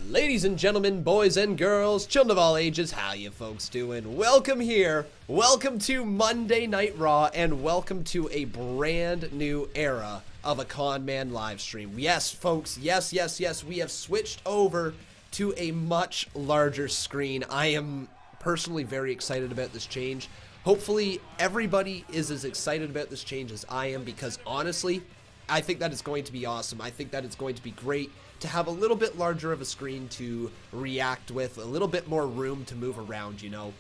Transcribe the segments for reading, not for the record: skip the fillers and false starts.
Ladies and gentlemen, boys and girls, children of all ages, how you folks doing? Welcome here, welcome to Monday Night Raw, and welcome to a brand new era of a Conman live stream. Yes, folks, yes, we have switched over to a much larger screen. I am personally very excited about this change. Hopefully, everybody is as excited about this change as I am, because honestly, I think that it's going to be awesome. I think that it's going to be great to have a little bit larger of a screen to react with, a little bit more room to move around, you know.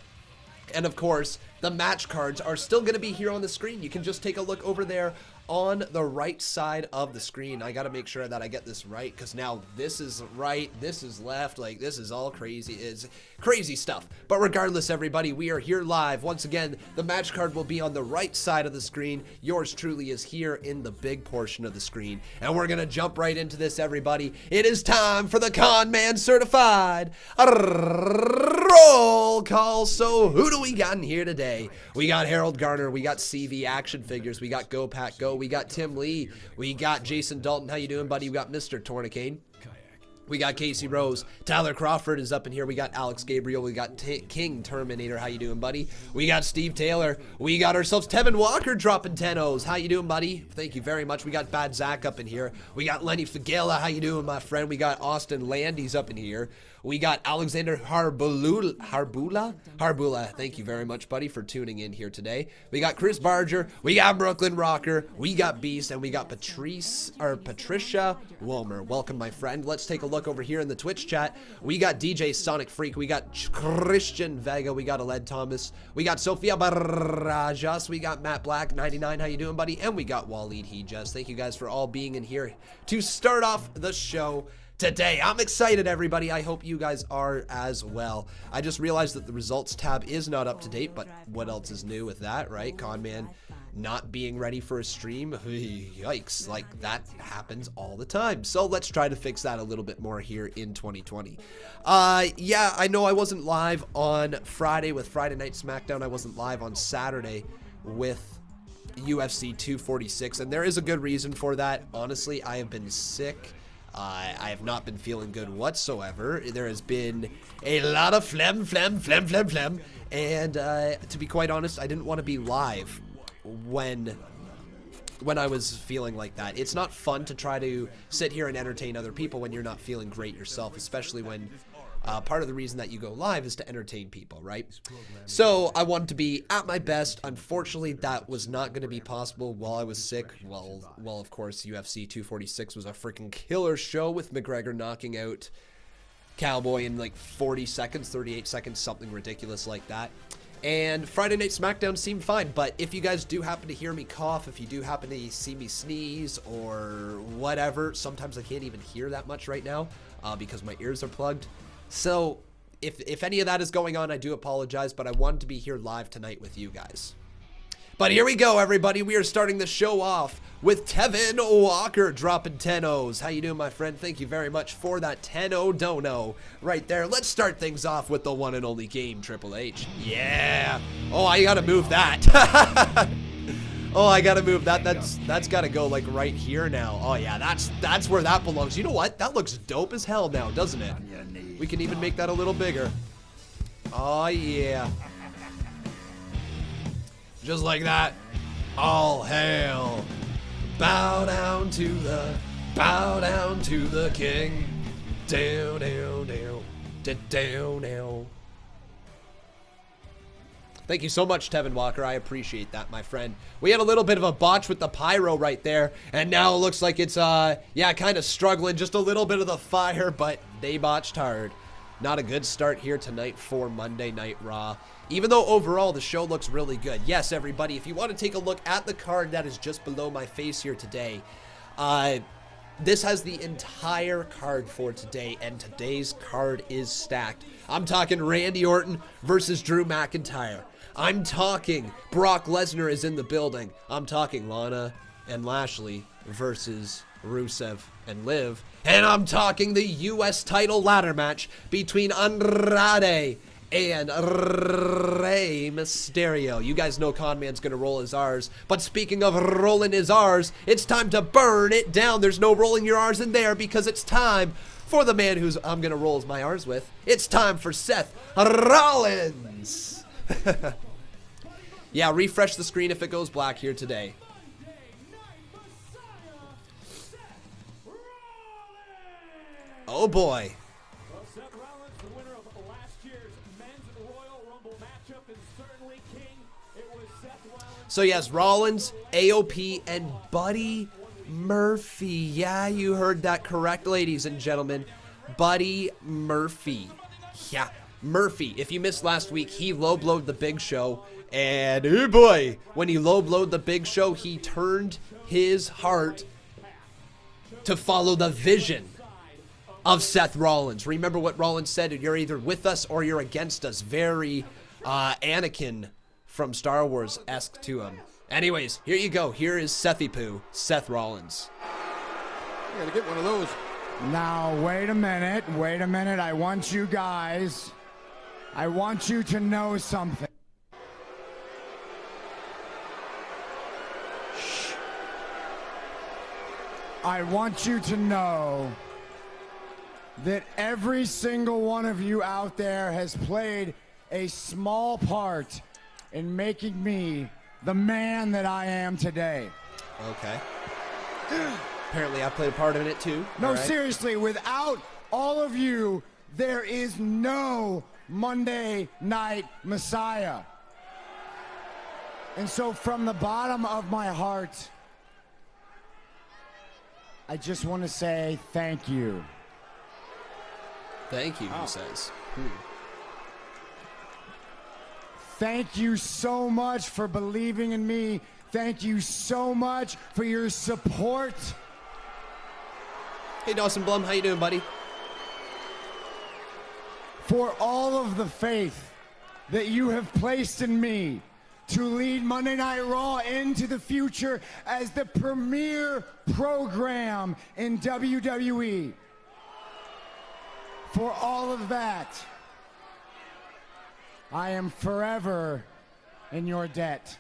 And of course, the match cards are still going to be here on the screen. You can just take a look over there on the right side of the screen. I got to make sure that I get this right, because now this is right, this is left, like this is all crazy. It's crazy stuff. But regardless, everybody, we are here live. Once again, the match card will be on the right side of the screen. Yours truly is here in the big portion of the screen. And we're going to jump right into this, everybody. It is time for the Conman Certified Roll Call. So who do we got in here today? We got Harold Garner, we got CV action figures, we got Go Pack Go, we got Tim Lee, we got Jason Dalton. How you doing, buddy? We got Mr. Tournicane. We got Casey Rose. Tyler Crawford is up in here. We got Alex Gabriel. We got King Terminator. How you doing, buddy? We got Steve Taylor. We got ourselves Tevin Walker dropping 10 O's. How you doing, buddy? Thank you very much. We got Bad Zach up in here. We got Lenny Fagela. How you doing, my friend? We got Austin Landy's up in here. We got Alexander Harbula. Thank you very much, buddy, for tuning in here today. We got Chris Barger. We got Brooklyn Rocker. We got Beast, and we got Patricia Wilmer. Welcome, my friend. Let's take a look over here in the Twitch chat. We got DJ Sonic Freak. We got Christian Vega. We got Aled Thomas. We got Sofia Barajas. We got Matt Black 99. How you doing, buddy? And we got Waleed Hijas. Thank you guys for all being in here to start off the show today. I'm excited, everybody. I hope you guys are as well. I just realized that the results tab is not up to date, but what else is new with that, right? Conman not being ready for a stream. Yikes, like that happens all the time. So let's try to fix that a little bit more here in 2020. Yeah, I know I wasn't live on Friday with Friday Night SmackDown. I wasn't live on Saturday with UFC 246, and there is a good reason for that. Honestly, I have been sick. I have not been feeling good whatsoever. There has been a lot of phlegm, and to be quite honest, I didn't want to be live when I was feeling like that. It's not fun to try to sit here and entertain other people when you're not feeling great yourself, especially when part of the reason that you go live is to entertain people, right? So I wanted to be at my best. Unfortunately, that was not going to be possible while I was sick. Well, of course, UFC 246 was a freaking killer show with McGregor knocking out Cowboy in like 40 seconds, 38 seconds, something ridiculous like that. And Friday Night SmackDown seemed fine, but if you guys do happen to hear me cough, if you do happen to see me sneeze or whatever, sometimes I can't even hear that much right now because my ears are plugged. So if any of that is going on, I do apologize, but I wanted to be here live tonight with you guys. But here we go, everybody. We are starting the show off with Tevin Walker dropping 10 O's. How you doing, my friend? Thank you very much for that 10-0 dono right there. Let's start things off with the one and only game, Triple H. Yeah. Oh, I gotta move that. Oh, I gotta move that. That's gotta go like right here now. Oh yeah, that's where that belongs. You know what? That looks dope as hell now, doesn't it? We can even make that a little bigger. Oh yeah. Just like that. All hail. Bow down to the king. Down, down, down, down, down. Thank you so much, Tevin Walker. I appreciate that, my friend. We had a little bit of a botch with the pyro right there, and now it looks like it's, yeah, kind of struggling. Just a little bit of the fire, but they botched hard. Not a good start here tonight for Monday Night Raw, even though overall the show looks really good. Yes, everybody, if you want to take a look at the card that is just below my face here today, this has the entire card for today, and today's card is stacked. I'm talking Randy Orton versus Drew McIntyre. I'm talking Brock Lesnar is in the building. I'm talking Lana and Lashley versus Rusev and Liv. And I'm talking the U.S. title ladder match between Andrade and Rey Mysterio. You guys know Conman's gonna roll his R's, but speaking of rolling his R's, it's time to burn it down. There's no rolling your R's in there because it's time for the man who's I'm gonna roll my R's with. It's time for Seth Rollins. Yeah, refresh the screen if it goes black here today. Oh boy. Well, Seth Rollins, the winner of last year's Men's Royal Rumble matchup, and certainly king. It was Seth Rollins. So yes, Rollins, AOP, and Buddy Murphy. Yeah, you heard that correct, ladies and gentlemen. Buddy Murphy. Yeah, Murphy. If you missed last week, he low-blowed the Big Show. And, oh boy, when he low-blowed the Big Show, he turned his heart to follow the vision of Seth Rollins. Remember what Rollins said, you're either with us or you're against us. Very Anakin from Star Wars-esque to him. Anyways, here you go. Here is Sethy Poo, Seth Rollins. You gotta get one of those. Now, wait a minute. Wait a minute. I want you guys, I want you to know something. Shh. I want you to know that every single one of you out there has played a small part in making me the man that I am today. Okay. Apparently I played a part in it too. No, All right. seriously, without all of you, there is no Monday Night Messiah. And so from the bottom of my heart, I just want to say thank you. Thank you, he says. Thank you so much for believing in me. Thank you so much for your support. Hey, Dawson Blum, how you doing, buddy? For all of the faith that you have placed in me to lead Monday Night Raw into the future as the premier program in WWE. For all of that, I am forever in your debt.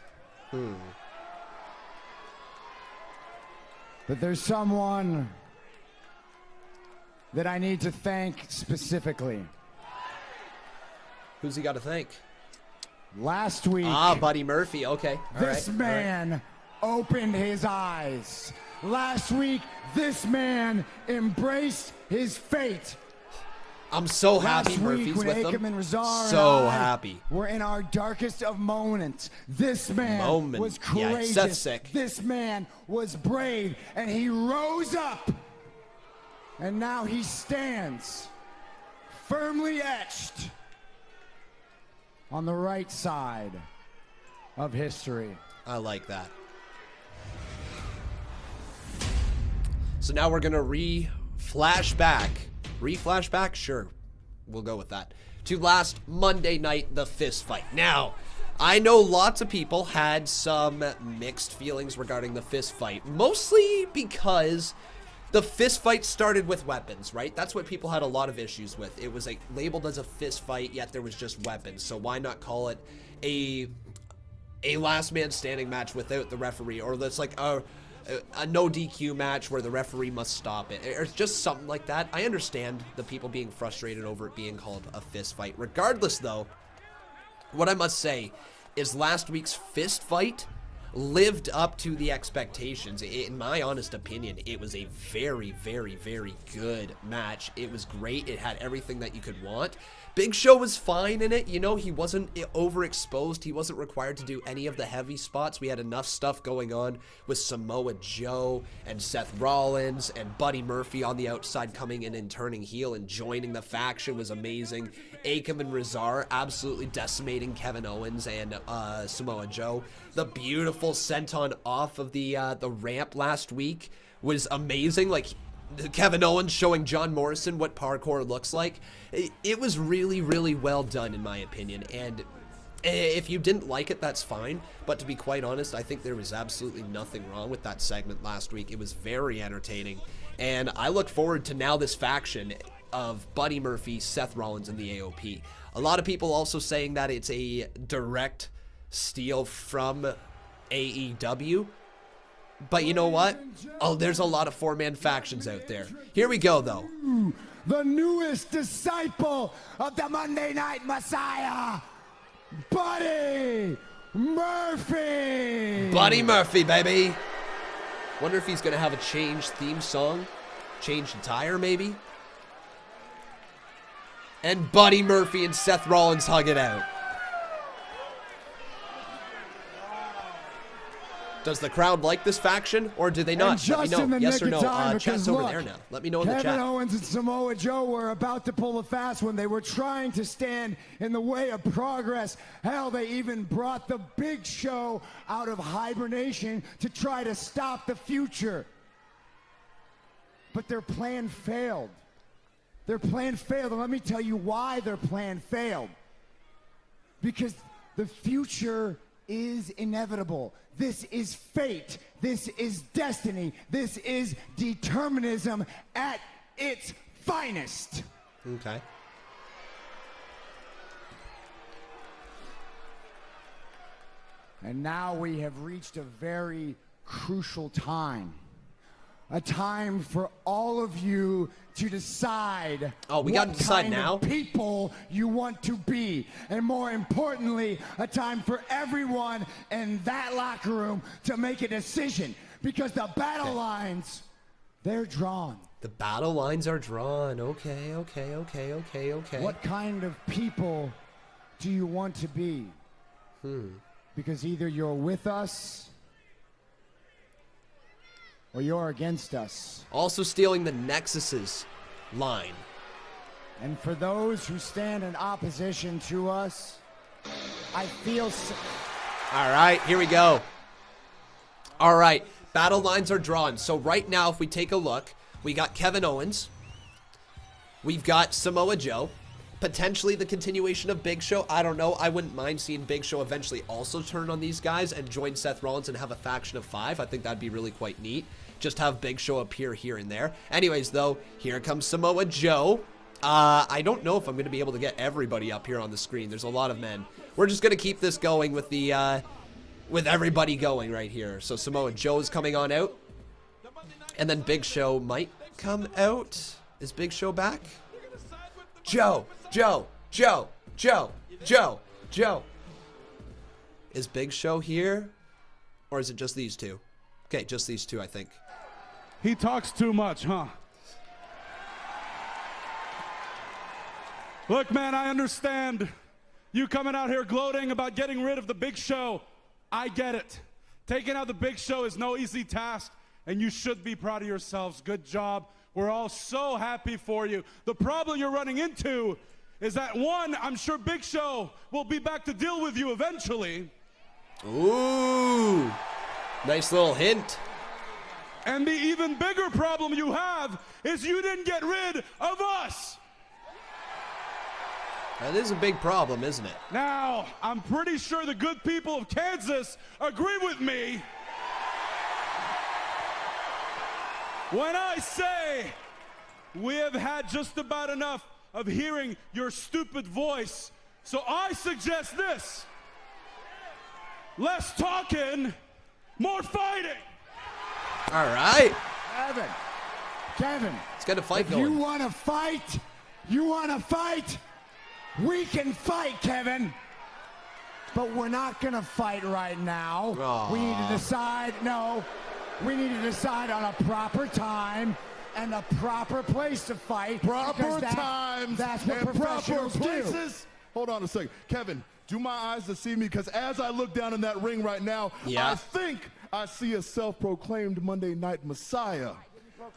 But there's someone that I need to thank specifically. Who's he got to thank? Last week, Buddy Murphy. Okay. All this right. man opened his eyes. Last week, this man embraced his fate. I'm so happy Last Murphy's week, when with Akam them. and Razar So and I happy. We're in our darkest of moments. This man was Yeah, courageous. Seth's sick. This man was brave, and he rose up. And now he stands firmly etched on the right side of history. I like that. So now we're gonna re-flashback. Re-flashback? Sure. We'll go with that. To last Monday night, the fist fight. Now, I know lots of people had some mixed feelings regarding the fist fight. Mostly because the fist fight started with weapons, right? That's what people had a lot of issues with. It was like labeled as a fist fight, yet there was just weapons. So why not call it a last man standing match without the referee? Or that's like a no DQ match where the referee must stop it, or just something like that. I understand the people being frustrated over it being called a fist fight. Regardless though, what I must say is last week's fist fight lived up to the expectations. In my honest opinion, it was a very, very, very good match. It was great. It had everything that you could want. Big Show was fine in it. You know, he wasn't overexposed. He wasn't required to do any of the heavy spots. We had enough stuff going on with Samoa Joe and Seth Rollins and Buddy Murphy on the outside coming in and turning heel and joining the faction was amazing. Akam and Razar absolutely decimating Kevin Owens and Samoa Joe. The beautiful senton off of the ramp last week was amazing. Like, Kevin Owens showing John Morrison what parkour looks like. It was really, really well done in my opinion, and if you didn't like it, that's fine, but to be quite honest, I think there was absolutely nothing wrong with that segment last week. It was very entertaining, and I look forward to now this faction. of Buddy Murphy, Seth Rollins, and the AOP. A lot of people also saying that it's a direct steal from AEW. But you know what? Oh, there's a lot of four-man factions out there. Here we go, though. The newest disciple of the Monday Night Messiah, Buddy Murphy. Buddy Murphy, baby. Wonder if he's going to have a changed theme song. Changed attire, maybe? And Buddy Murphy and Seth Rollins hug it out. Does the crowd like this faction, or do they not? Let me know. Yes or no. Chat's over there now. Let me know in the chat. Kevin Owens and Samoa Joe were about to pull a fast when they were trying to stand in the way of progress. Hell, they even brought the Big Show out of hibernation to try to stop the future. But their plan failed. Their plan failed, and let me tell you why their plan failed. Because the future is inevitable. This is fate. This is destiny. This is determinism at its finest. Okay. And now we have reached a very crucial time. A time for all of you to decide we got to decide now? Of people you want to be. And more importantly, a time for everyone in that locker room to make a decision. Because the battle lines, they're drawn. The battle lines are drawn. Okay. What kind of people do you want to be? Because either you're with us or you're against us. Also stealing the Nexus's line. And for those who stand in opposition to us, I feel... All right, here we go. All right, battle lines are drawn. So right now, if we take a look, we got Kevin Owens. We've got Samoa Joe. Potentially the continuation of Big Show. I don't know. I wouldn't mind seeing Big Show eventually also turn on these guys and join Seth Rollins and have a faction of 5. I think that'd be really quite neat. Just have Big Show appear here and there. Anyways, though, here comes Samoa Joe. I don't know if I'm going to be able to get everybody up here on the screen. There's a lot of men. We're just going to keep this going with the with everybody going right here. So Samoa Joe's coming on out. And then Big Show might come out. Is Big Show back? Joe. Is Big Show here? Or is it just these two? Okay, just these two, I think. He talks too much, huh? Look, man, I understand you coming out here gloating about getting rid of the Big Show. I get it. Taking out the Big Show is no easy task, and you should be proud of yourselves. Good job. We're all so happy for you. The problem you're running into is that, one, I'm sure Big Show will be back to deal with you eventually. Ooh, nice little hint. And the even bigger problem you have is you didn't get rid of us. That is a big problem, isn't it? Now, I'm pretty sure the good people of Kansas agree with me when I say we have had just about enough of hearing your stupid voice. So I suggest this. Less talking, more fighting. All right. Kevin. Let's get a fight if going. You want to fight? We can fight, Kevin. But we're not going to fight right now. Aww. We need to decide. No. We need to decide on a proper time and a proper place to fight. Proper times that's what and professionals proper places. Hold on a second. Kevin, do my eyes deceive me? Because as I look down in that ring right now, I think I see a self-proclaimed Monday Night Messiah.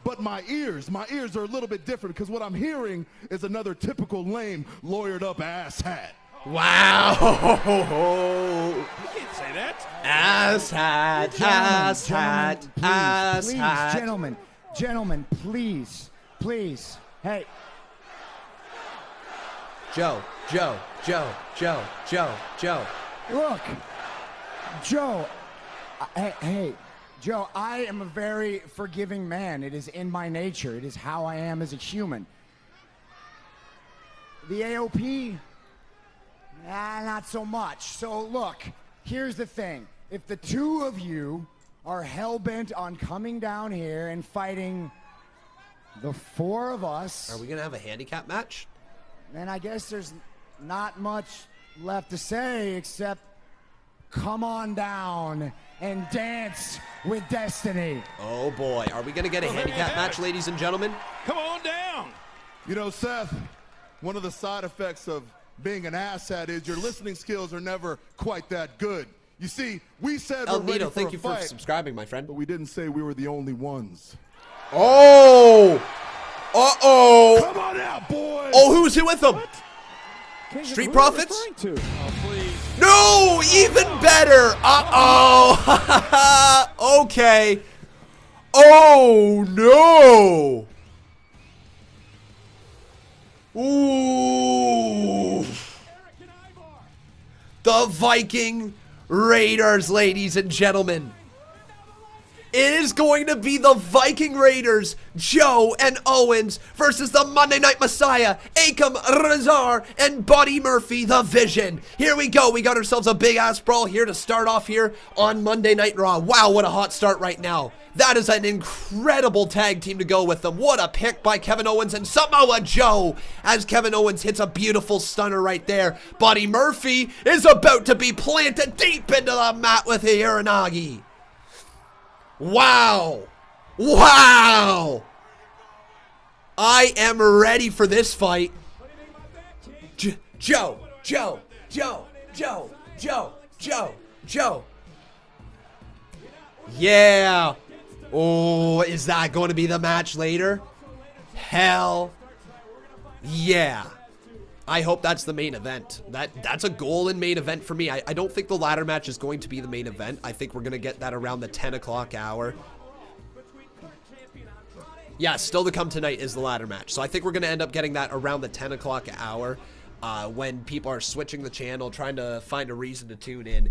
But my ears are a little bit different, because what I'm hearing is another typical lame, lawyered up asshat. Wow. You can't say that. Asshat. Gentlemen, please. Hey. Joe. Look, Joe. Hey, Joe, I am a very forgiving man. It is in my nature. It is how I am as a human. the AOP, not so much. So look, here's the thing. If the two of you are hell-bent on coming down here and fighting the four of us... Are we going to have a handicap match? Then I guess there's not much left to say except come on down and dance with destiny. Oh boy, are we going to get a handicap match, ladies and gentlemen? Come on down. You know, Seth, one of the side effects of being an asshat is your listening skills are never quite that good. You see, we said El we're ready Nito, for thank a you fight, for subscribing, my friend. but we didn't say we were the only ones. Oh! Uh-oh! Come on out, boys! Oh, who's here with them? Street Profits? No! Even better! Uh-oh! Okay. Oh, no! Ooh! The Viking Raiders, ladies and gentlemen. It is going to be the Viking Raiders, Joe and Owens, versus the Monday Night Messiah, Akam Razar, and Buddy Murphy, the Vision. Here we go. We got ourselves a big-ass brawl here to start off here on Monday Night Raw. Wow, what a hot start right now. That is an incredible tag team to go with them. What a pick by Kevin Owens and Samoa Joe, as Kevin Owens hits a beautiful stunner right there. Buddy Murphy is about to be planted deep into the mat with a Uranagi. Wow. Wow. I am ready for this fight. Joe. Yeah. Oh, is that going to be the match later? Hell yeah. I hope that's the main event. That's a goal in main event for me. I don't think the ladder match is going to be the main event. I think we're going to get that around the 10 o'clock hour. Yeah, still to come tonight is the ladder match. So I think we're going to end up getting that around the 10 o'clock hour when people are switching the channel, trying to find a reason to tune in.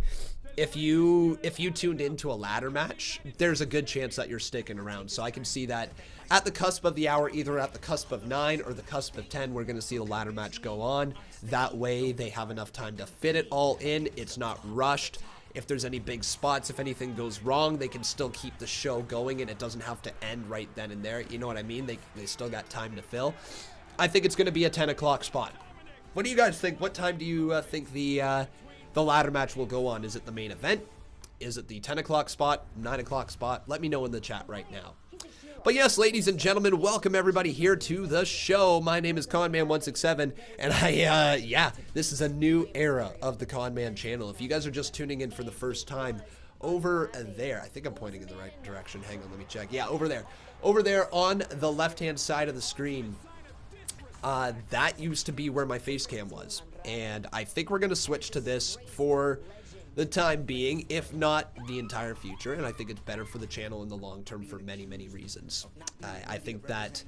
If you tuned into a ladder match, there's a good chance that you're sticking around. So I can see that at the cusp of the hour, either at the cusp of 9 or the cusp of 10, we're going to see the ladder match go on. That way they have enough time to fit it all in. It's not rushed. If there's any big spots, if anything goes wrong, they can still keep the show going and it doesn't have to end right then and there. You know what I mean? They still got time to fill. I think it's going to be a 10 o'clock spot. What do you guys think? What time do you think the ladder match will go on? Is it the main event? Is it the 10 o'clock spot? 9 o'clock spot? Let me know in the chat right now. But yes, ladies and gentlemen, welcome everybody here to the show. My name is Conman167, and yeah, this is a new era of the Conman channel. If you guys are just tuning in for the first time, over there, I think I'm pointing in the right direction. Hang on, let me check. Yeah, over there on the left-hand side of the screen, that used to be where my face cam was. And I think we're going to switch to this for the time being, if not the entire future. And I think it's better for the channel in the long term for many, many reasons. I think that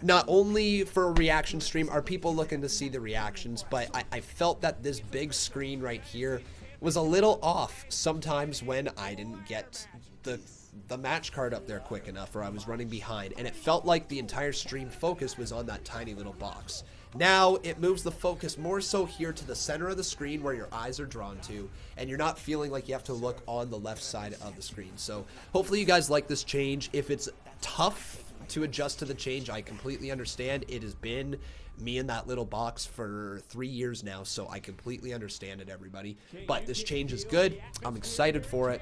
not only for a reaction stream are people looking to see the reactions, but I felt that this big screen right here was a little off sometimes when I didn't get the match card up there quick enough, or I was running behind, and it felt like the entire stream focus was on that tiny little box. Now it moves the focus more so here to the center of the screen where your eyes are drawn to, and you're not feeling like you have to look on the left side of the screen. So hopefully you guys like this change. If it's tough to adjust to the change, I completely understand. It has been me in that little box for 3 years now, so I completely understand it, everybody. But this change is good. I'm excited for it,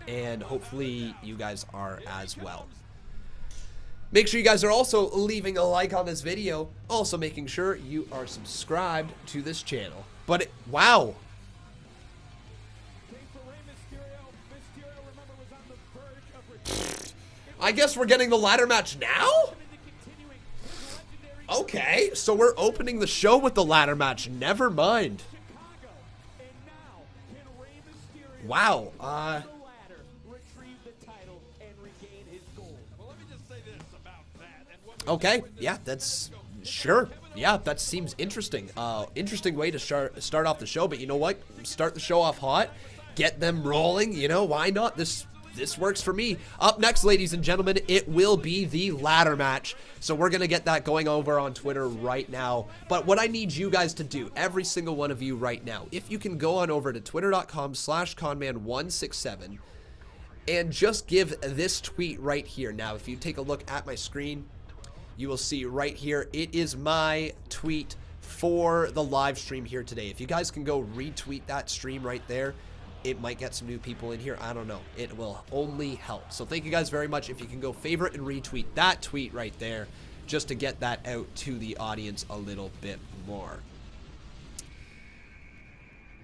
and hopefully you guys are as well. Make sure you guys are also leaving a like on this video, also making sure you are subscribed to this channel. But wow. I guess we're getting the ladder match now? Okay, so we're opening the show with the ladder match. Never mind. Wow. Okay, yeah, that's sure. Yeah, that seems interesting. Interesting way to start off the show, but you know what? Start the show off hot, get them rolling, you know, why not? This this works for me. Up next, ladies and gentlemen, it will be the ladder match. So we're going to get that going over on Twitter right now. But what I need you guys to do, every single one of you right now, if you can go on over to twitter.com/Conman167 and just give this tweet right here. Now, if you take a look at my screen, you will see right here, it is my tweet for the live stream here today. If you guys can go retweet that stream right there, it might get some new people in here. I don't know. It will only help. So thank you guys very much. If you can go favorite and retweet that tweet right there, just to get that out to the audience a little bit more.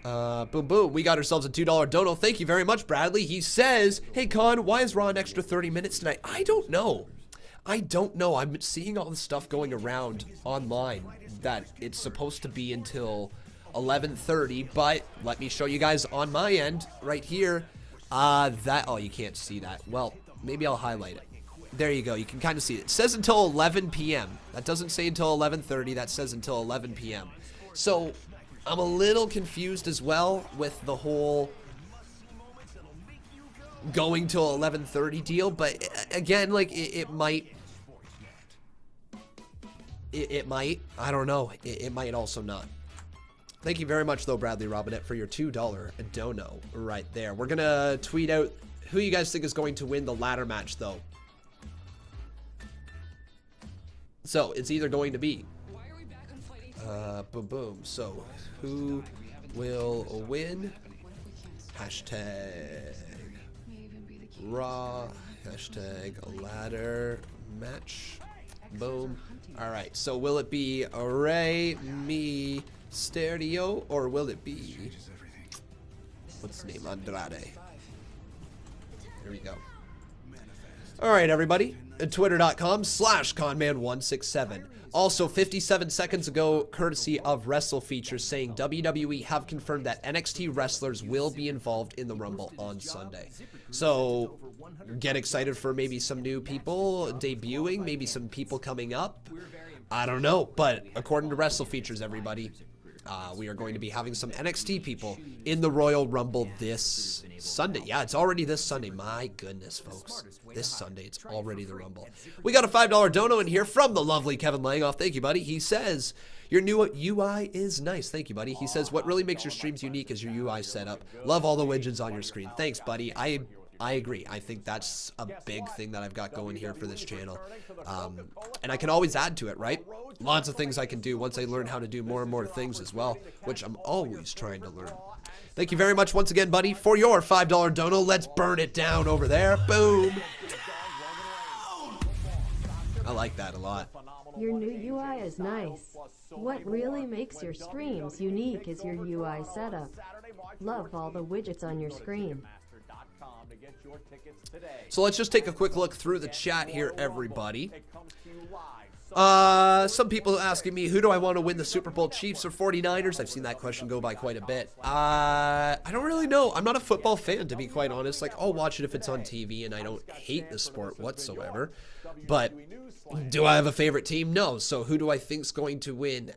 Boom, boom. We got ourselves a $2 dono. Thank you very much, Bradley. He says, hey, Con, why is Raw an extra 30 minutes tonight? I don't know. I'm seeing all the stuff going around online that it's supposed to be until 11:30, but let me show you guys on my end right here. Oh, you can't see that. Well, maybe I'll highlight it. There you go. You can kind of see it. It says until 11 p.m. That doesn't say until 11:30. That says until 11 p.m. So I'm a little confused as well with the whole going till 11:30 deal, but again, like it might, I don't know, it might also not. Thank you very much though, Bradley Robinette, for your $2 dono right there. We're gonna tweet out who you guys think is going to win the ladder match though. So it's either going to be boom boom. So who will win? Hashtag Raw, hashtag ladder match. Boom. Alright, so will it be Rey Mysterio or will it be, what's his name, Andrade? Here we go. Alright, everybody. Twitter.com/Conman167. Also, 57 seconds ago, courtesy of Wrestle Features, saying WWE have confirmed that NXT wrestlers will be involved in the Rumble on Sunday. So, get excited for maybe some new people debuting, maybe some people coming up. I don't know, but according to Wrestle Features, everybody, we are going to be having some NXT people in the Royal Rumble this Sunday. Yeah, it's already this Sunday. My goodness, folks. This Sunday, it's already the Rumble. We got a $5 dono in here from the lovely Kevin Langoff. Thank you, buddy. He says, your new UI is nice. Thank you, buddy. He says, what really makes your streams unique is your UI setup. Love all the widgets on your screen. Thanks, buddy. I agree. I think that's a big thing that I've got going here for this channel. And I can always add to it, right? Lots of things I can do once I learn how to do more and more things as well, which I'm always trying to learn. Thank you very much once again, buddy, for your $5 dono. Let's burn it down over there. Boom. I like that a lot. Your new UI is nice. What really makes your streams unique is your UI setup. Love all the widgets on your screen. So let's just take a quick look through the chat here, everybody. Some people asking me, who do I want to win the Super Bowl, Chiefs or 49ers? I've seen that question go by quite a bit. I don't really know. I'm not a football fan, to be quite honest. Like, I'll watch it if it's on TV, and I don't hate the sport whatsoever. But do I have a favorite team? No. So who do I think's going to win?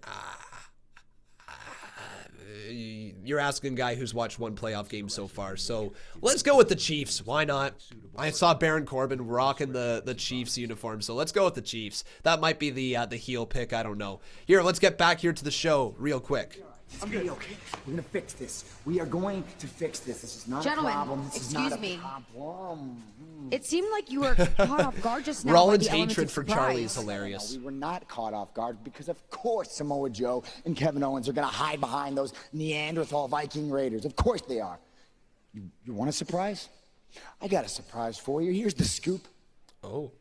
You're asking a guy who's watched one playoff game so far. So let's go with the Chiefs. Why not? I saw Baron Corbin rocking the Chiefs uniform, so let's go with the Chiefs. That might be the heel pick. I don't know. Here, let's get back here to the show real quick. I'm good. Okay, we're gonna fix this. We are going to fix this. This is not a problem. This is not a problem. It seemed like you were caught off guard just now. Rollins' hatred for Charlie is hilarious. No, we were not caught off guard because, of course, Samoa Joe and Kevin Owens are gonna hide behind those Neanderthal Viking Raiders. Of course they are. You want a surprise? I got a surprise for you. Here's the scoop. Oh.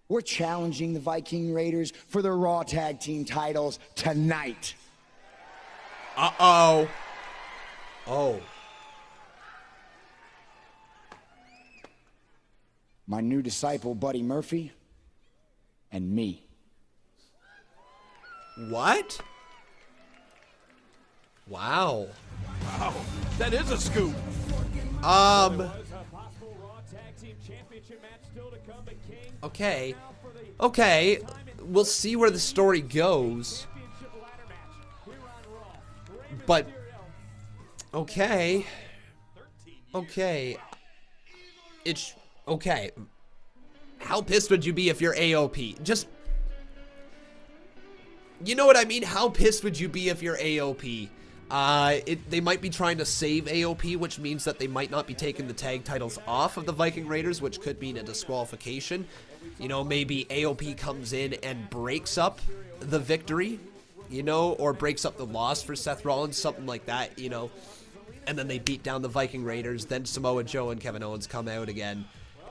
We're challenging the Viking Raiders for the Raw Tag Team titles tonight. Uh-oh. Oh. My new disciple, Buddy Murphy, and me. What? Wow. Wow, that is a scoop. Okay. Okay. We'll see where the story goes. But okay. Okay. Okay. How pissed would you be if you're AOP? Just, you know what I mean? How pissed would you be if you're AOP? They might be trying to save AOP, which means that they might not be taking the tag titles off of the Viking Raiders, which could mean a disqualification. You know, maybe AOP comes in and breaks up the victory, you know, or breaks up the loss for Seth Rollins, something like that, you know. And then they beat down the Viking Raiders, then Samoa Joe and Kevin Owens come out again,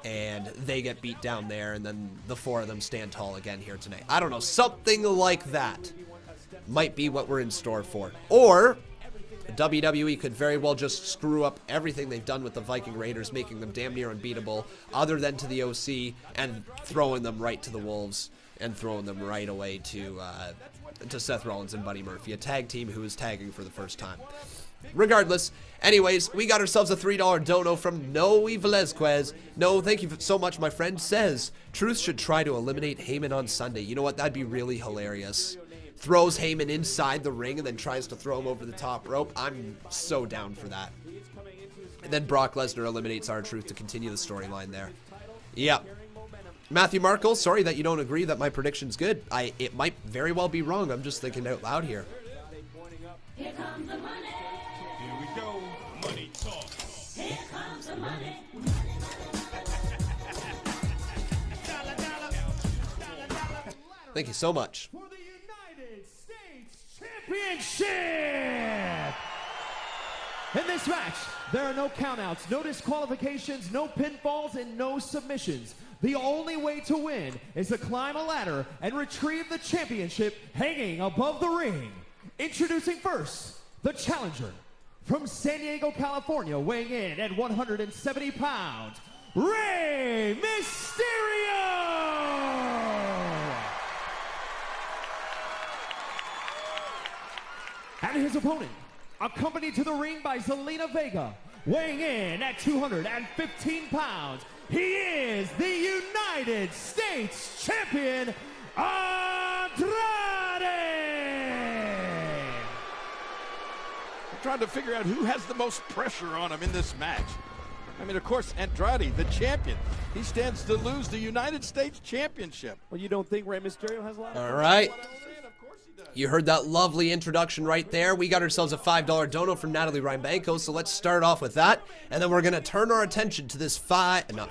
and they get beat down there, and then the four of them stand tall again here tonight. I don't know, something like that might be what we're in store for. Or WWE could very well just screw up everything they've done with the Viking Raiders, making them damn near unbeatable, other than to the OC, and throwing them right to the Wolves, and throwing them right away to Seth Rollins and Buddy Murphy, a tag team who is tagging for the first time. Regardless, anyways, we got ourselves a $3 dono from Noe Velezquez. No, thank you so much, my friend. Says, Truth should try to eliminate Heyman on Sunday. You know what? That'd be really hilarious. Throws Heyman inside the ring and then tries to throw him over the top rope. I'm so down for that. And then Brock Lesnar eliminates R-Truth to continue the storyline there. Yep. Matthew Markle, sorry that you don't agree that my prediction's good. It might very well be wrong. I'm just thinking out loud here. Here comes the money. Here we go. Money talk. Here comes the money. Thank you so much. For the United States Championship. In this match, there are no countouts, no disqualifications, no pinfalls, and no submissions. The only way to win is to climb a ladder and retrieve the championship hanging above the ring. Introducing first, the challenger from San Diego, California, weighing in at 170 pounds, Rey Mysterio! And his opponent, accompanied to the ring by Zelina Vega, weighing in at 215 pounds, he is the United States Champion, Andrade! Trying to figure out who has the most pressure on him in this match. I mean, of course, Andrade, the champion. He stands to lose the United States Championship. Well, you don't think Rey Mysterio has a lot of All right. You heard that lovely introduction right there. We got ourselves a $5 dono from Natalie Reinbanko, so let's start off with that. And then we're going to turn our attention to this we're going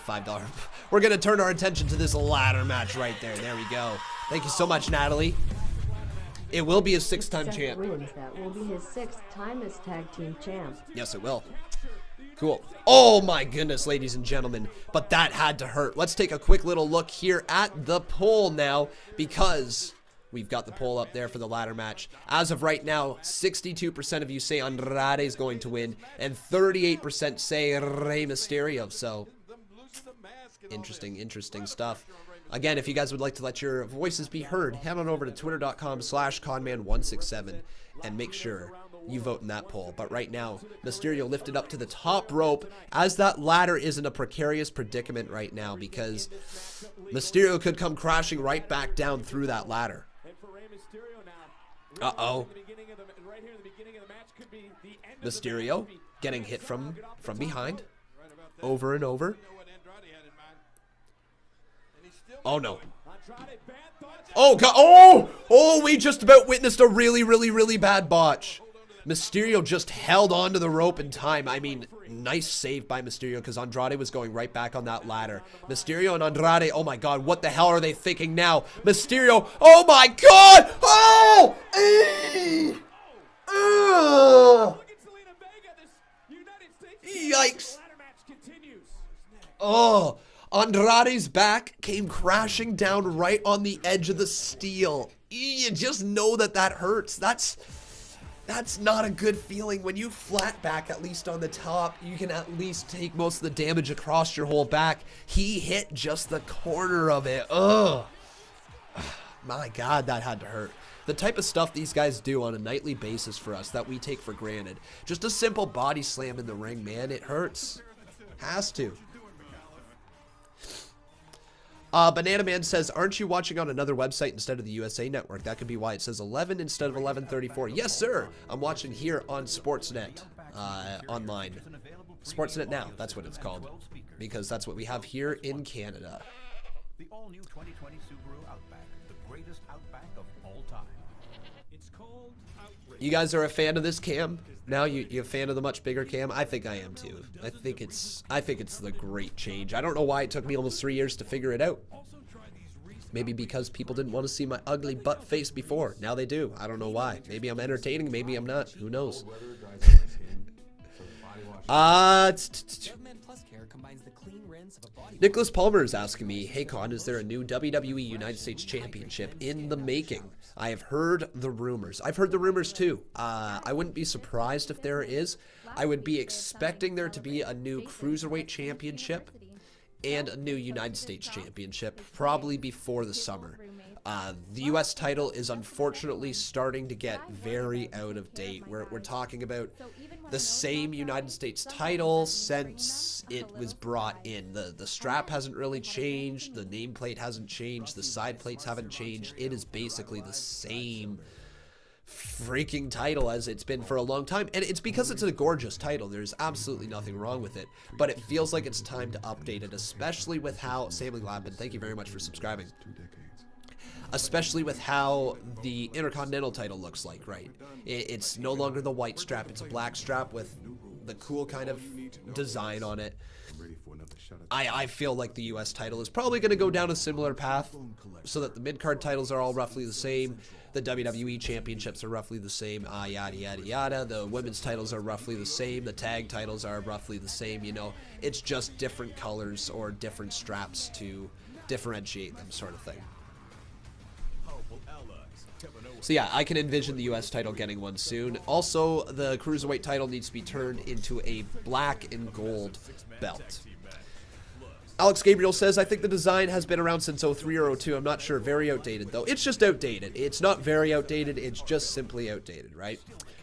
to turn our attention to this ladder match right there. There we go. Thank you so much, Natalie. It will be a six-time champ. That will be his sixth time as tag team champ. Yes, it will. Cool. Oh my goodness, ladies and gentlemen. But that had to hurt. Let's take a quick little look here at the poll now, because we've got the poll up there for the ladder match. As of right now, 62% of you say Andrade is going to win, and 38% say Rey Mysterio. So, interesting stuff. Again, if you guys would like to let your voices be heard, head on over to twitter.com/Conman167 and make sure you vote in that poll. But right now, Mysterio lifted up to the top rope, as that ladder is in a precarious predicament right now, because Mysterio could come crashing right back down through that ladder. Uh-oh. Mysterio getting hit from behind over and over. Oh no. Oh god. Oh, we just about witnessed a really bad botch. Mysterio just held onto the rope in time. I mean, nice save by Mysterio, because Andrade was going right back on that ladder. Mysterio and Andrade, oh my god, what the hell are they thinking now? Mysterio, oh my god! Oh! Yikes. Oh, Andrade's back came crashing down right on the edge of the steel. You just know that hurts. That's not a good feeling. When you flat back, at least on the top, you can at least take most of the damage across your whole back. He hit just the corner of it. Ugh. My God, that had to hurt. The type of stuff these guys do on a nightly basis for us that we take for granted. Just a simple body slam in the ring, man. It hurts. Has to. Banana Man says, aren't you watching on another website instead of the USA Network? That could be why it says 11 instead of 11:34. Yes, sir. I'm watching here on Sportsnet online. Sportsnet Now. That's what it's called. because that's what we have here in Canada. The all-new 2020 Subaru Outback, the greatest Outback of all time. It's called Outrage. You guys are a fan of this cam? Now you a fan of the much bigger cam? I think I am too. I think it's the great change. I don't know why it took me almost 3 years to figure it out. Maybe because people didn't want to see my ugly butt face before. Now they do. I don't know why. Maybe I'm entertaining, maybe I'm not. Who knows? Nicholas Palmer is asking me, hey Con, is there a new WWE United States Championship in the making? I have heard the rumors. I've heard the rumors too. I wouldn't be surprised if there is. I would be expecting there to be a new Cruiserweight Championship and a new United States Championship, probably before the summer. The U.S. title is unfortunately starting to get very out of date. We're talking about the same United States title since it was brought in. The strap hasn't really changed, the nameplate hasn't changed, the side plates haven't changed. It is basically the same freaking title as it's been for a long time, and it's because it's a gorgeous title. There's absolutely nothing wrong with it, but it feels like it's time to update it, especially with how Sammy Labman, thank you very much for subscribing, especially with how the Intercontinental title looks like, right? It's no longer the white strap, it's a black strap with the cool kind of design on it. I feel like the US title is probably going to go down a similar path, so that the mid-card titles are all roughly the same, the WWE championships are roughly the same, yada yada yada, the women's titles are roughly the same, the tag titles are roughly the same, you know, it's just different colors or different straps to differentiate them, sort of thing. So yeah, I can envision the US title getting one soon. Also, the Cruiserweight title needs to be turned into a black and gold belt. Alex Gabriel says, I think the design has been around since 03 or 02. I'm not sure. Very outdated, though. It's just outdated. It's not very outdated. It's just simply outdated, right?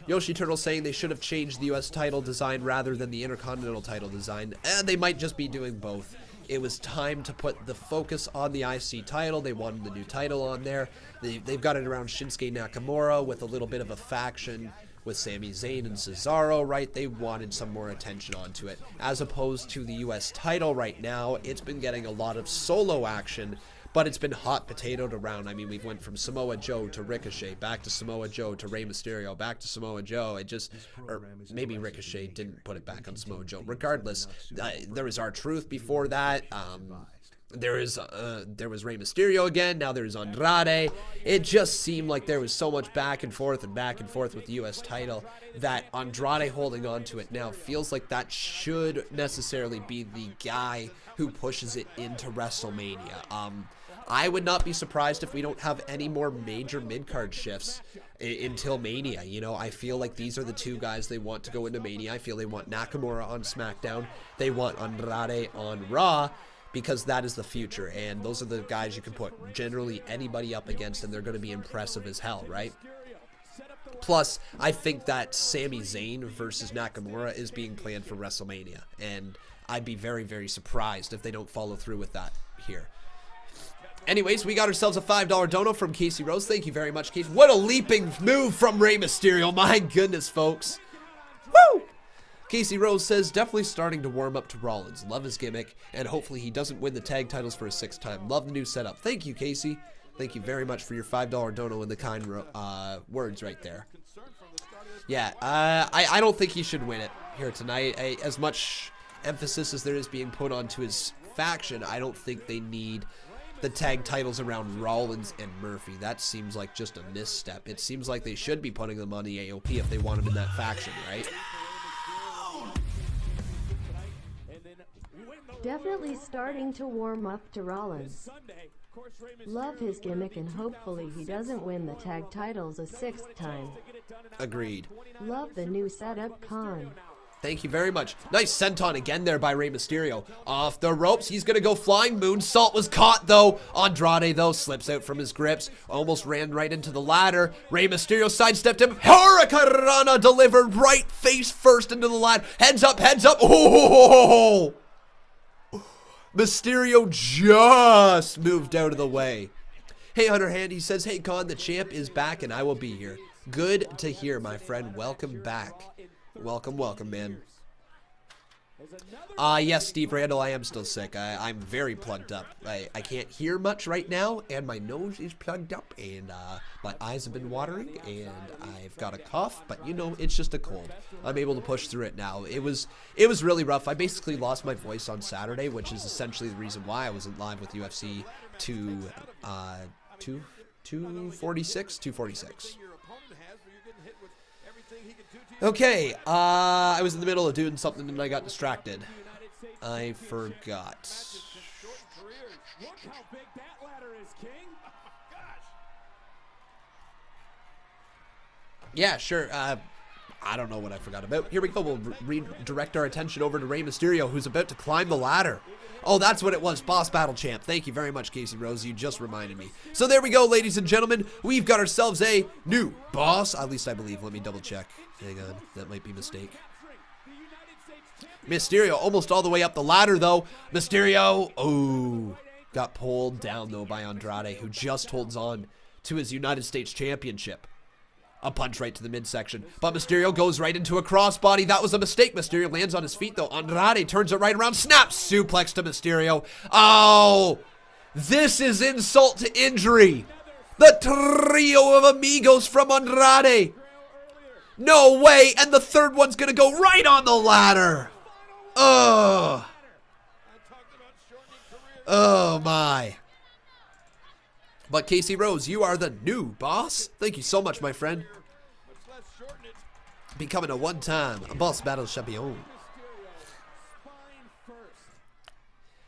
Yoshi Turtle saying they should have changed the US title design rather than the Intercontinental title design. And they might just be doing both. It was time to put the focus on the IC title. They wanted the new title on there. They've got it around Shinsuke Nakamura with a little bit of a faction with Sami Zayn and Cesaro, right? They wanted some more attention onto it. As opposed to the US title right now, it's been getting a lot of solo action, but it's been hot potatoed around. I mean, we've went from Samoa Joe to Ricochet, back to Samoa Joe to Rey Mysterio, back to Samoa Joe. It just, or maybe Ricochet didn't put it back on Samoa Joe. Regardless, there was R-Truth before that. There was Rey Mysterio again. Now there's Andrade. It just seemed like there was so much back and forth with the U.S. title that Andrade holding on to it now feels like that should necessarily be the guy who pushes it into WrestleMania. I would not be surprised if we don't have any more major mid-card shifts until Mania. You know, I feel like these are the two guys they want to go into Mania. I feel they want Nakamura on SmackDown. They want Andrade on Raw, because that is the future, and those are the guys you can put generally anybody up against, and they're going to be impressive as hell, right? Plus, I think that Sami Zayn versus Nakamura is being planned for WrestleMania, and I'd be very, very surprised if they don't follow through with that here. Anyways, we got ourselves a $5 dono from Casey Rose. Thank you very much, Casey. What a leaping move from Rey Mysterio. My goodness, folks. Woo! Casey Rose says, definitely starting to warm up to Rollins. Love his gimmick, and hopefully he doesn't win the tag titles for a 6th time. Love the new setup. Thank you, Casey. Thank you very much for your $5 dono and the kind words right there. Yeah, I don't think he should win it here tonight. As much emphasis as there is being put onto his faction, I don't think they need the tag titles around Rollins and Murphy. That seems like just a misstep. It seems like they should be putting them on the AOP if they want them in that faction, right? Definitely starting to warm up to Rollins. Love his gimmick, and hopefully he doesn't win the tag titles a 6th time. Agreed. Love the new setup, Con. Thank you very much. Nice senton again there by Rey Mysterio. Off the ropes, he's going to go flying. Moonsault was caught, though. Andrade, though, slips out from his grips. Almost ran right into the ladder. Rey Mysterio sidestepped him. Hurricanrana delivered right face first into the ladder. Heads up, heads up. Oh! Mysterio just moved out of the way. Hey, Hunter Hand, he says, hey, Con, the champ is back and I will be here. Good to hear, my friend. Welcome back. Welcome, welcome, man. Yes, Steve Randall, I am still sick. I'm very plugged up. I can't hear much right now, and my nose is plugged up, and my eyes have been watering, and I've got a cough, but you know, it's just a cold. I'm able to push through it now. It was really rough. I basically lost my voice on Saturday, which is essentially the reason why I wasn't live with UFC 246. Okay, I was in the middle of doing something and I got distracted. I forgot. Yeah, sure. I don't know what I forgot about. Here we go. We'll redirect our attention over to Rey Mysterio, who's about to climb the ladder. Oh, that's what it was. Boss Battle Champ. Thank you very much, Casey Rose. You just reminded me. So there we go, ladies and gentlemen. We've got ourselves a new boss. At least I believe. Let me double check. Hang on. That might be a mistake. Mysterio almost all the way up the ladder, though. Mysterio, oh, got pulled down, though, by Andrade, who just holds on to his United States Championship. A punch right to the midsection. But Mysterio goes right into a crossbody. That was a mistake. Mysterio lands on his feet, though. Andrade turns it right around. Snaps suplex to Mysterio. Oh, this is insult to injury. The trio of amigos from Andrade. No way. And the third one's going to go right on the ladder. Ugh. Oh, my. But Casey Rose, you are the new boss. Thank you so much, my friend. Becoming a one-time boss battle champion.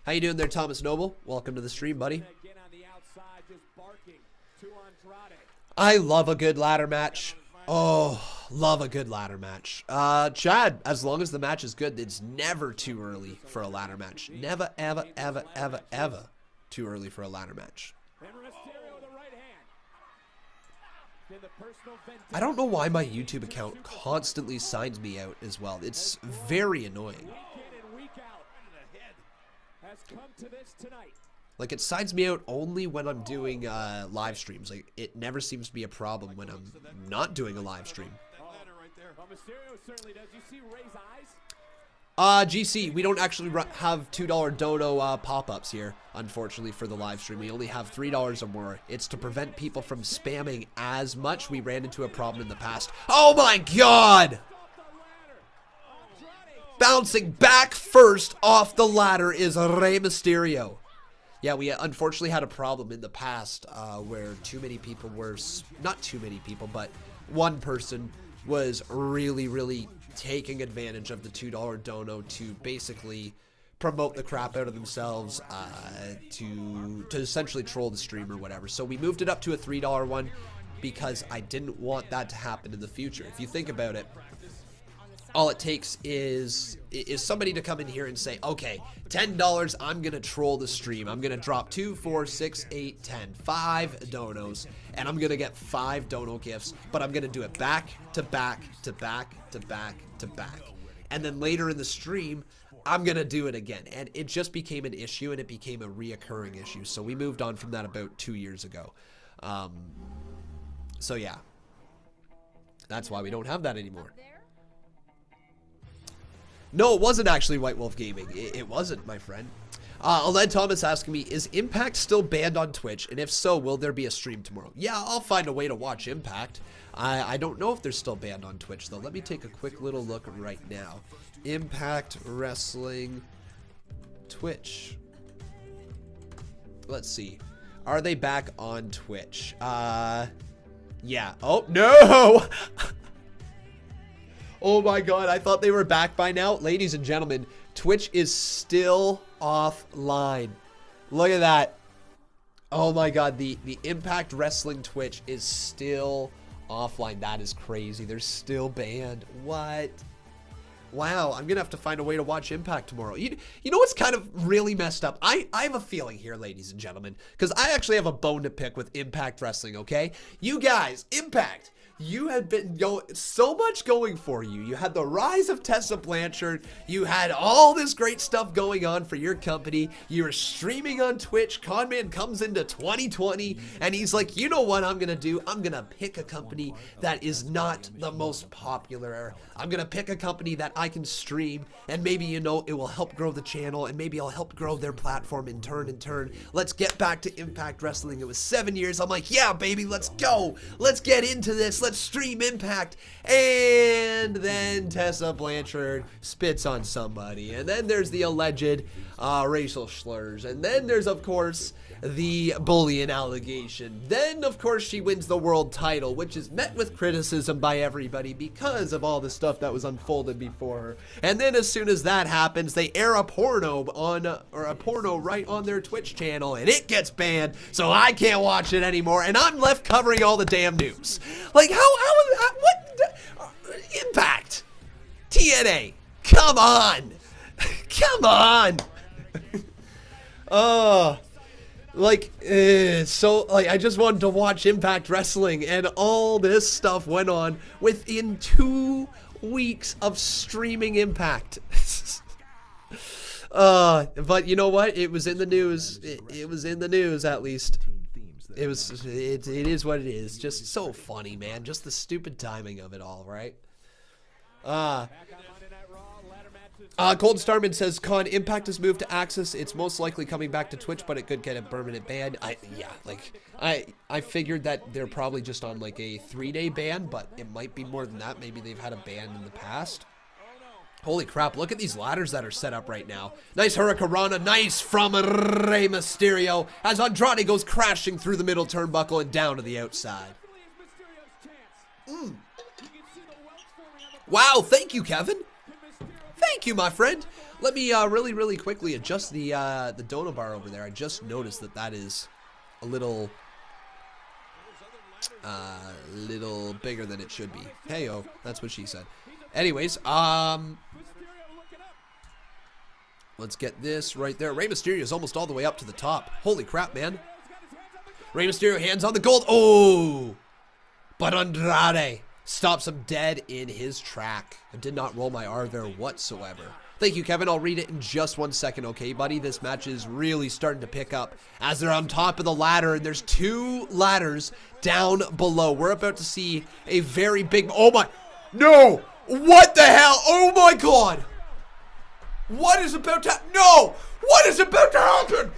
How you doing there, Thomas Noble? Welcome to the stream, buddy. I love a good ladder match. Oh, love a good ladder match. Chad, as long as the match is good, it's never too early for a ladder match. Never, ever, ever, ever, ever too early for a ladder match. I don't know why my YouTube account constantly signs me out as well. It's very annoying. Like, it signs me out only when I'm doing live streams. Like, it never seems to be a problem when I'm not doing a live stream. GC, we don't actually have $2 dono pop-ups here, unfortunately, for the live stream. We only have $3 or more. It's to prevent people from spamming as much. We ran into a problem in the past. Oh my god! Bouncing back first off the ladder is Rey Mysterio. Yeah, we unfortunately had a problem in the past where too many people were, not too many people, but one person was really taking advantage of the $2 dono to basically promote the crap out of themselves, to essentially troll the stream or whatever. So we moved it up to a $3 one because I didn't want that to happen in the future. If you think about it, all it takes is somebody to come in here and say, okay, $10, I'm going to troll the stream. I'm going to drop 2, 4, 6, 8, 10, 5 donos, and I'm going to get 5 dono gifts, but I'm going to do it back to back to back to back to back. And then later in the stream, I'm going to do it again. And it just became an issue, and it became a reoccurring issue. So we moved on from that about 2 years ago. So yeah, that's why we don't have that anymore. No, it wasn't actually White Wolf Gaming. It wasn't, my friend. Aled Thomas asking me, is Impact still banned on Twitch? And if so, will there be a stream tomorrow? Yeah, I'll find a way to watch Impact. I don't know if they're still banned on Twitch, though. Let me take a quick little look right now. Impact Wrestling Twitch. Let's see. Are they back on Twitch? Yeah. Oh, no! Oh my god, I thought they were back by now. Ladies and gentlemen, Twitch is still offline. Look at that. Oh my god, the Impact Wrestling Twitch is still offline. That is crazy. They're still banned. What? Wow, I'm gonna have to find a way to watch Impact tomorrow. You know what's kind of really messed up? I have a feeling here, ladies and gentlemen, because I actually have a bone to pick with Impact Wrestling, okay? You guys, Impact, You had been so much going for you. You had the rise of Tessa Blanchard. You had all this great stuff going on for your company. You were streaming on Twitch. Conman comes into 2020 and he's like, you know what I'm going to do? I'm going to pick a company that is not the most popular. I'm going to pick a company that I can stream and maybe, you know, it will help grow the channel and maybe I'll help grow their platform in turn. Let's get back to Impact Wrestling. It was 7 years. I'm like, yeah, baby, let's go. Let's get into this. Let's stream Impact. And then Tessa Blanchard spits on somebody. And then there's the alleged racial slurs. And then there's, of course, the bullying allegation. Then, of course, she wins the world title, which is met with criticism by everybody because of all the stuff that was unfolded before her. And then as soon as that happens, they air a porno right on their Twitch channel, and it gets banned, so I can't watch it anymore, and I'm left covering all the damn news. Like, what? Impact. TNA. Come on. Come on. I just wanted to watch Impact Wrestling, and all this stuff went on within 2 weeks of streaming Impact. But you know what? It was in the news. It was in the news, at least. It is what it is. Just so funny, man. Just the stupid timing of it all, right? Golden Starman says, Con, Impact has moved to Axis. It's most likely coming back to Twitch, but it could get a permanent ban. I figured that they're probably just on like a 3-day ban, but it might be more than that. Maybe they've had a ban in the past. Holy crap, look at these ladders that are set up right now. Nice Hurricanrana, nice from Rey Mysterio, as Andrade goes crashing through the middle turnbuckle and down to the outside. Wow, thank you, Kevin. Thank you, my friend. Let me really quickly adjust the donut bar over there. I just noticed that is a little bigger than it should be. Hey-o, that's what she said. Anyways, let's get this right there. Rey Mysterio is almost all the way up to the top. Holy crap, man. Rey Mysterio hands on the gold. Oh! But Andrade stops him dead in his track. I did not roll my R there whatsoever. Thank you, Kevin. I'll read it in just 1 second, okay, buddy? This match is really starting to pick up as they're on top of the ladder, and there's 2 ladders down below. We're about to see a very big... Oh, my... No! What the hell? Oh, my God! What is about to... No! What is about to happen?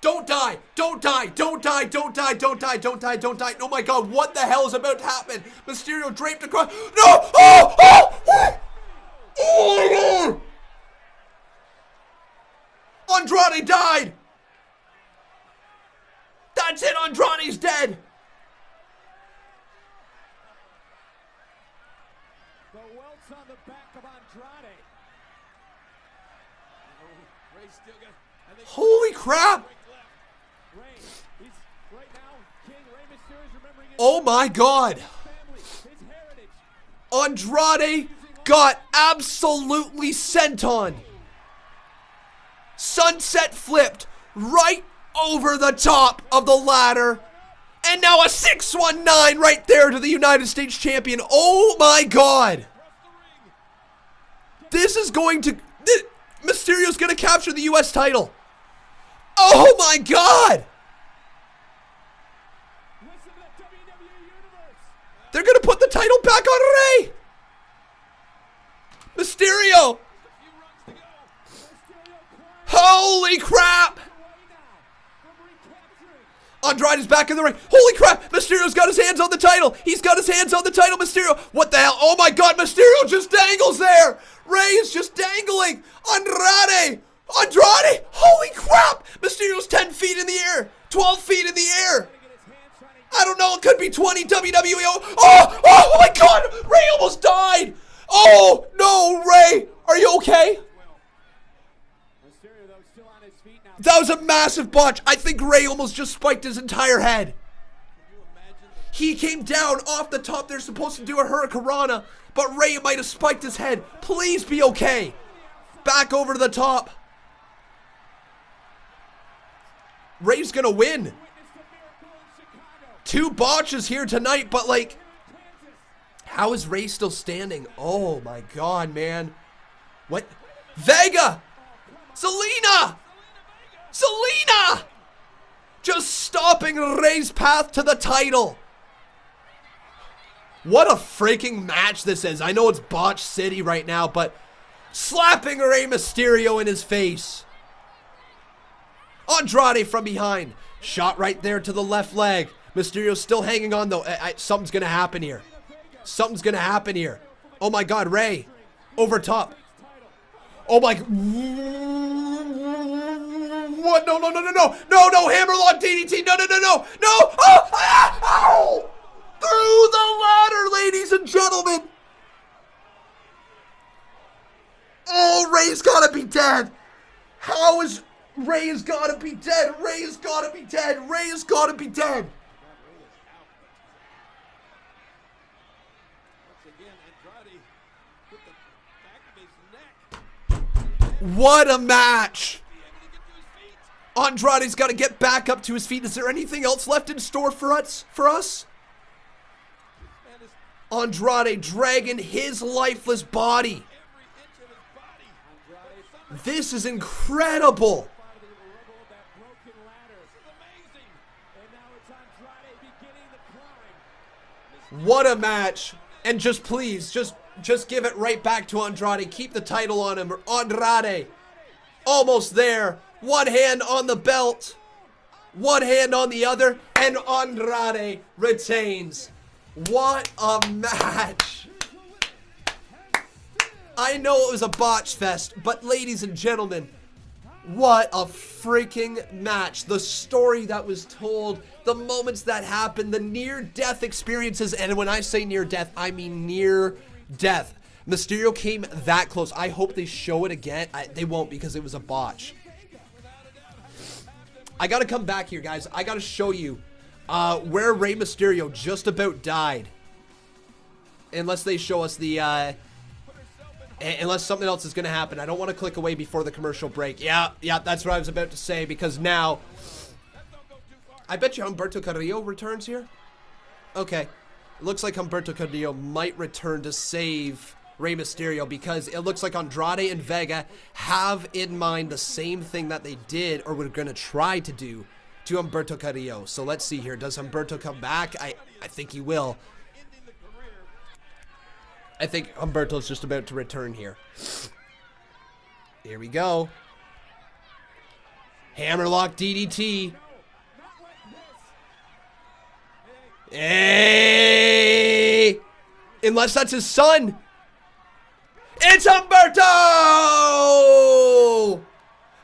Don't die! Don't die! Don't die! Don't die! Don't die! Don't die! Don't die! Oh my God! What the hell is about to happen? Mysterio draped across. No! Oh! Oh! Oh! Oh my God! Andrade died. That's it. Andrade's dead. The welts on the back of Andrade. Holy crap! Oh my God! Andrade got absolutely sent on. Sunset flipped right over the top of the ladder. And now a 619 right there to the United States Champion. Oh my God! This is going to... Mysterio's going to capture the U.S. title. Oh my God! They're going to put the title back on Rey! Mysterio! Holy crap! Andrade is back in the ring. Holy crap! Mysterio's got his hands on the title. He's got his hands on the title, Mysterio. What the hell? Oh my God, Mysterio just dangles there. Rey is just dangling. Andrade! Andrade! Holy crap! Mysterio's 10 feet in the air. 12 feet in the air. I don't know. It could be 20 WWE. Oh my God! Rey almost died. Oh no, Rey. Are you okay? That was a massive botch. I think Rey almost just spiked his entire head. He came down off the top. They're supposed to do a Hurricanrana, but Rey might have spiked his head. Please be okay. Back over to the top. Rey's gonna win. 2 botches here tonight, but like, how is Rey still standing? Oh my God, man. What? Vega! Selena! Selena! Just stopping Rey's path to the title. What a freaking match this is. I know it's Botch City right now, but slapping Rey Mysterio in his face. Andrade from behind. Shot right there to the left leg. Mysterio's still hanging on though. Something's gonna happen here. Something's gonna happen here. Oh my God, Rey. Over top. Oh my. What? No, no, no, no, no. No, no. Hammerlock DDT. No, no, no, no. No. Oh! Ah! Oh! Through the ladder, ladies and gentlemen. Oh, Rey's gotta be dead. How is Rey has gotta be dead? Rey has gotta be dead. Rey has gotta be dead. What a match! Andrade's got to get back up to his feet. Is there anything else left in store for us? Andrade dragging his lifeless body. This is incredible. What a match. And just please, just give it right back to Andrade. Keep the title on him. Andrade. Almost there. One hand on the belt. One hand on the other. And Andrade retains. What a match. I know it was a botch fest, but ladies and gentlemen, what a freaking match. The story that was told, the moments that happened, the near-death experiences. And when I say near-death, I mean near-death. Mysterio came that close. I hope they show it again. They won't because it was a botch. I got to come back here, guys. I got to show you where Rey Mysterio just about died. Unless they show us the... unless something else is going to happen. I don't want to click away before the commercial break. Yeah, that's what I was about to say, because now... I bet you Humberto Carrillo returns here. Okay. It looks like Humberto Carrillo might return to save Rey Mysterio, because it looks like Andrade and Vega have in mind the same thing that they did, or were going to try to do, to Humberto Carrillo. So let's see here. Does Humberto come back? I think he will. I think Humberto's just about to return here. Here we go. Hammerlock DDT. Hey! Unless that's his son. It's Humberto!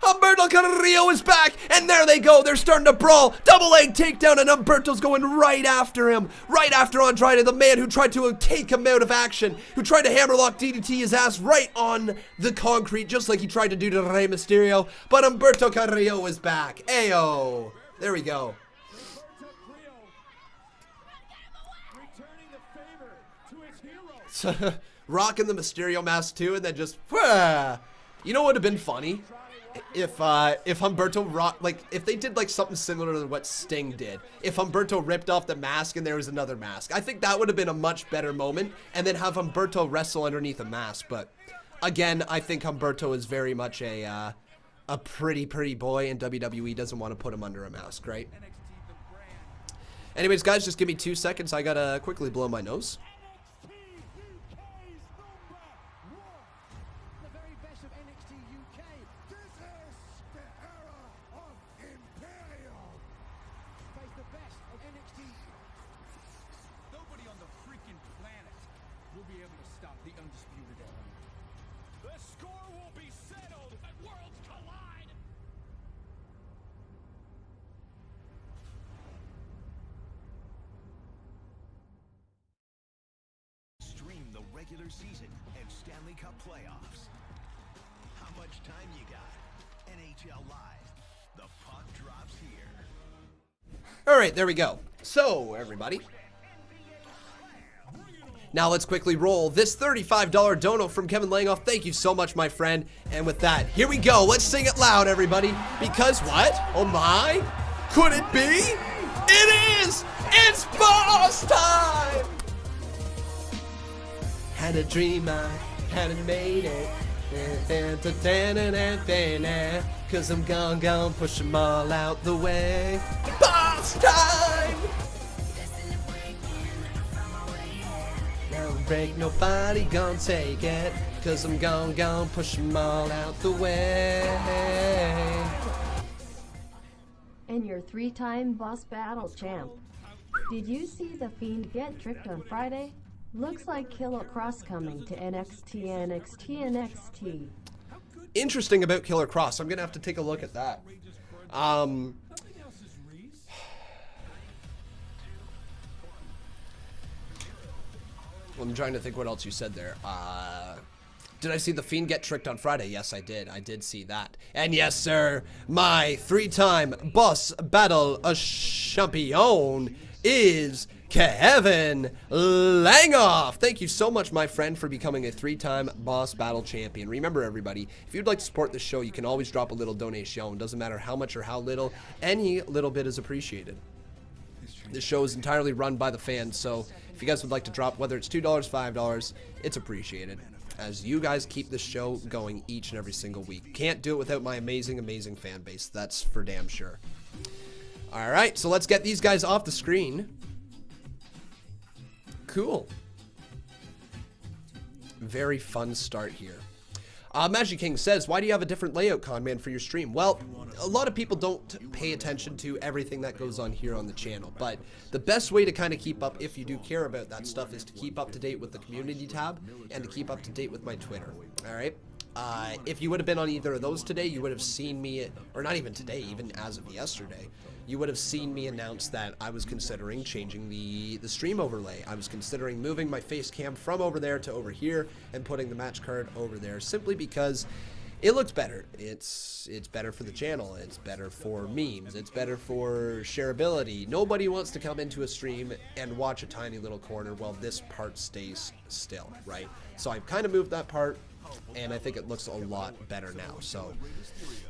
Humberto Carrillo is back, and there they go. They're starting to brawl. Double leg takedown, and Humberto's going right after him. Right after Andrade, the man who tried to take him out of action, who tried to hammerlock DDT his ass right on the concrete, just like he tried to do to Rey Mysterio. But Humberto Carrillo is back. Ayo. There we go. Rocking the Mysterio mask too, and then just, you know what would have been funny? If Humberto if they did like something similar to what Sting did. If Humberto ripped off the mask and there was another mask. I think that would have been a much better moment, and then have Humberto wrestle underneath a mask. But again, I think Humberto is very much a pretty boy, and WWE doesn't want to put him under a mask, right? Anyways, guys, just give me 2 seconds. I gotta quickly blow my nose. Regular season and Stanley Cup playoffs. How much time you got? NHL Live. The puck drops here. All right, there we go. So, everybody. Now let's quickly roll this $35 dono from Kevin Langoff. Thank you so much, my friend. And with that, here we go. Let's sing it loud, everybody. Because what? Oh my? Could it be? It is! It's boss time! Had a dream, I hadn't made it. Cause I'm gone, push them all out the way. Boss time! No break, nobody gonna take it. Cause I'm gone, push them all out the way. And your 3-time boss battle champ. Did you see The Fiend get tricked on Friday? Looks like Killer Cross coming to NXT. Interesting about Killer Cross. I'm gonna have to take a look at that. I'm trying to think what else you said there. Did I see The Fiend get tricked on Friday? Yes, I did. I did see that. And yes, sir, my 3-time boss battle champion is Kevin Langoff. Thank you so much, my friend, for becoming a 3-time boss battle champion. Remember, everybody, if you'd like to support this show, you can always drop a little donation. Doesn't matter how much or how little. Any little bit is appreciated. This show is entirely run by the fans, so if you guys would like to drop, whether it's $2, $5, it's appreciated, as you guys keep this show going each and every single week. Can't do it without my amazing, amazing fan base. That's for damn sure. All right, so let's get these guys off the screen. Cool. Very fun start here. Magic King says, why do you have a different layout, Conman, for your stream? Well, a lot of people don't pay attention to everything that goes on here on the channel, but the best way to kind of keep up, if you do care about that stuff, is to keep up to date with the community tab and to keep up to date with my Twitter. All right? If you would have been on either of those today, you would have seen me, or not even today, even as of yesterday, you would have seen me announce that I was considering changing the stream overlay. I was considering moving my face cam from over there to over here and putting the match card over there, simply because it looks better. It's better for the channel. It's better for memes. It's better for shareability. Nobody wants to come into a stream and watch a tiny little corner while this part stays still, right? So I've kind of moved that part, and I think it looks a lot better now. So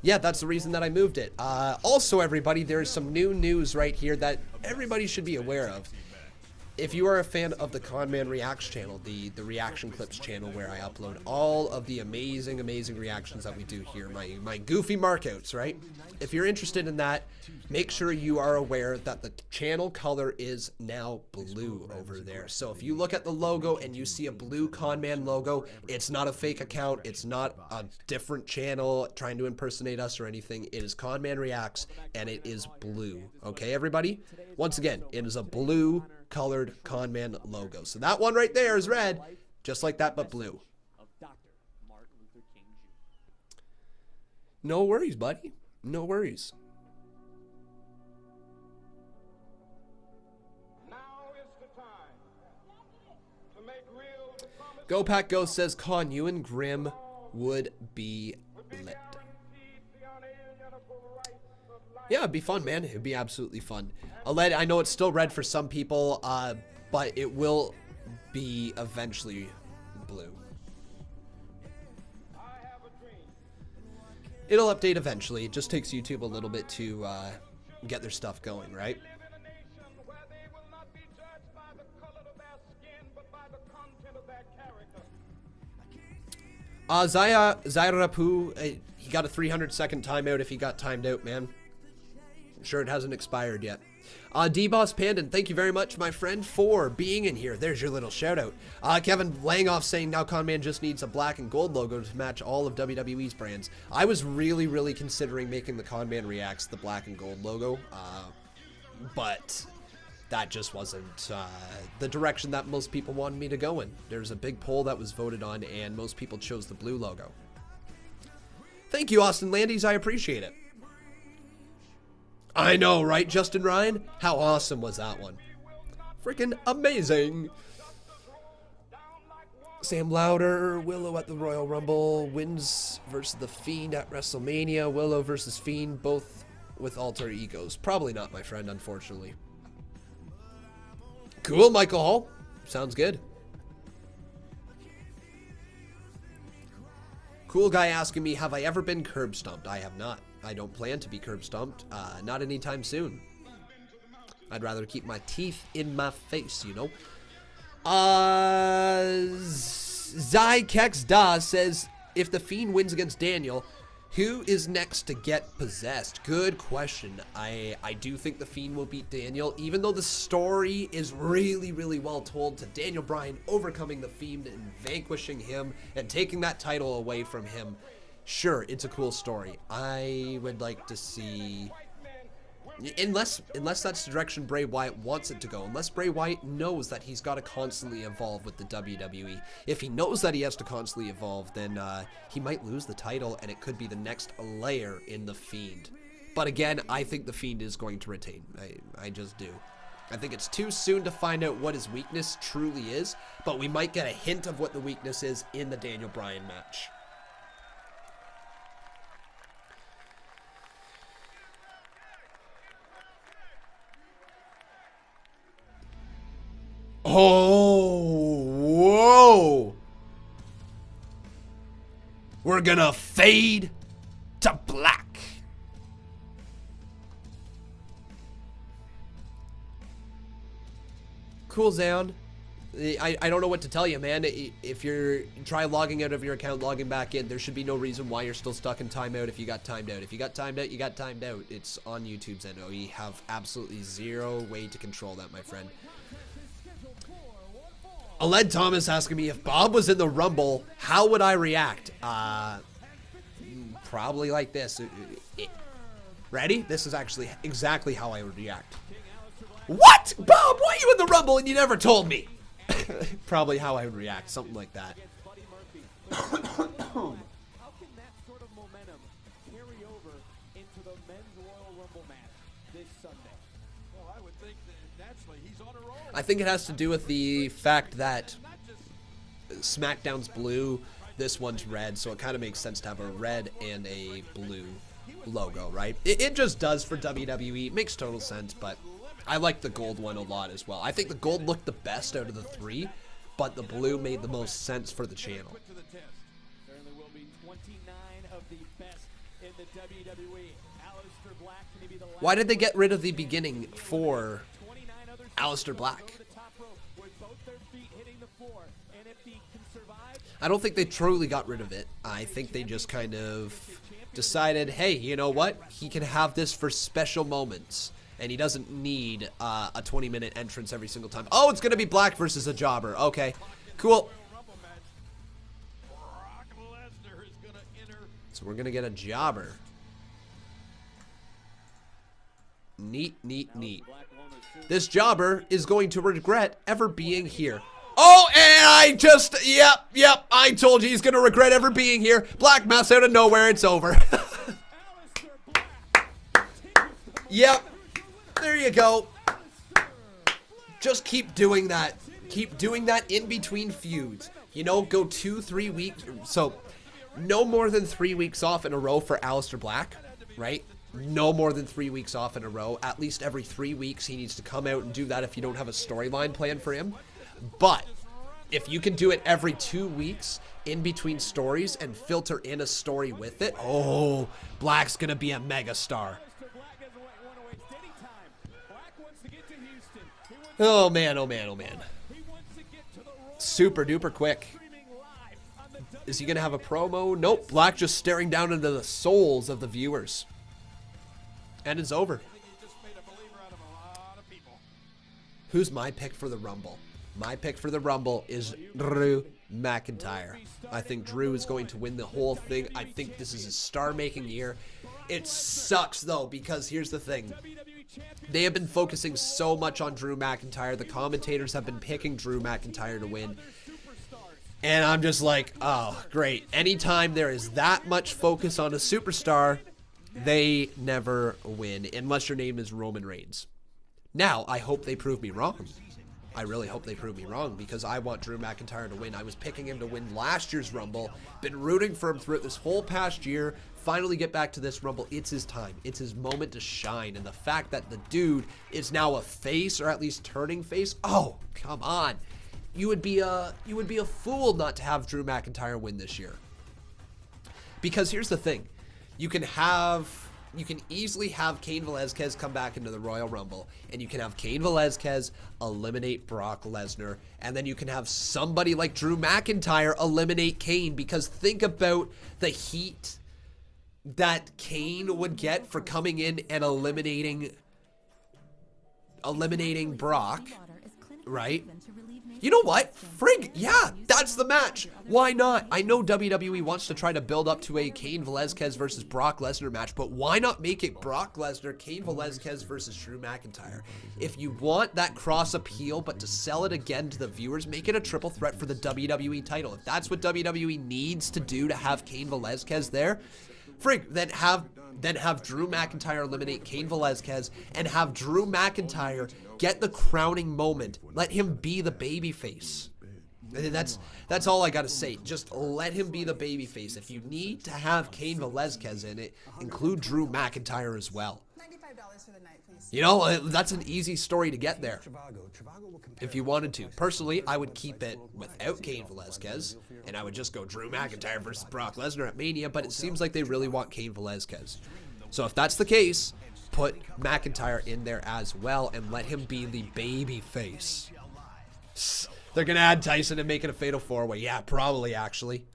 yeah, that's the reason that I moved it. Also, everybody, there's some new news right here that everybody should be aware of. If you are a fan of the Conman Reacts channel, the Reaction Clips channel, where I upload all of the amazing, amazing reactions that we do here, my goofy markouts, right? If you're interested in that, make sure you are aware that the channel color is now blue over there. So if you look at the logo and you see a blue Conman logo, it's not a fake account. It's not a different channel trying to impersonate us or anything. It is Conman Reacts, and it is blue. Okay, everybody? Once again, it is a blue colored Conman logo. So that one right there is red, just like that, but blue. No worries, buddy. No worries. Go Pack Go says, Con, you and Grim would be lit. Yeah, it'd be fun, man. It'd be absolutely fun. I know it's still red for some people, but it will be eventually blue. It'll update eventually. It just takes YouTube a little bit to get their stuff going, right? Zairapu, he got a 300-second timeout if he got timed out, man. I'm sure it hasn't expired yet. D-Boss Pandan, thank you very much, my friend, for being in here. There's your little shout-out. Kevin Langoff saying, now Conman just needs a black and gold logo to match all of WWE's brands. I was really, really considering making the Conman Reacts the black and gold logo, but that just wasn't the direction that most people wanted me to go in. There's a big poll that was voted on, and most people chose the blue logo. Thank you, Austin Landys. I appreciate it. I know, right, Justin Ryan? How awesome was that one? Freaking amazing. Sam Louder, Willow at the Royal Rumble, wins versus The Fiend at WrestleMania. Willow versus Fiend, both with alter egos. Probably not, my friend, unfortunately. Cool, Michael Hall. Sounds good. Cool guy asking me, have I ever been curb stomped? I have not. I don't plan to be curb stomped. Not anytime soon. I'd rather keep my teeth in my face, you know. Zykex says, if The Fiend wins against Daniel, who is next to get possessed? Good question. I do think The Fiend will beat Daniel, even though the story is really, really well told to Daniel Bryan overcoming The Fiend and vanquishing him and taking that title away from him. Sure, it's a cool story. I would like to see... Unless that's the direction Bray Wyatt wants it to go. Unless Bray Wyatt knows that he's got to constantly evolve with the WWE. If he knows that he has to constantly evolve, then he might lose the title, and it could be the next layer in The Fiend. But again, I think The Fiend is going to retain. I just do. I think it's too soon to find out what his weakness truly is, but we might get a hint of what the weakness is in the Daniel Bryan match. Oh, whoa. We're gonna fade to black. Cool, Zayon. I don't know what to tell you, man. If you're try logging out of your account, logging back in, there should be no reason why you're still stuck in timeout if you got timed out. If you got timed out, you got timed out. It's on YouTube's end. We have absolutely zero way to control that, my friend. Aled Thomas asking me, if Bob was in the Rumble, how would I react? Probably like this. Ready? This is actually exactly how I would react. What? Bob, why are you in the Rumble and you never told me? Probably how I would react. Something like that. How can that sort of momentum carry over into the men's Royal Rumble match this Sunday? Well, I would think that naturally he's on a roll. I think it has to do with the fact that SmackDown's blue, this one's red, so it kind of makes sense to have a red and a blue logo, right? It just does for WWE. It makes total sense, but I like the gold one a lot as well. I think the gold looked the best out of the three, but the blue made the most sense for the channel. Certainly will be 29 of the best in the WWE. Alistair Black can be the last. Why did they get rid of the beginning for Alistair Black? I don't think they truly got rid of it. I think they just kind of decided, hey, you know what? He can have this for special moments. And he doesn't need a 20-minute entrance every single time. Oh, it's going to be Black versus a jobber. Okay, cool. So we're going to get a jobber. Neat, neat, neat. This jobber is going to regret ever being here. Oh, and I just, yep, I told you he's going to regret ever being here. Black mass out of nowhere, it's over. Yep. There you go. Just keep doing that. Keep doing that in between feuds. You know, go 2-3 weeks. So, no more than 3 weeks off in a row for Alistair Black, right? No more than 3 weeks off in a row. At least every 3 weeks he needs to come out and do that if you don't have a storyline plan for him. But if you can do it every 2 weeks in between stories and filter in a story with it, oh, Black's going to be a megastar. Oh man, oh man, oh man. Super duper quick. Is he going to have a promo? Nope. Black just staring down into the souls of the viewers. And it's over. Who's my pick for the Rumble? My pick for the Rumble is Drew McIntyre. I think Drew is going to win the whole thing. I think this is his star-making year. It sucks, though, because here's the thing. They have been focusing so much on Drew McIntyre. The commentators have been picking Drew McIntyre to win. And I'm just like, oh, great. Anytime there is that much focus on a superstar, they never win, unless your name is Roman Reigns. Now, I hope they prove me wrong. I really hope they prove me wrong, because I want Drew McIntyre to win. I was picking him to win last year's Rumble. Been rooting for him throughout this whole past year. Finally get back to this Rumble. It's his time. It's his moment to shine. And the fact that the dude is now a face, or at least turning face, oh, come on. You would be a fool not to have Drew McIntyre win this year. Because here's the thing. You can have You can easily have Cain Velasquez come back into the Royal Rumble, and you can have Cain Velasquez eliminate Brock Lesnar, and then you can have somebody like Drew McIntyre eliminate Kane, because think about the heat that Kane would get for coming in and eliminating Brock, right? You know what? Frig, yeah, that's the match. Why not? I know WWE wants to try to build up to a Cain Velasquez versus Brock Lesnar match, but why not make it Brock Lesnar, Cain Velasquez versus Drew McIntyre? If you want that cross appeal, but to sell it again to the viewers, make it a triple threat for the WWE title. If that's what WWE needs to do to have Cain Velasquez there, frig, then have Drew McIntyre eliminate Cain Velasquez and have Drew McIntyre get the crowning moment. Let him be the babyface. That's all I gotta say. Just let him be the babyface. If you need to have Cain Velasquez in it, include Drew McIntyre as well. $95 for the night, please. You know, that's an easy story to get there. If you wanted to. Personally, I would keep it without Cain Velasquez, and I would just go Drew McIntyre versus Brock Lesnar at Mania, but it seems like they really want Cain Velasquez. So if that's the case, put McIntyre in there as well and let him be the baby face. They're going to add Tyson and make it a fatal four-way. Yeah, probably, actually.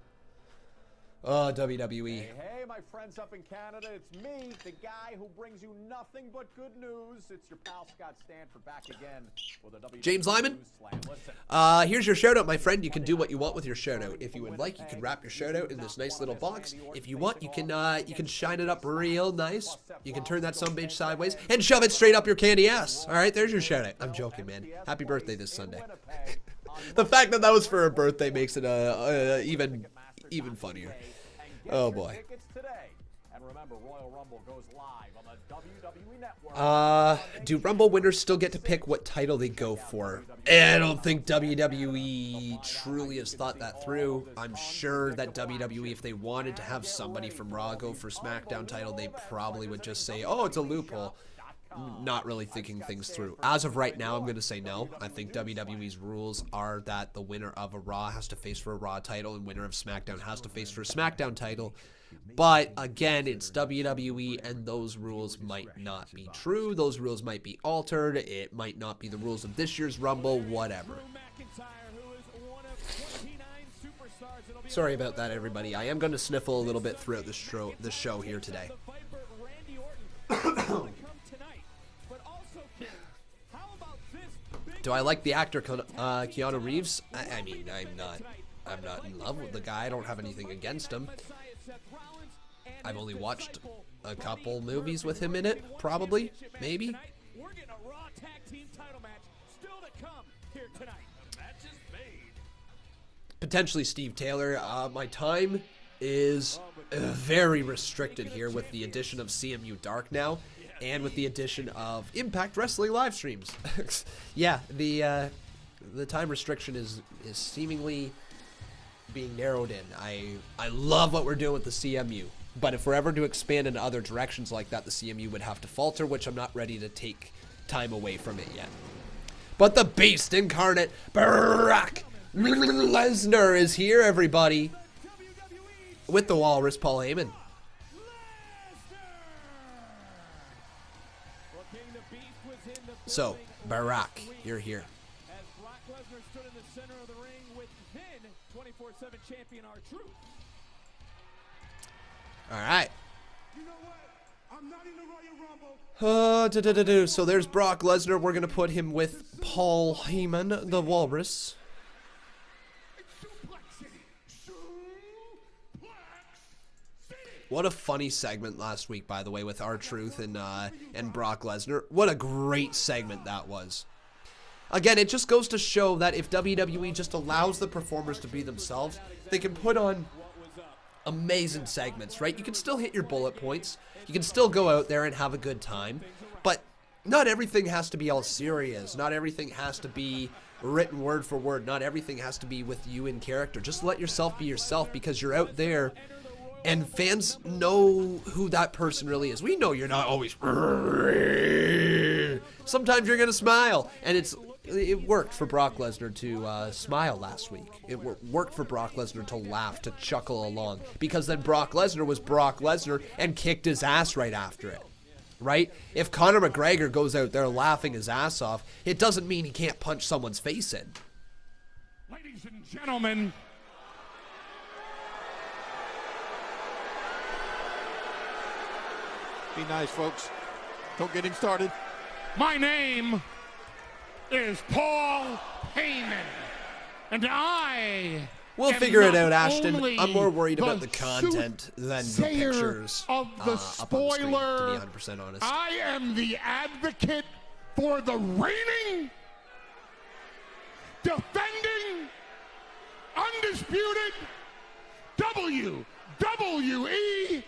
Oh, WWE. Hey, my friends up in Canada, it's me, the guy who brings you nothing but good news. It's your pal Scott Stanford back again with a WWE James Lyman. Here's your shout-out, my friend. You can do what you want with your shout-out. If you would like, you can wrap your shout-out in this nice little box. If you want, you can shine it up real nice. You can turn that sumbitch sideways and shove it straight up your candy ass. All right, there's your shout-out. I'm joking, man. Happy birthday this Sunday. The fact that that was for her birthday makes it even funnier. Oh boy. Do Rumble winners still get to pick what title they go for? I don't think WWE truly has thought that through. I'm sure that WWE, if they wanted to have somebody from Raw go for SmackDown title, they probably would just say, oh, it's a loophole. Not really thinking things through. As of right now, I'm going to say no. I think WWE's rules are that the winner of a Raw has to face for a Raw title and winner of SmackDown has to face for a SmackDown title. But again, it's WWE and those rules might not be true. Those rules might be altered. It might not be the rules of this year's Rumble, whatever. Sorry about that, everybody. I am going to sniffle a little bit throughout the show here today. Do I like the actor Keanu Reeves? I mean, I'm not in love with the guy. I don't have anything against him. I've only watched a couple movies with him in it, probably, maybe. Potentially Steve Taylor. My time is very restricted here with the addition of CMU Dark now. And with the addition of Impact Wrestling live streams. Yeah, the time restriction is seemingly being narrowed in. I love what we're doing with the CMU, but if we're ever to expand in other directions like that, the CMU would have to falter, which I'm not ready to take time away from it yet. But the Beast Incarnate, Brock Lesnar, is here, everybody, with the Walrus, Paul Heyman. So, Barack, you're here. As Brock Lesnar stood in the center of the ring with then 24/7 champion R-Truth. All right. You know what? I'm not in the Royal Rumble. So there's Brock Lesnar. We're going to put him with Paul Heyman, the Walrus. What a funny segment last week, by the way, with R-Truth and Brock Lesnar. What a great segment that was. Again, it just goes to show that if WWE just allows the performers to be themselves, they can put on amazing segments, right? You can still hit your bullet points. You can still go out there and have a good time. But not everything has to be all serious. Not everything has to be written word for word. Not everything has to be with you in character. Just let yourself be yourself, because you're out there and fans know who that person really is. We know you're not always... Sometimes you're going to smile. And it's it worked for Brock Lesnar to smile last week. It worked for Brock Lesnar to laugh, to chuckle along, because then Brock Lesnar was Brock Lesnar and kicked his ass right after it, right? If Conor McGregor goes out there laughing his ass off, it doesn't mean he can't punch someone's face in. Ladies and gentlemen, be nice, folks. Don't get him started. my name is Paul Heyman, and I We'll figure it out, Ashton. I'm more worried about the content than the pictures of the up on the screen, spoiler. to be 100% honest. I am the advocate for the reigning, defending, undisputed WWE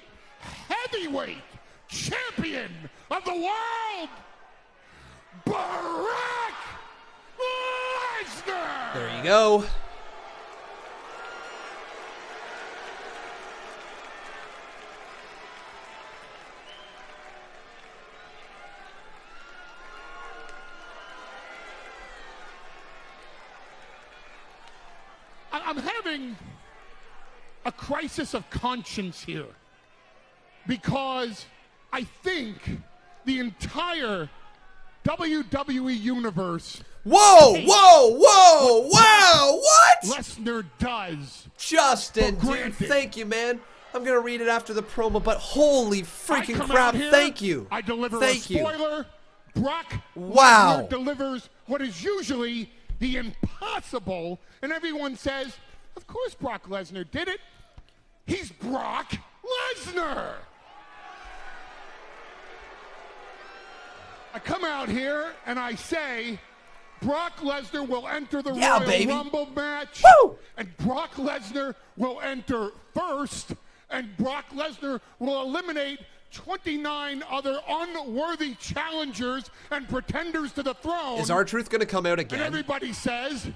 heavyweight champion of the world, Brock Lesnar. There you go. I'm having a crisis of conscience here because I think the entire WWE Universe. Whoa! Wow! What? Lesnar does. Justin, dude, thank you, man. I'm gonna read it after the promo, but holy freaking crap! Here, thank you. I deliver thank a spoiler. Brock Wow. Lesnar delivers what is usually the impossible, and everyone says, "Of course, Brock Lesnar did it. He's Brock Lesnar." I come out here and I say, Brock Lesnar will enter the Royal Rumble match, and Brock Lesnar will enter first, and Brock Lesnar will eliminate 29 other unworthy challengers and pretenders to the throne. Is R-Truth going to come out again? And everybody says,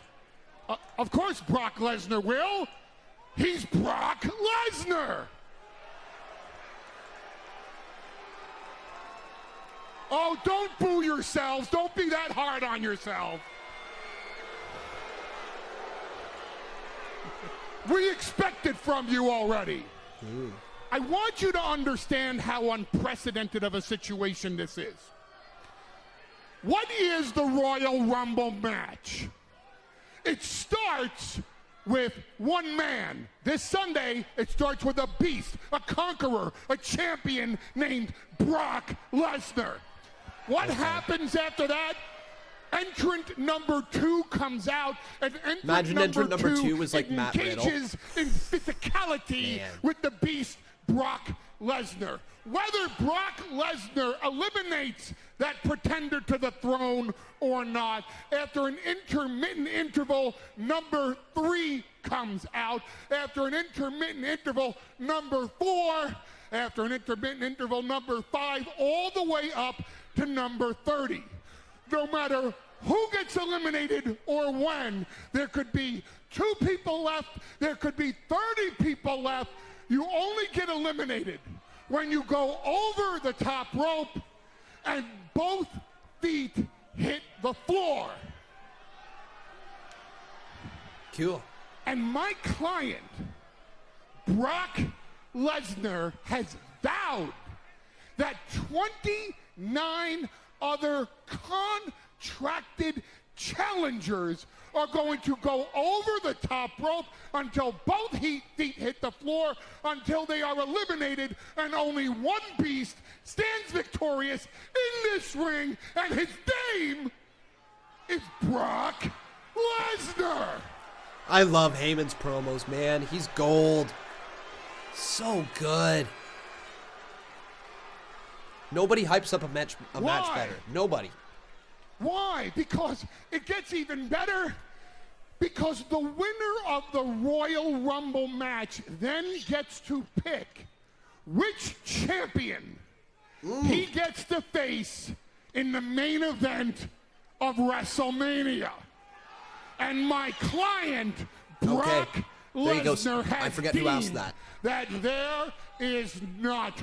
of course Brock Lesnar will. He's Brock Lesnar. Oh, don't boo yourselves. Don't be that hard on yourself. We expect it from you already. I want you to understand how unprecedented of a situation this is. What is the Royal Rumble match? It starts with one man. This Sunday, it starts with a beast, a conqueror, a champion named Brock Lesnar. What happens after that? Entrant number 2 comes out, and entrant number two is like Matt Riddle. Engages in physicality with the beast Brock Lesnar. Whether Brock Lesnar eliminates that pretender to the throne or not, after an intermittent interval, number 3 comes out. After an intermittent interval, number 4. After an intermittent interval, number 5, all the way up to number 30. No matter who gets eliminated or when, there could be 2 people left, there could be 30 people left. You only get eliminated when you go over the top rope and both feet hit the floor. Cool. And my client, Brock Lesnar, has vowed that 29 other contracted challengers are going to go over the top rope until both feet hit the floor, until they are eliminated, and only one beast stands victorious in this ring, and his name is Brock Lesnar. I love Heyman's promos, man. He's gold. So good. Nobody hypes up a match better. Nobody. Why? Because it gets even better. Because the winner of the Royal Rumble match then gets to pick which champion he gets to face in the main event of WrestleMania. And my client, Brock Lesnar, has deemed that there is not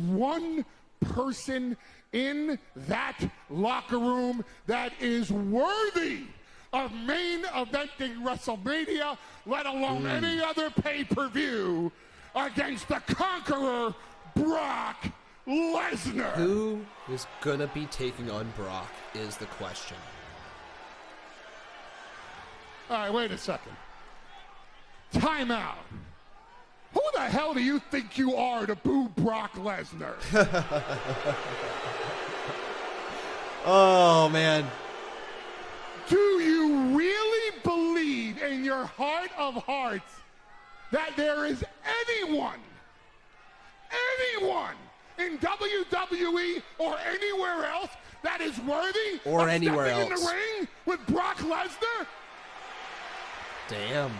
one person in that locker room that is worthy of main eventing WrestleMania, let alone any other pay-per-view, against the conqueror, Brock Lesnar. Who is gonna be taking on Brock is the question. All right, wait a second. Time out. Who the hell do you think you are to boo Brock Lesnar? Oh, man. Do you really believe in your heart of hearts that there is anyone in WWE or anywhere else that is worthy or of anywhere stepping else in the ring with Brock Lesnar? Damn.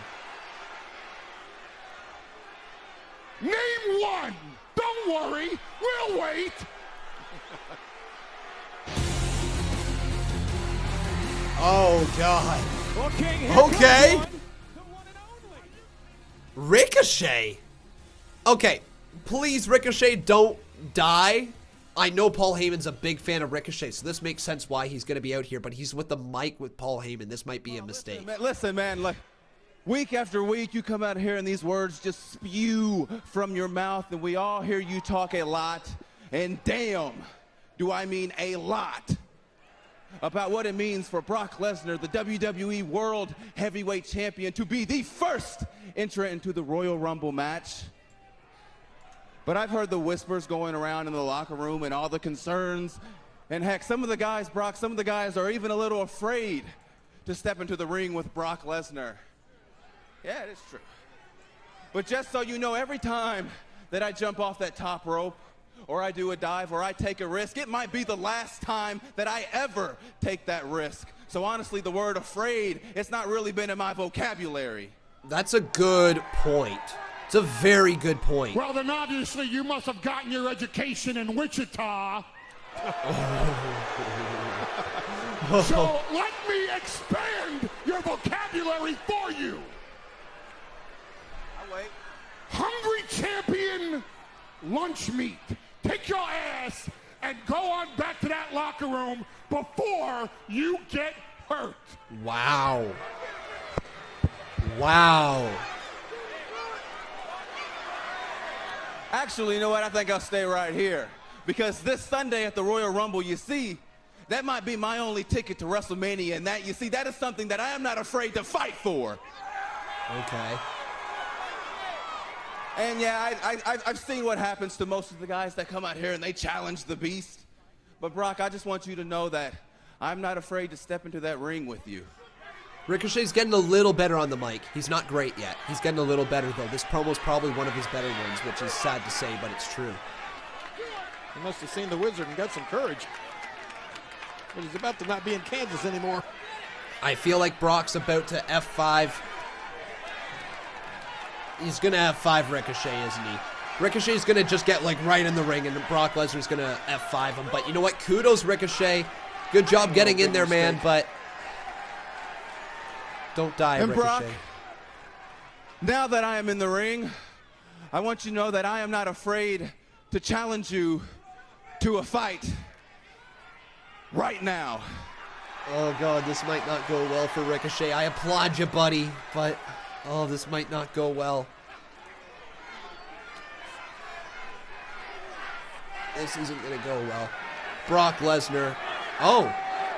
Name one. Don't worry, we'll wait. Oh, God. Okay. Ricochet. Okay, please, Ricochet, don't die. I know Paul Heyman's a big fan of Ricochet, so this makes sense why he's going to be out here, but he's with the mic with Paul Heyman. This might be a mistake. Listen, man, like, week after week, you come out here and these words just spew from your mouth, and we all hear you talk a lot, and damn, do I mean a lot, about what it means for Brock Lesnar, the WWE World Heavyweight Champion, to be the first entrant into the Royal Rumble match. But I've heard the whispers going around in the locker room and all the concerns, and heck, some of the guys, Brock, some of the guys are even a little afraid to step into the ring with Brock Lesnar. Yeah, it is true. But just so you know, every time that I jump off that top rope, or I do a dive, or I take a risk, it might be the last time that I ever take that risk. So honestly, the word afraid, it's not really been in my vocabulary. That's a good point. It's a very good point. Well, then obviously you must have gotten your education in Wichita. So let me expand your vocabulary for you. I'll wait. Hungry champion lunch meat. Take your ass and go on back to that locker room before you get hurt. Wow. Wow. Actually, you know what? I think I'll stay right here. Because this Sunday at the Royal Rumble, you see, that might be my only ticket to WrestleMania. And that, you see, that is something that I am not afraid to fight for. Okay. And yeah, I've seen what happens to most of the guys that come out here and they challenge the beast. But Brock, I just want you to know that I'm not afraid to step into that ring with you. Ricochet's getting a little better on the mic. He's not great yet. He's getting a little better, though. This promo's probably one of his better ones, which is sad to say, but it's true. He must have seen the wizard and got some courage. But he's about to not be in Kansas anymore. I feel like Brock's about to F5. He's going to F5 Ricochet, isn't he? Ricochet's going to just get, like, right in the ring, and Brock Lesnar's going to F5 him. But you know what? Kudos, Ricochet. Good job getting in there, man, but don't die, and Ricochet. Brock, now that I am in the ring, I want you to know that I am not afraid to challenge you to a fight right now. Oh, God, this might not go well for Ricochet. I applaud you, buddy, but, oh, this might not go well. This isn't going to go well. Brock Lesnar,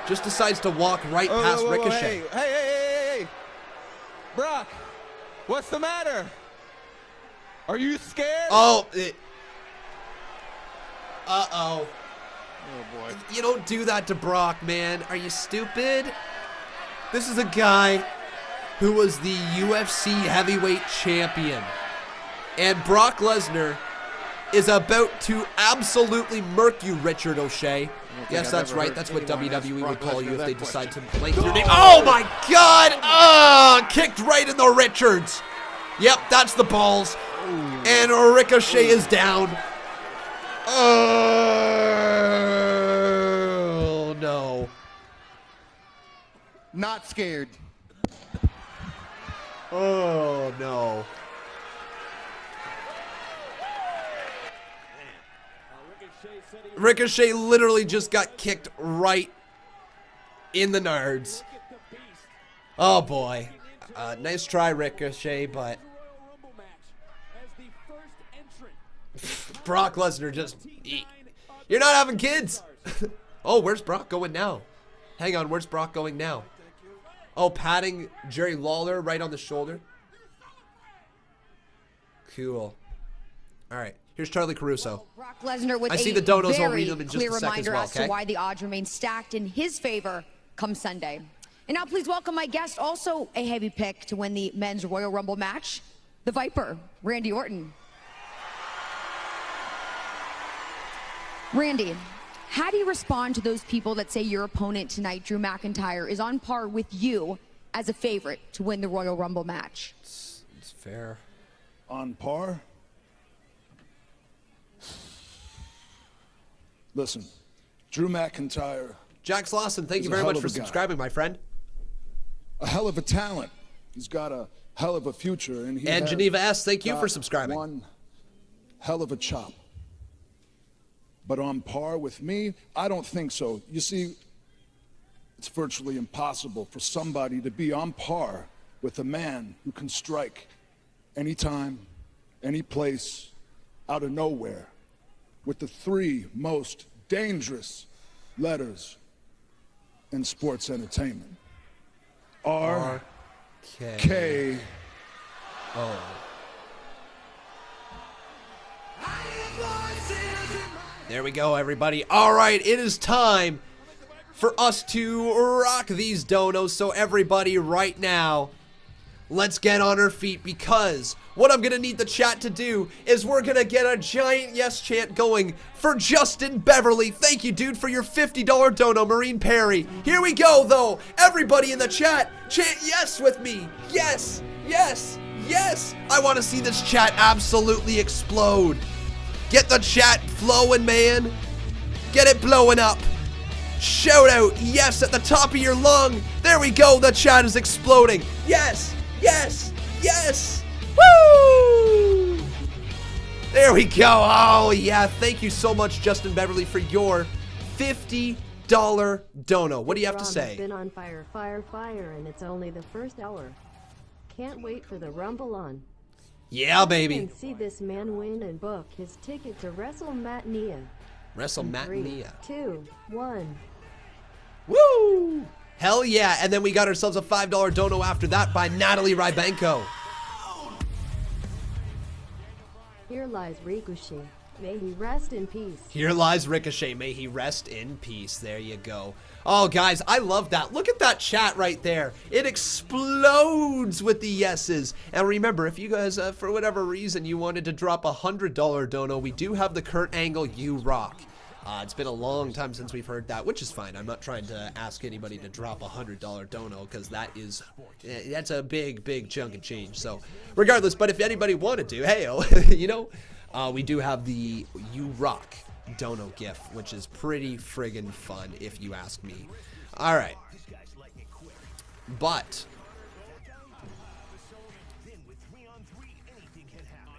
just decides to walk right past Ricochet. Hey. Brock, what's the matter? Are you scared? Uh-oh. Oh, boy. You don't do that to Brock, man. Are you stupid? This is a guy who was the UFC heavyweight champion. And Brock Lesnar is about to absolutely murk you, Richard O'Shea. Yes, that's right. That's what WWE would call you if they decide to lengthen your name. Oh, my God! Kicked right in the Richards. Yep, that's the balls. And Ricochet is down. Oh, no. Not scared. Oh, no. Ricochet's Ricochet literally just got kicked right in the nards. Oh boy. Nice try, Ricochet, but Brock Lesnar just... You're not having kids! Oh, where's Brock going now? Hang on, where's Brock going now? Oh, patting Jerry Lawler right on the shoulder. Cool. Alright, here's Charlie Caruso. Brock Lesnar with I see the donos, I'll read them in just clear a second reminder as well, as to why the odds remain stacked in his favor come Sunday. And now please welcome my guest, also a heavy pick to win the Men's Royal Rumble match, the Viper, Randy Orton. Randy, how do you respond to those people that say your opponent tonight, Drew McIntyre, is on par with you as a favorite to win the Royal Rumble match? It's fair. On par? Listen, Drew McIntyre. Jax Lawson, thank you very much for subscribing, my friend. A hell of a talent. He's got a hell of a future. And Geneva S, thank you for subscribing. One hell of a chop. But on par with me, I don't think so. You see, it's virtually impossible for somebody to be on par with a man who can strike anytime, any place, out of nowhere, with the 3 most dangerous letters in sports entertainment. R-K-O. There we go, everybody. All right, it is time for us to rock these donos. So everybody right now, let's get on our feet, because what I'm going to need the chat to do is we're going to get a giant yes chant going for Justin Beverly. Thank you, dude, for your $50 dono, Marine Perry. Here we go, though. Everybody in the chat, chant yes with me. Yes, yes, yes. I want to see this chat absolutely explode. Get the chat flowing, man. Get it blowing up. Shout out yes at the top of your lung. There we go. The chat is exploding. Yes, yes, yes. Woo! There we go. Oh, yeah. Thank you so much, Justin Beverly, for your $50 dono. What do you have to say? It's been on fire, fire, fire, and it's only the first hour. Can't wait for the Rumble on. Yeah, baby. And see this man win and book his ticket to WrestleMania. WrestleMania. 3, 2, 1. Woo! Hell yeah. And then we got ourselves a $5 dono after that by Natalie Rybenko. Here lies Ricochet. May he rest in peace. Here lies Ricochet. May he rest in peace. There you go. Oh, guys, I love that. Look at that chat right there. It explodes with the yeses. And remember, if you guys, for whatever reason, you wanted to drop a $100 dono, we do have the Kurt Angle You Rock. It's been a long time since we've heard that, which is fine. I'm not trying to ask anybody to drop a $100 dono, because that's a big, big chunk of change. So, regardless, but if anybody wanted to, hey, you know, we do have the You Rock dono gif, which is pretty friggin' fun, if you ask me. All right. But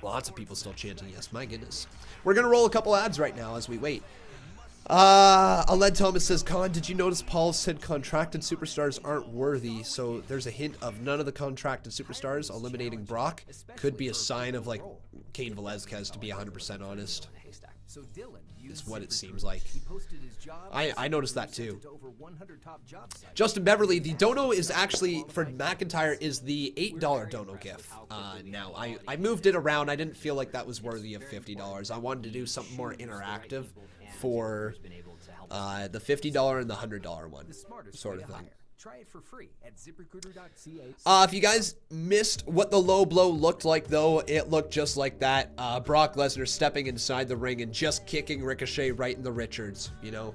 lots of people still chanting yes. My goodness. We're going to roll a couple ads right now as we wait. Aled Thomas says, Con, did you notice Paul said contracted superstars aren't worthy? So there's a hint of none of the contracted superstars eliminating Brock. Could be a sign of, like, Cain Velasquez, to be 100% honest. Is what it seems like. I noticed that too. Justin Beverly, the dono is actually, for McIntyre, is the $8 dono gif. Now, I moved it around. I didn't feel like that was worthy of $50. I wanted to do something more interactive for the $50 and the $100 one, sort of thing. Try it for free at ZipRecruiter.ca. If you guys missed what the low blow looked like, though, it looked just like that. Brock Lesnar stepping inside the ring and just kicking Ricochet right in the Richards. You know,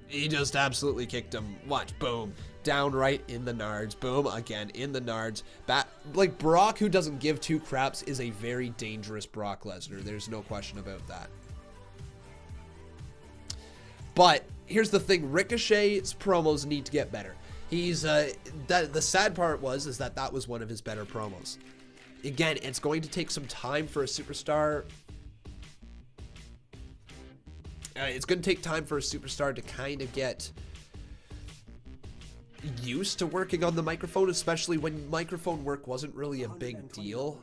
he just absolutely kicked him. Watch, boom, down right in the nards. Boom, again in the nards. Like, Brock, who doesn't give two craps, is a very dangerous Brock Lesnar. There's no question about that. But here's the thing, Ricochet's promos need to get better. He's the sad part is that was one of his better promos. Again, it's going to take some time for a superstar It's going to take time for a superstar to kind of get used to working on the microphone, especially when microphone work wasn't really a big deal.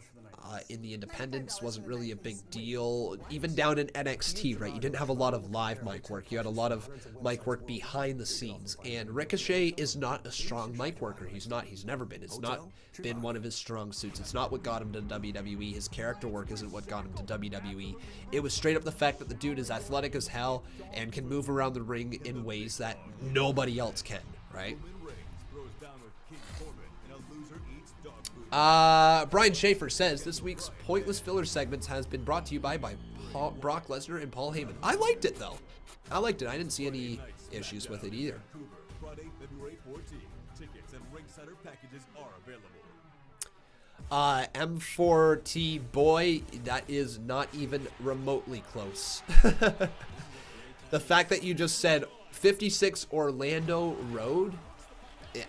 In the independents, wasn't really a big deal. Even down in NXT, right? You didn't have a lot of live mic work. You had a lot of mic work behind the scenes. And Ricochet is not a strong mic worker. He's not. He's never been. It's not been one of his strong suits. It's not what got him to WWE. His character work isn't what got him to WWE. It was straight up the fact that the dude is athletic as hell and can move around the ring in ways that nobody else can, right? Brian Schaefer says this week's pointless filler segments has been brought to you by Brock Lesnar and Paul Heyman. I liked it though. I liked it. I didn't see any issues with it either. M4T boy, that is not even remotely close. The fact that you just said 56 Orlando Road,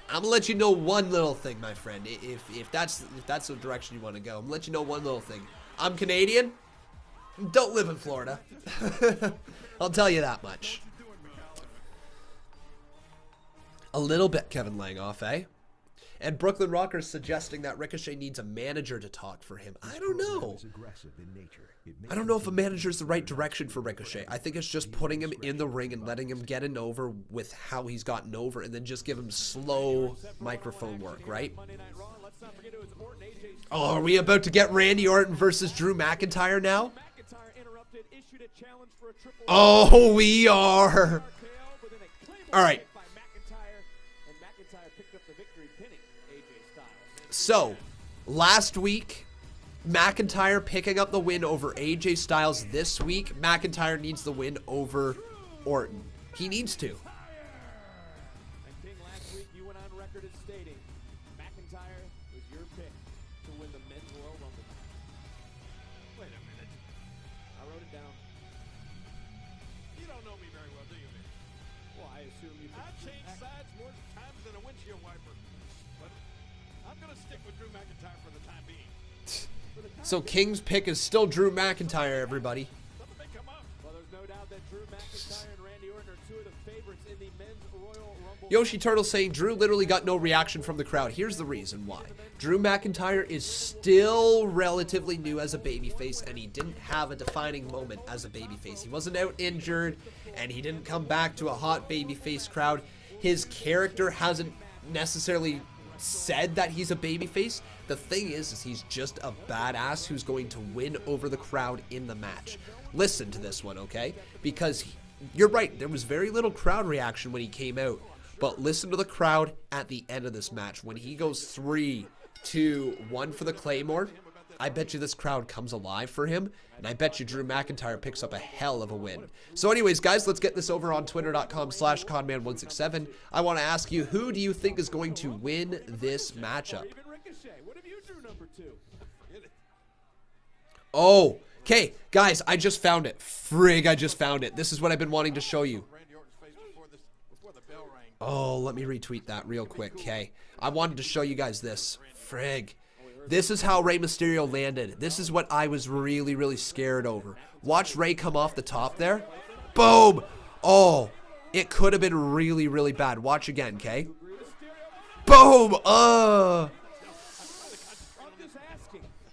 I'm gonna let you know one little thing, my friend. If that's the direction you want to go, I'm gonna let you know one little thing. I'm Canadian. Don't live in Florida. I'll tell you that much. A little bit, Kevin Langoff, eh? And Brooklyn Rockers suggesting that Ricochet needs a manager to talk for him. I don't know. I don't know if a manager is the right direction for Ricochet. I think it's just putting him in the ring and letting him get in over with how he's gotten over, and then just give him slow microphone work, right? Oh, are we about to get Randy Orton versus Drew McIntyre now? Oh, we are. All right. So, last week, McIntyre picking up the win over AJ Styles. This week, McIntyre needs the win over Orton. He needs to. Last week you went on record as stating McIntyre was your pick to win the Men's Royal Rumble. Wait a minute. I wrote it down. You don't know me very well, do you, man? Well, I assume you. I've changed sides more times than a windshield wiper. But I'm going to stick with Drew McIntyre for the time being. So King's pick is still Drew McIntyre, everybody. Well, there's no doubt that Drew McIntyre and Randy Orton are two of the favorites in the Men's Royal Rumble. Yoshi Turtle saying Drew literally got no reaction from the crowd. Here's the reason why. Drew McIntyre is still relatively new as a babyface, and he didn't have a defining moment as a babyface. He wasn't out injured, and he didn't come back to a hot babyface crowd. His character hasn't necessarily said that he's a babyface. The thing is he's just a badass who's going to win over the crowd in the match. Listen to this one, okay? Because you're right, there was very little crowd reaction when he came out. But listen to the crowd at the end of this match. When he goes 3, 2, 1 for the Claymore, I bet you this crowd comes alive for him. And I bet you Drew McIntyre picks up a hell of a win. So anyways, guys, let's get this over on twitter.com/Conman167. I want to ask you, who do you think is going to win this matchup? Oh, okay, guys, I just found it. Frig, I just found it. This is what I've been wanting to show you. Oh, let me retweet that real quick, okay? I wanted to show you guys this. Frig. This is how Rey Mysterio landed. This is what I was really, really scared over. Watch Rey come off the top there. Boom! Oh, it could have been really, really bad. Watch again, okay? Boom!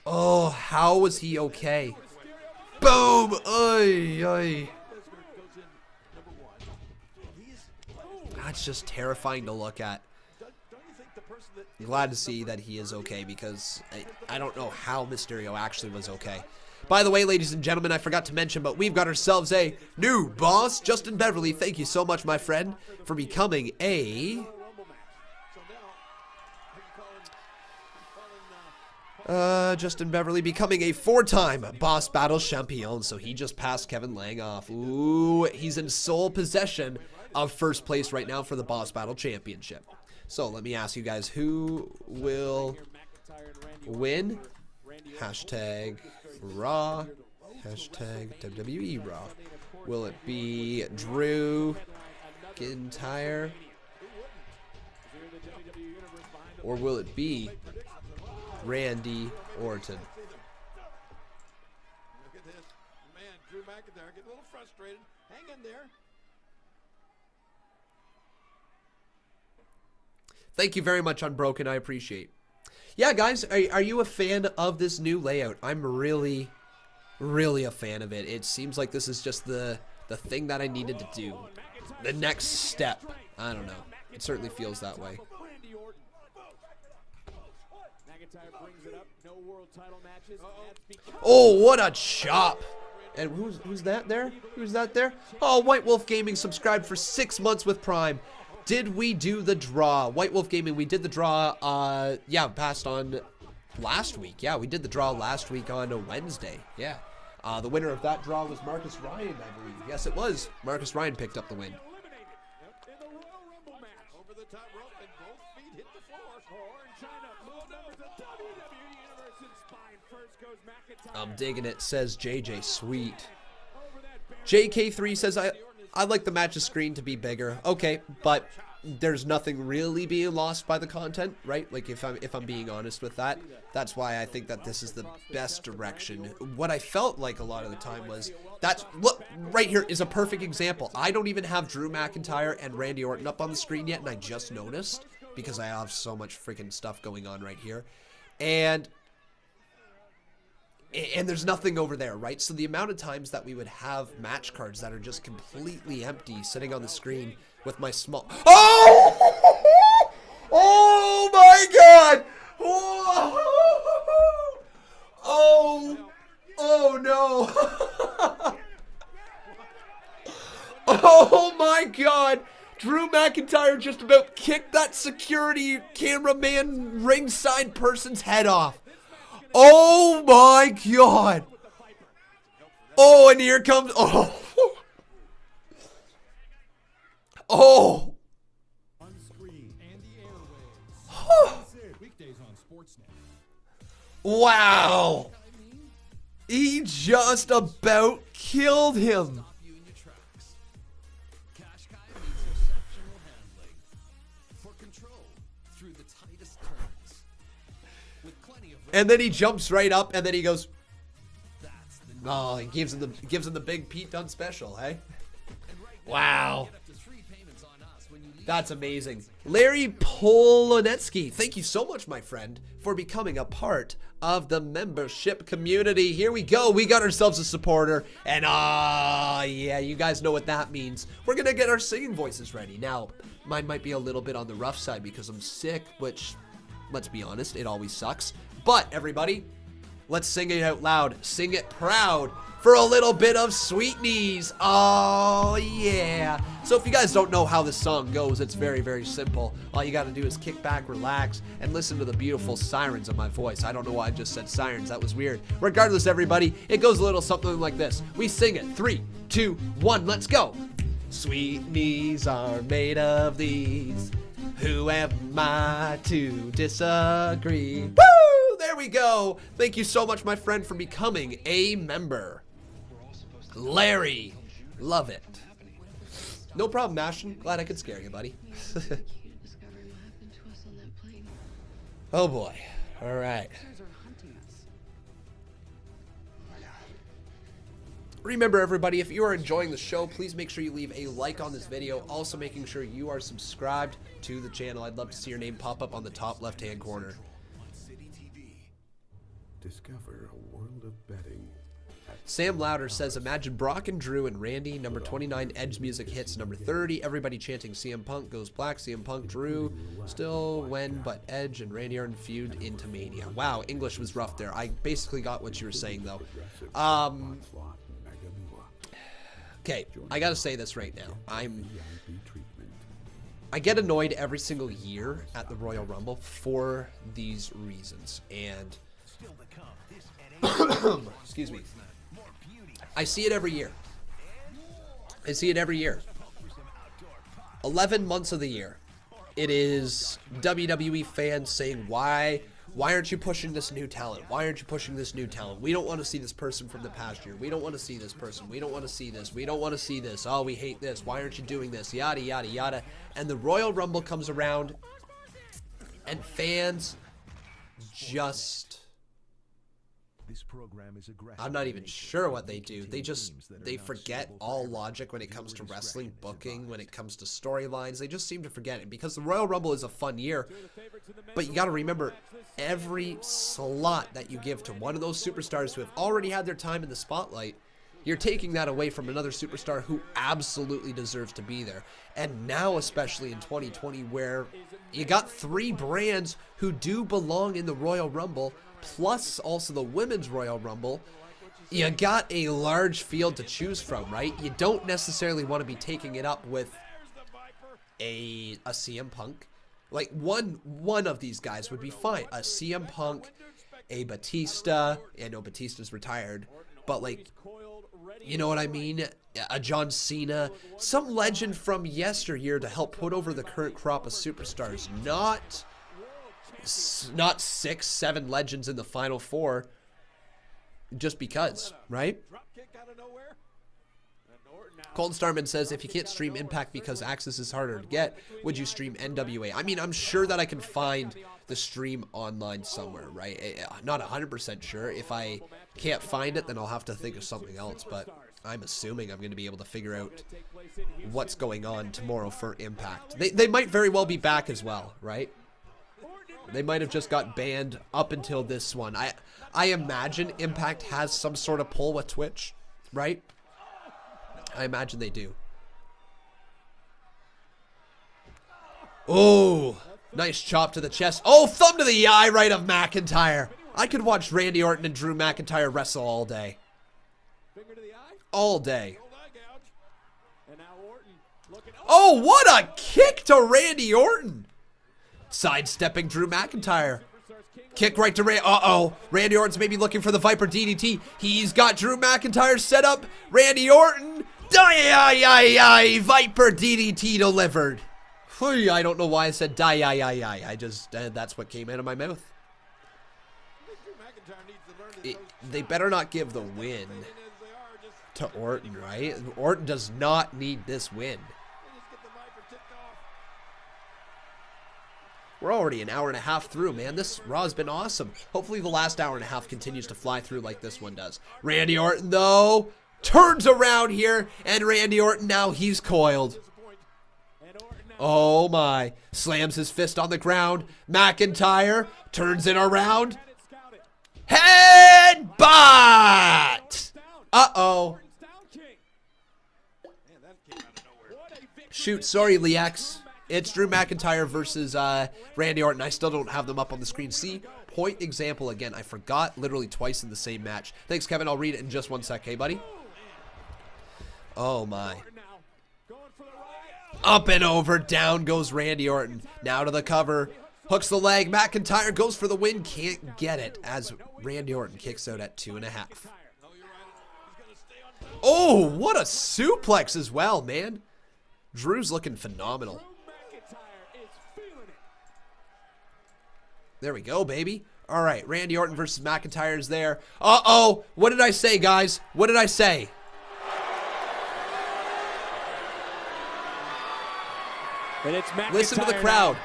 Oh, how was he okay? Boom! Oy, oy. That's just terrifying to look at. I'm glad to see that he is okay, because I don't know how Mysterio actually was okay. By the way, ladies and gentlemen, I forgot to mention, but we've got ourselves a new boss, Justin Beverly. Thank you so much, my friend, for becoming a... Justin Beverly becoming a 4-time Boss Battle Champion, so he just passed Kevin Langoff. Ooh, he's in sole possession of first place right now for the Boss Battle Championship. So let me ask you guys, who will win? Hashtag Raw. Hashtag WWE RAW. Will it be Drew McIntyre? Or will it be Randy Orton? McIntyre getting a little frustrated. Hang in there. Thank you very much, Unbroken. I appreciate. Yeah, guys, are you a fan of this new layout? I'm really a fan of it. It seems like this is just the thing that I needed to do. The next step. I don't know. It certainly feels that way. Oh, what a chop. And who's that there? Who's that there? Oh, White Wolf Gaming subscribed for 6 months with Prime. Did we do the draw? White Wolf Gaming, we did the draw, yeah, passed on last week. Yeah, we did the draw last week on a Wednesday. Yeah. The winner of that draw was Marcus Ryan, I believe. Yes, it was. Marcus Ryan picked up the win. I'm digging it, says JJ. Sweet. JK3 says, I like the match's screen to be bigger. Okay, but there's nothing really being lost by the content, right? Like, if I'm being honest with that, that's why I think that this is the best direction. What I felt like a lot of the time was, look, right here is a perfect example. I don't even have Drew McIntyre and Randy Orton up on the screen yet, and I just noticed, because I have so much freaking stuff going on right here. And there's nothing over there, right? So the amount of times that we would have match cards that are just completely empty sitting on the screen with my small... Oh! Oh my God! Oh! Oh no! Oh my God! Drew McIntyre just about kicked that security cameraman ringside person's head off. Oh my God! Oh, and here comes... Oh! Oh! Wow! He just about killed him. And then he jumps right up, and then he goes, oh, he gives him the big Pete Dunne special, hey? Wow. That's amazing. Larry Polonetsky, thank you so much, my friend, for becoming a part of the membership community. Here we go. We got ourselves a supporter. And, yeah, you guys know what that means. We're going to get our singing voices ready. Now, mine might be a little bit on the rough side because I'm sick, which, let's be honest, it always sucks. But, everybody, let's sing it out loud. Sing it proud for a little bit of Sweet Knees. Oh, yeah. So if you guys don't know how this song goes, it's very, very simple. All you got to do is kick back, relax, and listen to the beautiful sirens of my voice. I don't know why I just said sirens. That was weird. Regardless, everybody, it goes a little something like this. We sing it. 3, 2, 1, let's go. Sweet knees are made of these. Who am I to disagree? Woo! There we go. Thank you so much, my friend, for becoming a member. Larry. Love it. No problem, Ashton. Glad I could scare you, buddy. Oh, boy. All right. Remember, everybody, if you are enjoying the show, please make sure you leave a like on this video. Also, making sure you are subscribed to the channel. I'd love to see your name pop up on the top left-hand corner. Discover a world of betting. Sam Louder says, imagine Brock and Drew and Randy. Number 29, Edge music hits. Number 30, everybody chanting CM Punk goes black. CM Punk, Drew, still when, but Edge and Randy are in feud into Mania. Wow, English was rough there. I basically got what you were saying, though. Okay, I gotta say this right now. I get annoyed every single year at the Royal Rumble for these reasons. And, excuse me. I see it every year. I see it every year. 11 months of the year. It is WWE fans saying, why aren't you pushing this new talent? Why aren't you pushing this new talent? We don't want to see this person from the past year. We don't want to see this person. We don't want to see this. We don't want to see this. Oh, we hate this. Why aren't you doing this? Yada, yada, yada. And the Royal Rumble comes around, and fans just I'm not even sure what they do. They forget all logic when it comes to wrestling booking, when it comes to storylines. They just seem to forget it because the Royal Rumble is a fun year. But you got to remember, every slot that you give to one of those superstars who have already had their time in the spotlight, you're taking that away from another superstar who absolutely deserves to be there. And now, especially in 2020, where you got 3 brands who do belong in the Royal Rumble, plus also the Women's Royal Rumble, you got a large field to choose from, right? You don't necessarily want to be taking it up with a CM Punk. Like, one of these guys would be fine. A CM Punk, a Batista. I know Batista's retired, but like, you know what I mean? A John Cena. Some legend from yesteryear to help put over the current crop of superstars. Not 6, 7 legends in the Final 4 just because, right? Colton Starman says, if you can't stream Impact because Access is harder to get, would you stream NWA? I mean, I'm sure that I can find the stream online somewhere, right? Not 100% sure. If I can't find it, then I'll have to think of something else, but I'm assuming I'm going to be able to figure out what's going on tomorrow for Impact. They might very well be back as well, right? They might have just got banned up until this one. I imagine Impact has some sort of pull with Twitch, right? I imagine they do. Oh, nice chop to the chest. Oh, thumb to the eye right of McIntyre. I could watch Randy Orton and Drew McIntyre wrestle all day. All day. Oh, what a kick to Randy Orton. Sidestepping Drew McIntyre. Kick right to Randy. Uh-oh. Randy Orton's maybe looking for the Viper DDT. He's got Drew McIntyre set up. Randy Orton. Viper DDT delivered. I don't know why I said I just, that's what came out of my mouth. They better not give the win to Orton, right? Orton does not need this win. We're already an hour and a half through, man. This Raw's been awesome. Hopefully the last hour and a half continues to fly through like this one does. Randy Orton, though, turns around here, and Randy Orton now, he's coiled. Oh, my. Slams his fist on the ground. McIntyre turns it around. Headbutt! Uh-oh. Shoot, sorry, Lex. It's Drew McIntyre versus Randy Orton. I still don't have them up on the screen. See, point example again. I forgot literally twice in the same match. Thanks, Kevin. I'll read it in just one sec. Hey, buddy. Oh, my. Up and over. Down goes Randy Orton. Now to the cover. Hooks the leg. McIntyre goes for the win. Can't get it as Randy Orton kicks out at 2.5. Oh, what a suplex as well, man. Drew's looking phenomenal. There we go, baby. All right, Randy Orton versus McIntyre is there. Uh-oh. What did I say, guys? What did I say? And it's McIntyre. Listen to the crowd.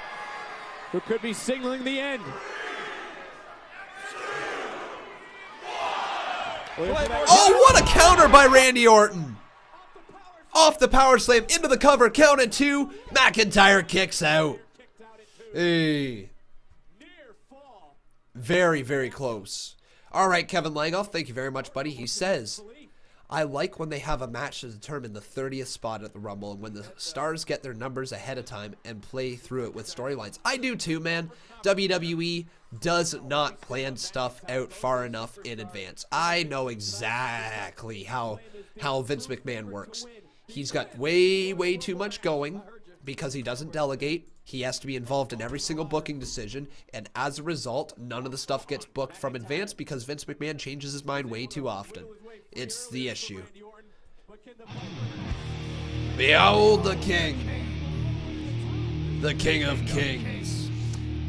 Who could be signaling the end. Oh, what a counter by Randy Orton. Off the power slam, into the cover, count at 2. McIntyre kicks out. Hey. Very, very close. All right, Kevin Langoff, thank you very much, buddy. He says, I like when they have a match to determine the 30th spot at the Rumble and when the stars get their numbers ahead of time and play through it with storylines. I do too, man. WWE does not plan stuff out far enough in advance. I know exactly how Vince McMahon works. He's got way, way too much going because he doesn't delegate. He has to be involved in every single booking decision, and as a result, none of the stuff gets booked from advance because Vince McMahon changes his mind way too often. It's the issue. Behold the king. The king of kings.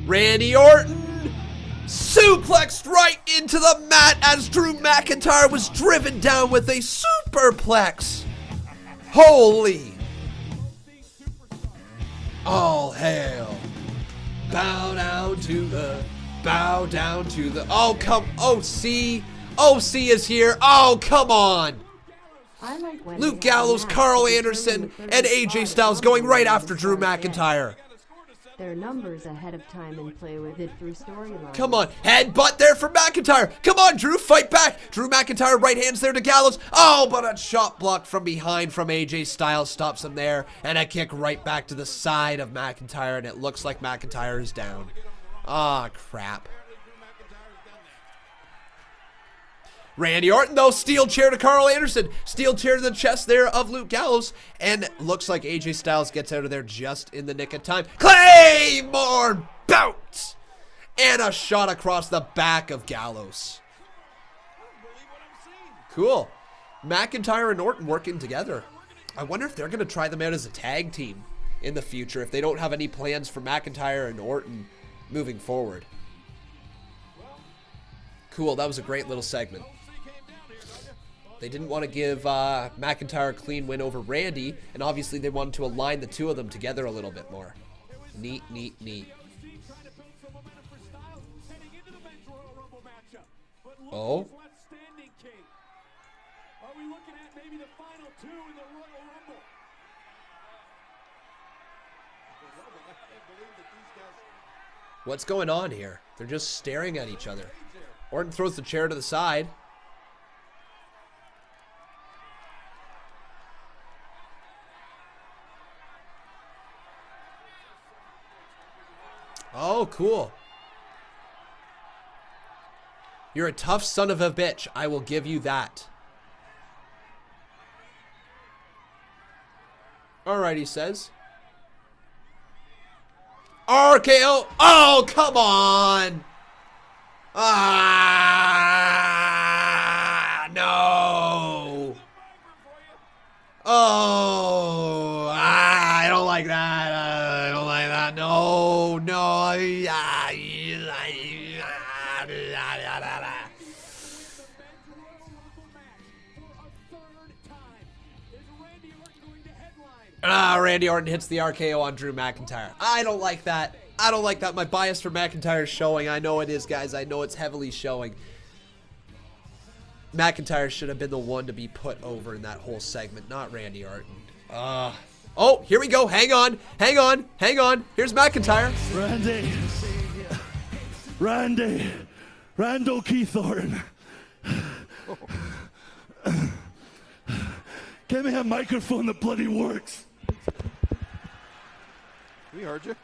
Randy Orton suplexed right into the mat as Drew McIntyre was driven down with a superplex. Holy. All hail. Bow down to the. Oh, come. Oh, see. OC is here. Oh, come on. I like when Luke Gallows, Carl Anderson, and AJ Styles going right after Drew McIntyre. Their numbers ahead of time and play with it through storyline. Come on, headbutt there for McIntyre. Come on, Drew, fight back. Drew McIntyre, right hands there to Gallows. Oh, but a shot blocked from behind from AJ Styles stops him there. And a kick right back to the side of McIntyre, and it looks like McIntyre is down. Ah, crap. Randy Orton, though, steel chair to Carl Anderson. Steel chair to the chest there of Luke Gallows. And looks like AJ Styles gets out of there just in the nick of time. Claymore bounce! And a shot across the back of Gallows. Cool. McIntyre and Orton working together. I wonder if they're going to try them out as a tag team in the future, if they don't have any plans for McIntyre and Orton moving forward. Cool, that was a great little segment. They didn't want to give McIntyre a clean win over Randy, and obviously they wanted to align the two of them together a little bit more. Neat, neat, neat. Oh? What's going on here? They're just staring at each other. Orton throws the chair to the side. Oh, cool. You're a tough son of a bitch. I will give you that. Alright, he says. RKO. Oh, come on. Ah, no. Oh, I don't like that. I don't like that. No, no. Randy Orton hits the RKO on Drew McIntyre. I don't like that. I don't like that. My bias for McIntyre is showing. I know it is, guys. I know it's heavily showing. McIntyre should have been the one to be put over in that whole segment, not Randy Orton. Oh, here we go. Hang on. Hang on. Hang on. Here's McIntyre. Randall Keith Orton. Give me a microphone that bloody works. We heard you.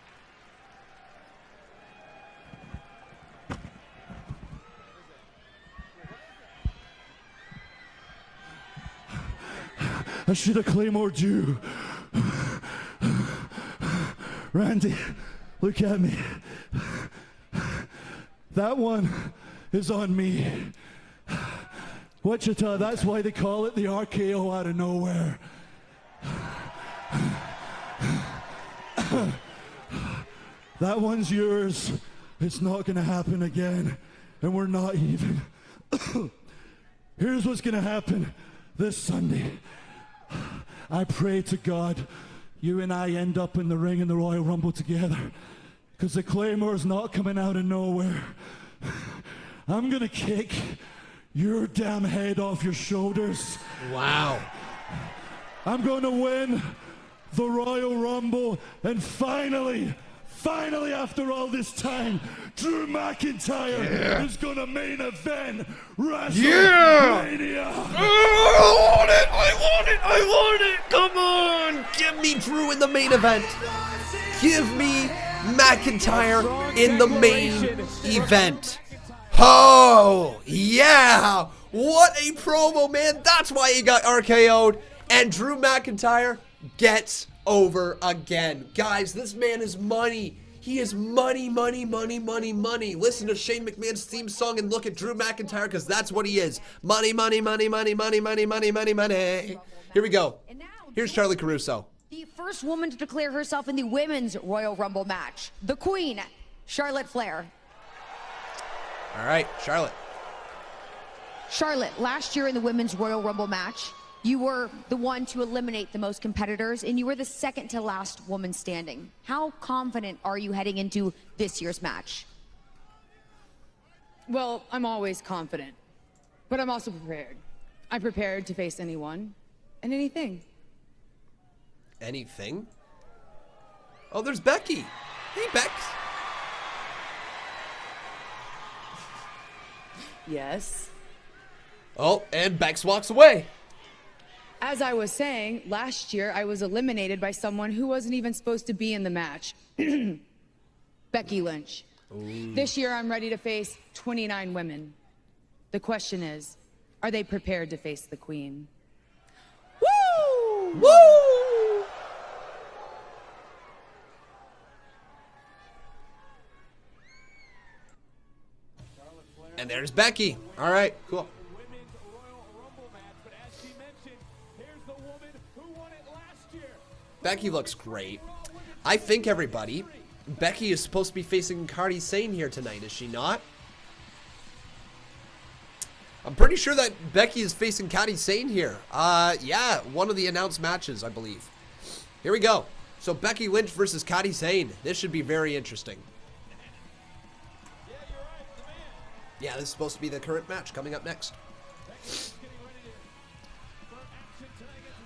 I should have Claymored you. Randy, look at me. That one is on me. Wichita, that's why they call it the RKO out of nowhere. That one's yours. It's not gonna happen again, and we're not even. Here's what's gonna happen this Sunday. I pray to God you and I end up in the ring in the Royal Rumble together, because the Claymore's not coming out of nowhere. I'm gonna kick your damn head off your shoulders. Wow. I'm gonna win the Royal Rumble, and finally, after all this time, Drew McIntyre is gonna main event WrestleMania. I want it! I want it! I want it! Come on! Give me Drew in the main event. Give me McIntyre in the main event. Oh, yeah! What a promo, man! That's why he got RKO'd. And Drew McIntyre gets over again. Guys, this man is money. He is money, money, money, money, money. Listen to Shane McMahon's theme song and look at Drew McIntyre, because that's what he is. Money, money, money, money, money, money, money, money, money. Here we go. Here's Charlie Caruso. The first woman to declare herself in the Women's Royal Rumble match, the Queen, Charlotte Flair. All right, Charlotte. Charlotte, last year in the Women's Royal Rumble match, you were the one to eliminate the most competitors, and you were the second to last woman standing. How confident are you heading into this year's match? Well, I'm always confident. But I'm also prepared. I'm prepared to face anyone and anything. Anything? Oh, there's Becky. Hey, Bex. Yes. Oh, and Bex walks away. As I was saying, last year I was eliminated by someone who wasn't even supposed to be in the match. Becky Lynch. Ooh. This year I'm ready to face 29 women. The question is, are they prepared to face the queen? Woo! Woo! And there's Becky. All right, cool. Becky looks great. I think, everybody, Becky is supposed to be facing Kairi Sane here tonight, is she not? I'm pretty sure that Becky is facing Kairi Sane here. Yeah, one of the announced matches, I believe. Here we go. So Becky Lynch versus Kairi Sane. This should be very interesting. Yeah, this is supposed to be the current match coming up next.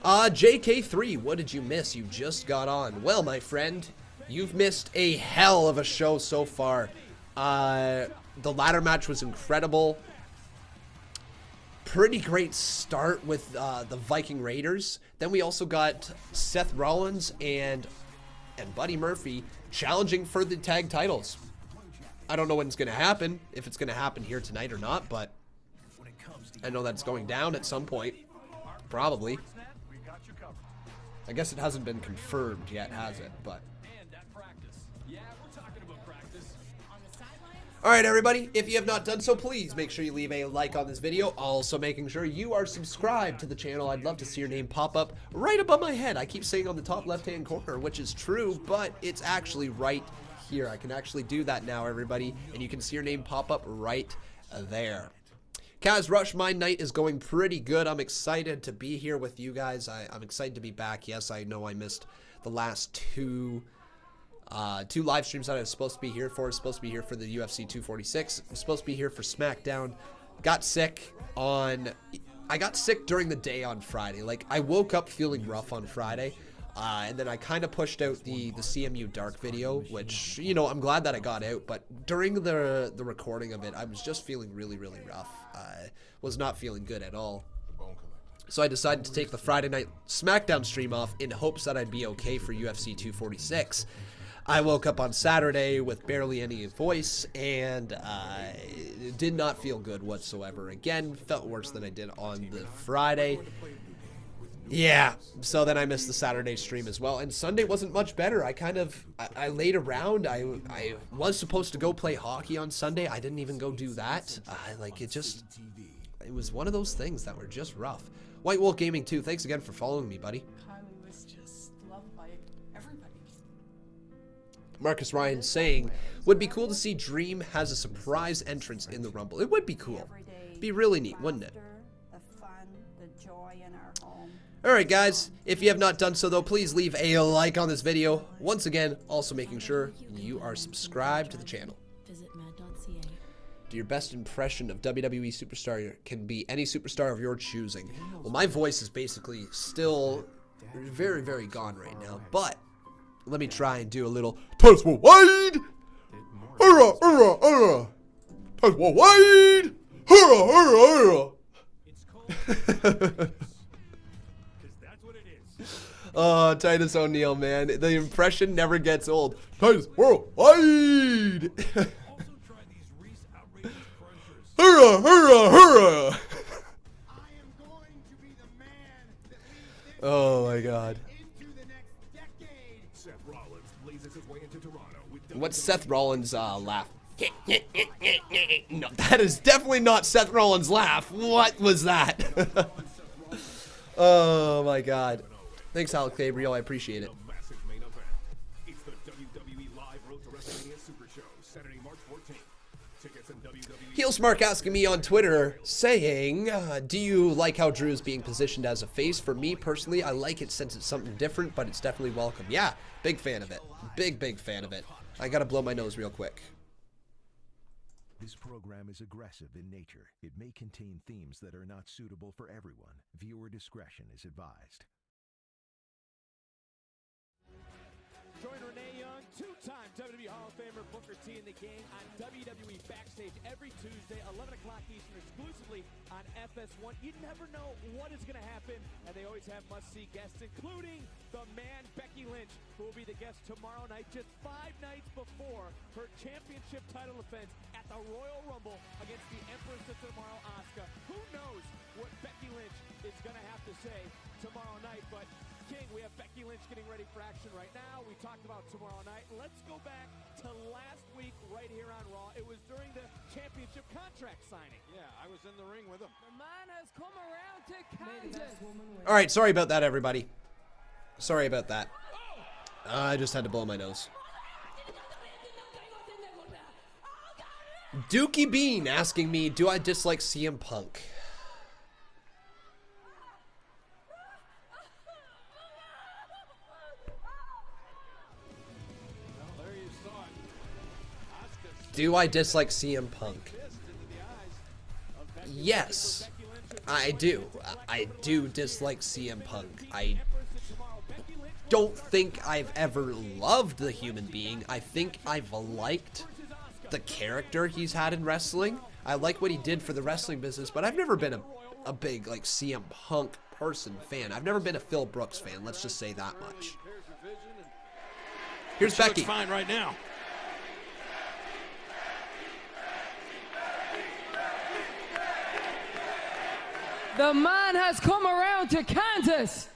JK3, what did you miss? You just got on. Well, my friend, you've missed a hell of a show so far. The ladder match was incredible. Pretty great start with the Viking Raiders. Then we also got Seth Rollins and Buddy Murphy challenging for the tag titles. I don't know when it's going to happen, if it's going to happen here tonight or not, but I know that it's going down at some point. Probably. I guess it hasn't been confirmed yet, has it? But alright, everybody, if you have not done so, please make sure you leave a like on this video. Also making sure you are subscribed to the channel. I'd love to see your name pop up right above my head. I keep saying on the top left-hand corner, which is true, but it's actually right here. I can actually do that now, everybody, and you can see your name pop up right there. Kaz Rush, my night is going pretty good. I'm excited to be here with you guys. I'm excited to be back. Yes, I know I missed the last two live streams that I was supposed to be here for. I was supposed to be here for the UFC 246. I was supposed to be here for SmackDown. Got sick during the day on Friday. Like, I woke up feeling rough on Friday. And then I kind of pushed out the CMU Dark video, which, you know, I'm glad that I got out. But during the recording of it, I was just feeling really, really rough. I was not feeling good at all. So I decided to take the Friday night SmackDown stream off in hopes that I'd be okay for UFC 246. I woke up on Saturday with barely any voice and did not feel good whatsoever. Again, felt worse than I did on the Friday. Yeah, so then I missed the Saturday stream as well, and Sunday wasn't much better. I laid around. I was supposed to go play hockey on Sunday. I didn't even go do that. It was one of those things that were just rough. White Wolf Gaming 2, thanks again for following me, buddy. Conman was just loved by everybody. Marcus Ryan saying, would be cool to see Dream has a surprise entrance in the Rumble. It would be cool. Be really neat, wouldn't it? Alright guys, if you have not done so though, please leave a like on this video. Once again, also making sure you are subscribed to the channel. Do your best impression of WWE superstar can be any superstar of your choosing. Well, my voice is basically still very, very gone right now, but let me try and do a little Toss wide! Hurrah, hurrah, hurrah! Toss wide! Hurrah, hurrah, hurrah! Oh, Titus O'Neil, man. The impression never gets old. Titus worldwide! Hurrah, hurrah, hurrah! Oh my god. What's Seth Rollins' laugh? No, that is definitely not Seth Rollins' laugh. What was that? Oh my god. Thanks, Alec Gabriel. I appreciate it. Heelsmark asking me on Twitter, saying, do you like how Drew is being positioned as a face? For me, personally, I like it since it's something different, but it's definitely welcome. Yeah, big fan of it. Big fan of it. I gotta blow my nose real quick. This program is aggressive in nature. It may contain themes that are not suitable for everyone. Viewer discretion is advised. Join Renee Young, two-time WWE Hall of Famer Booker T in the Gang on WWE Backstage every Tuesday, 11 o'clock Eastern, exclusively on FS1. You never know what is going to happen, and they always have must-see guests, including the man Becky Lynch, who will be the guest tomorrow night, just 5 nights before her championship title defense at the Royal Rumble against the Empress of Tomorrow, Asuka. Who knows what Becky Lynch is going to have to say tomorrow night, but King, we have Becky Lynch getting ready for action right now. We talked about tomorrow night. Let's go back to last week right here on Raw. It was during the championship contract signing. Yeah, I was in the ring with him. The man has come around to Kansas. All right, sorry about that, everybody. Sorry about that. I just had to blow my nose. Dookie Bean asking me, do I dislike CM Punk? Do I dislike CM Punk? Yes, I do. I do dislike CM Punk. I don't think I've ever loved the human being. I think I've liked the character he's had in wrestling. I like what he did for the wrestling business, but I've never been a big like CM Punk person fan. I've never been a Phil Brooks fan. Let's just say that much. Here's Becky. Looks fine right now. The man has come around to Kansas.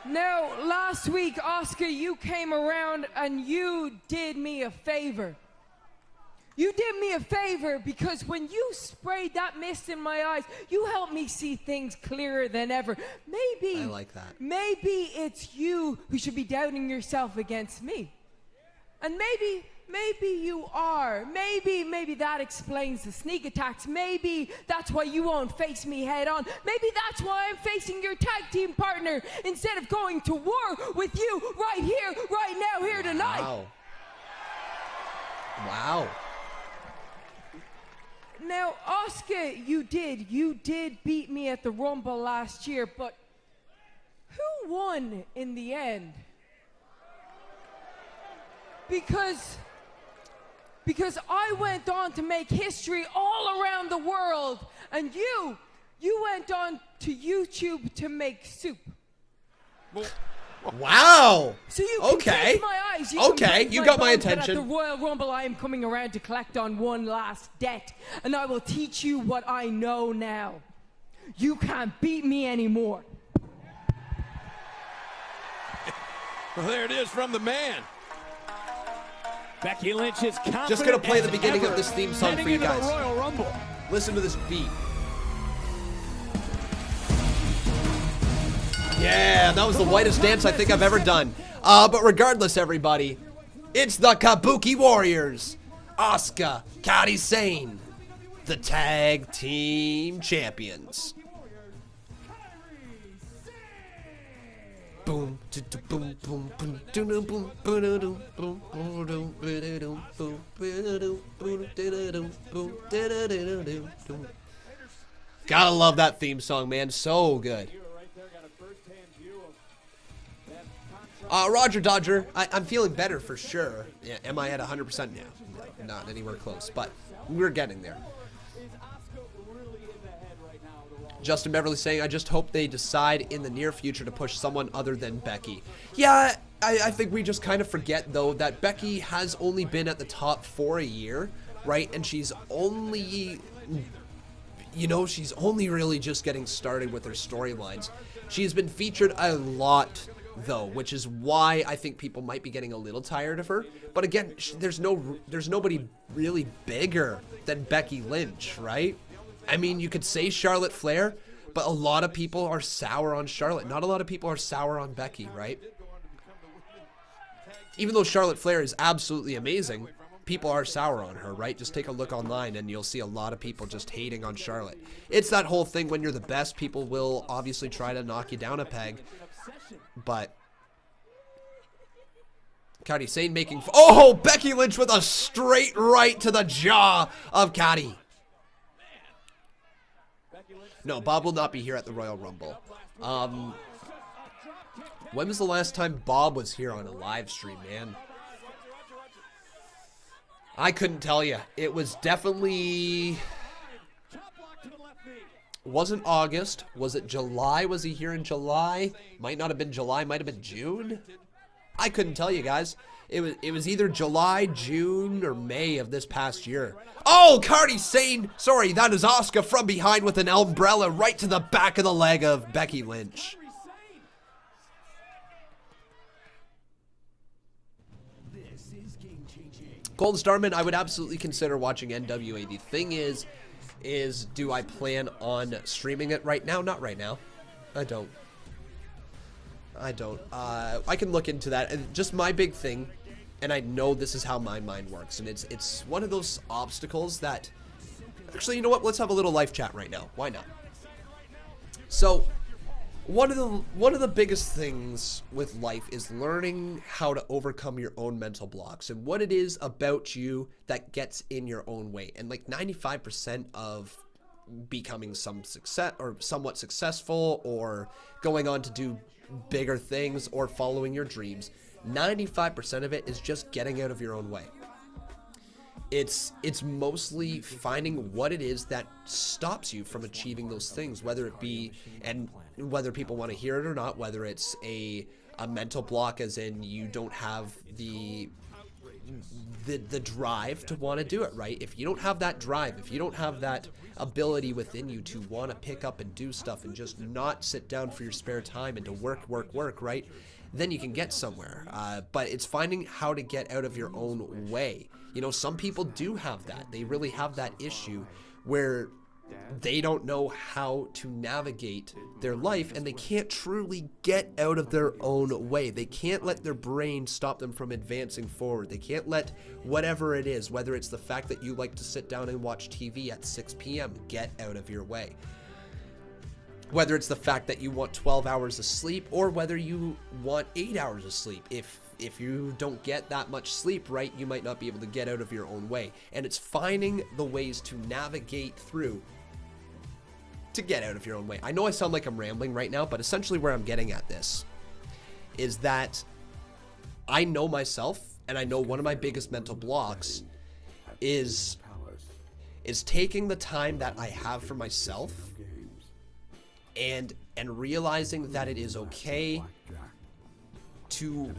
Now, last week, Asuka, you came around and you did me a favor. You did me a favor because when you sprayed that mist in my eyes, you helped me see things clearer than ever. Maybe, I like that. Maybe it's you who should be doubting yourself against me. And maybe you are. Maybe that explains the sneak attacks. Maybe that's why you won't face me head on. Maybe that's why I'm facing your tag team partner instead of going to war with you right here, right now, here tonight. Wow. Wow. Now, Asuka, you did beat me at the Rumble last year, but who won in the end? Because I went on to make history all around the world, and you went on to YouTube to make soup. Wow. So you can okay. taste my eyes. Okay, you got my attention. At the Royal Rumble, I am coming around to collect on one last debt, and I will teach you what I know now. You can't beat me anymore. Well, there it is from the man. Becky Lynch is confident. Just gonna play the beginning of this theme song for you guys. Royal Rumble. Listen to this beat. Yeah, that was the whitest dance I think I've ever done. But regardless, everybody, it's the Kabuki Warriors, Asuka, Kairi Sane, the tag team champions. Boom, boom, boom, boom, boom, boom, boom, boom. Gotta love that theme song, man. So good. Roger Dodger, I'm feeling better for sure. Yeah, am I at 100% now? No, not anywhere close, but we're getting there. Justin Beverly saying, I just hope they decide in the near future to push someone other than Becky. Yeah, I think we just kind of forget, though, that Becky has only been at the top 4 a year, right? And she's only, you know, she's only really just getting started with her storylines. She has been featured a lot, though, which is why I think people might be getting a little tired of her. But again, there's nobody really bigger than Becky Lynch, right? I mean, you could say Charlotte Flair, but a lot of people are sour on Charlotte. Not a lot of people are sour on Becky, right? Even though Charlotte Flair is absolutely amazing, people are sour on her, right? Just take a look online and you'll see a lot of people just hating on Charlotte. It's that whole thing, when you're the best, people will obviously try to knock you down a peg. But Kairi Sane making... Oh, Becky Lynch with a straight right to the jaw of Kairi. No, Bob will not be here at the Royal Rumble. When was the last time Bob was here on a live stream, man? I couldn't tell you. It was definitely... Wasn't August. Was it July? Was he here in July? Might not have been July. Might have been June. I couldn't tell you guys. It was either July, June, or May of this past year. Oh, Kairi Sane. Sorry, that is Asuka from behind with an umbrella right to the back of the leg of Becky Lynch. Golden Starman, I would absolutely consider watching NWA. The thing is do I plan on streaming it right now? Not right now. I don't. I can look into that. And just my big thing, and I know this is how my mind works, and it's one of those obstacles that... Actually, you know what? Let's have a little life chat right now. Why not? So, one of the biggest things with life is learning how to overcome your own mental blocks and what it is about you that gets in your own way. And like 95% of becoming some success or somewhat successful or going on to do bigger things or following your dreams, 95% of it is just getting out of your own way. It's mostly finding what it is that stops you from achieving those things, whether it be, and whether people want to hear it or not, whether it's a mental block as in you don't have the drive to want to do it, right? If you don't have that drive, if you don't have that ability within you to want to pick up and do stuff and just not sit down for your spare time and to work, right? Then you can get somewhere. But it's finding how to get out of your own way. You know, some people do have that. They really have that issue where they don't know how to navigate their life and they can't truly get out of their own way. They can't let their brain stop them from advancing forward. They can't let whatever it is, whether it's the fact that you like to sit down and watch TV at 6 p.m., get out of your way. Whether it's the fact that you want 12 hours of sleep or whether you want 8 hours of sleep. If you don't get that much sleep, right, you might not be able to get out of your own way. And it's finding the ways to navigate through to get out of your own way. I know I sound like I'm rambling right now, but essentially where I'm getting at this is that I know myself, and I know one of my biggest mental blocks is taking the time that I have for myself and realizing that it is okay to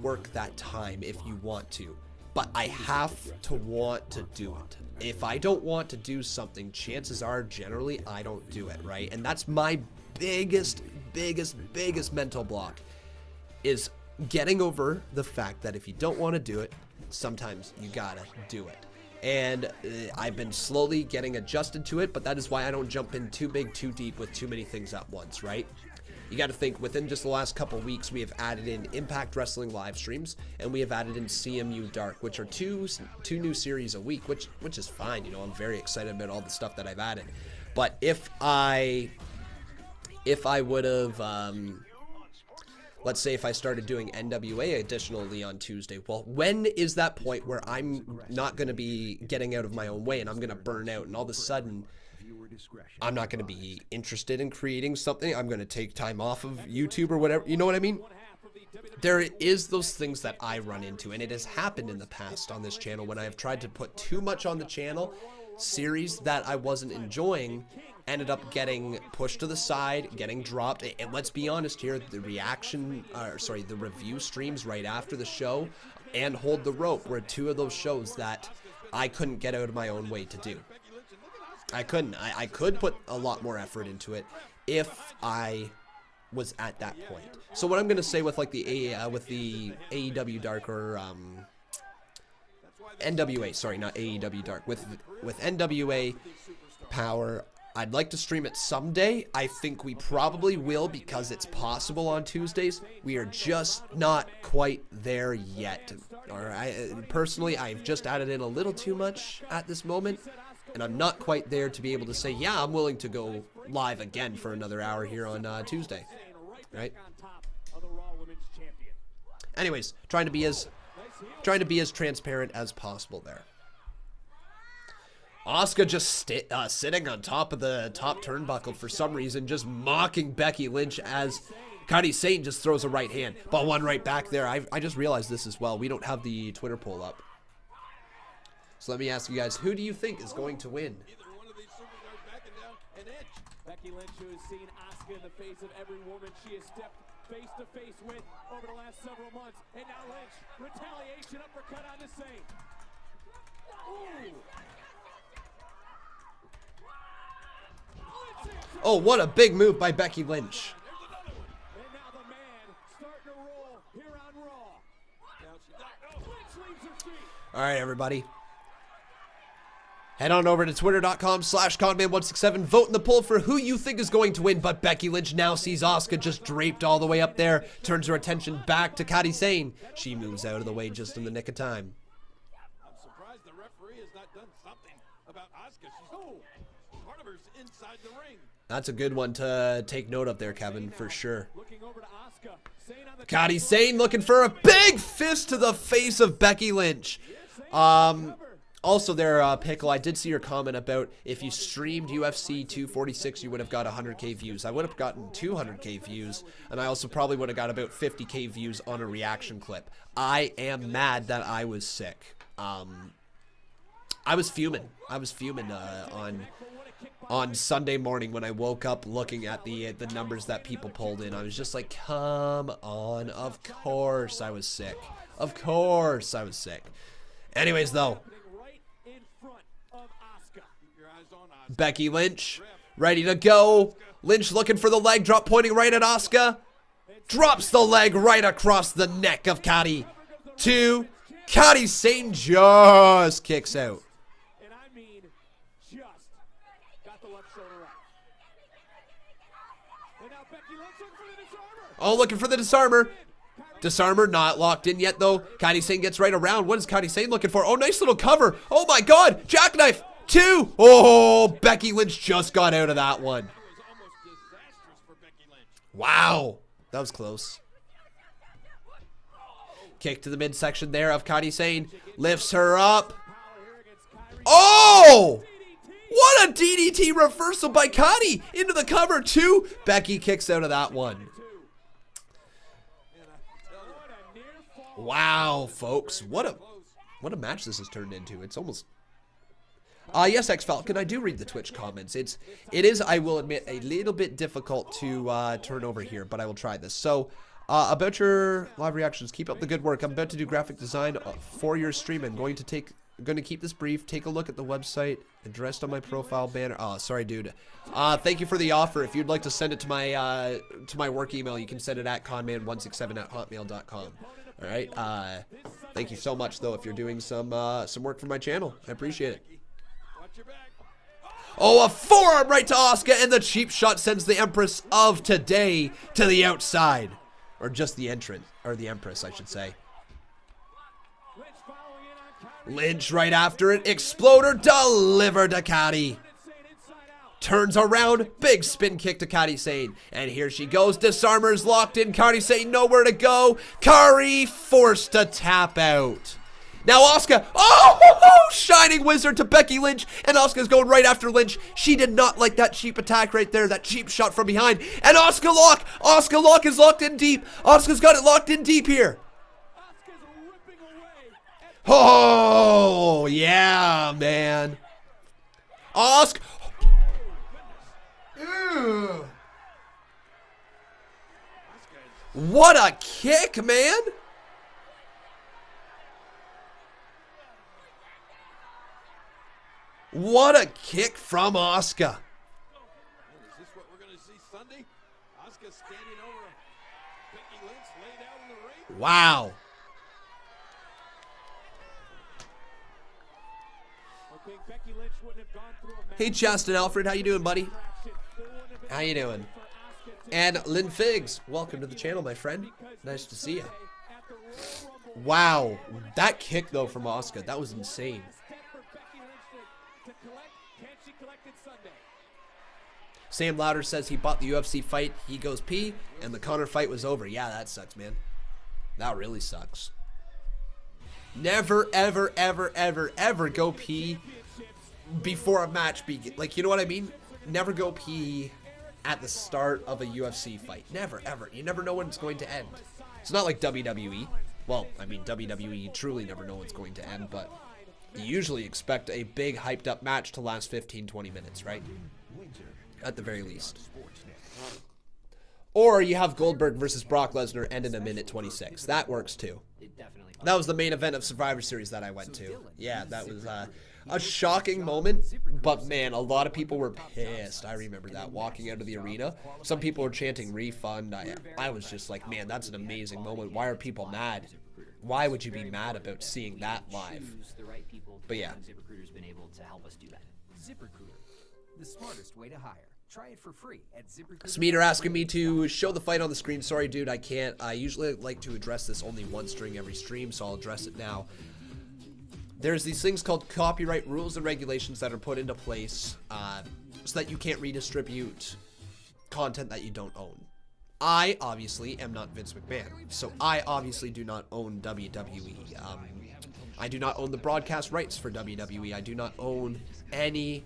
work that time if you want to, but I have to want to do it. If I don't want to do something, chances are generally I don't do it, right? And that's my biggest mental block, is getting over the fact that if you don't want to do it, sometimes you gotta do it. And I've been slowly getting adjusted to it, but that is why I don't jump in too big, too deep with too many things at once, right? You got to think, within just the last couple weeks, we have added in Impact Wrestling live streams, and we have added in CMU Dark, which are two new series a week, which is fine. You know, I'm very excited about all the stuff that I've added. But if I would have, let's say if I started doing NWA additionally on Tuesday, well, when is that point where I'm not going to be getting out of my own way and I'm going to burn out, and all of a sudden I'm not going to be interested in creating something? I'm going to take time off of YouTube or whatever. You know what I mean? There is those things that I run into, and it has happened in the past on this channel when I have tried to put too much on the channel. Series that I wasn't enjoying ended up getting pushed to the side, getting dropped. And let's be honest here, the review streams right after the show and Hold the Rope were two of those shows that I couldn't get out of my own way to do. I couldn't. I could put a lot more effort into it if I was at that point. So what I'm going to say with like the AEW Dark or NWA, sorry, not AEW Dark, with NWA Power, I'd like to stream it someday. I think we probably will because it's possible on Tuesdays. We are just not quite there yet. Personally, I've just added in a little too much at this moment, and I'm not quite there to be able to say, yeah, I'm willing to go live again for another hour here on Tuesday, right? Anyways, trying to be as Trying to be as transparent as possible there. Asuka just sitting on top of the top turnbuckle for some reason, just mocking Becky Lynch as Kairi Sane just throws a right hand. But one right back there. I just realized this as well. We don't have the Twitter poll up. So let me ask you guys, who do you think is going to win? Becky Lynch, who has seen Asuka in the face of every woman she has stepped face to face with over the last several months. And now Lynch, retaliation uppercut on the Sane. Ooh. Oh, what a big move by Becky Lynch. And now the man starting to roll here on Raw. Lynch leaves her feet. All right, everybody. Head on over to twitter.com/Conman167. Vote in the poll for who you think is going to win. But Becky Lynch now sees Asuka just draped all the way up there. Turns her attention back to Kairi Sane. She moves out of the way just in the nick of time. I'm surprised the referee has not done something about Asuka. She's part of her's inside the ring. That's a good one to take note of there, Kevin, for sure. Kairi Sane looking for a big fist to the face of Becky Lynch. Also there, Pickle, I did see your comment about if you streamed UFC 246, you would have got 100K views. I would have gotten 200K views, and I also probably would have got about 50K views on a reaction clip. I am mad that I was sick. I was fuming. I was fuming on Sunday morning when I woke up looking at the numbers that people pulled in. I was just like, come on. Of course I was sick. Of course I was sick. Anyways, though. Becky Lynch, ready to go. Lynch looking for the leg drop, pointing right at Asuka. Drops the leg right across the neck of Kairi. Kairi Sane just kicks out. And I mean, just got the left shoulder up. And now Becky Lynch looking for the disarmer. Oh, looking for the disarmer. Disarmer not locked in yet, though. Kairi Sane gets right around. What is Kairi Sane looking for? Oh, nice little cover. Oh, my God. Jackknife. 2. Oh, Becky Lynch just got out of that one. Wow. That was close. Kick to the midsection there of Kairi Sane. Lifts her up. Oh! What a DDT reversal by Kairi. Into the cover, 2. Becky kicks out of that one. Wow, folks. What a match this has turned into. It's almost... yes, X Falcon, I do read the Twitch comments. It is, I will admit, a little bit difficult to turn over here, but I will try this. So, about your live reactions, keep up the good work. I'm about to do graphic design for your stream. I'm going to keep this brief. Take a look at the website addressed on my profile banner. Oh, sorry, dude. Thank you for the offer. If you'd like to send it to my work email, you can send it at conman167@hotmail.com. All right. Thank you so much, though, if you're doing some work for my channel. I appreciate it. Oh, a forearm right to Asuka, and the cheap shot sends the Empress of today to the outside. Or just the entrant, or the Empress, I should say. Lynch right after it. Exploder delivered to Kairi. Turns around, big spin kick to Kairi Sane. And here she goes. Disarmer's locked in. Kairi Sane nowhere to go. Kairi forced to tap out. Now Asuka, Shining Wizard to Becky Lynch, and Asuka's going right after Lynch. She did not like that cheap attack right there, that cheap shot from behind. And Asuka lock is locked in deep. Asuka's got it locked in deep here. Oh, yeah, man. Asuka. Ew. What a kick, man. What a kick from Asuka. Is this what we're going to see Sunday? Asuka standing over Becky Lynch laid out in the ring. Wow. Hey, Justin Alfred, how you doing, buddy? How you doing? And Lynn Figs, welcome to the channel, my friend. Nice to see you. Wow, that kick though from Asuka, that was insane. Sam Louder says he bought the UFC fight. He goes pee, and the Conor fight was over. Yeah, that sucks, man. That really sucks. Never, ever, ever, ever, ever go pee before a match begins. Like, you know what I mean? Never go pee at the start of a UFC fight. Never, ever. You never know when it's going to end. It's not like WWE. Well, I mean, WWE, you truly never know when it's going to end, but you usually expect a big, hyped-up match to last 15, 20 minutes, right? At the very least. Or you have Goldberg versus Brock Lesnar end in a minute 26. That works, too. That was the main event of Survivor Series that I went to. Yeah, that was a shocking moment, but man, a lot of people were pissed. I remember that, walking out of the arena. Some people were chanting refund. I was just like, man, that's an amazing moment. Why are people mad? Why would you be mad about seeing that live? But yeah. ZipRecruiter's been able to help us do that. ZipRecruiter, the smartest way to hire. Try it for free at ZipRecruiter. Smeeter asking me to show the fight on the screen. Sorry, dude, I can't. I usually like to address this only once during every stream, so I'll address it now. There's these things called copyright rules and regulations that are put into place so that you can't redistribute content that you don't own. I obviously am not Vince McMahon, so I obviously do not own WWE. I do not own the broadcast rights for WWE. I do not own any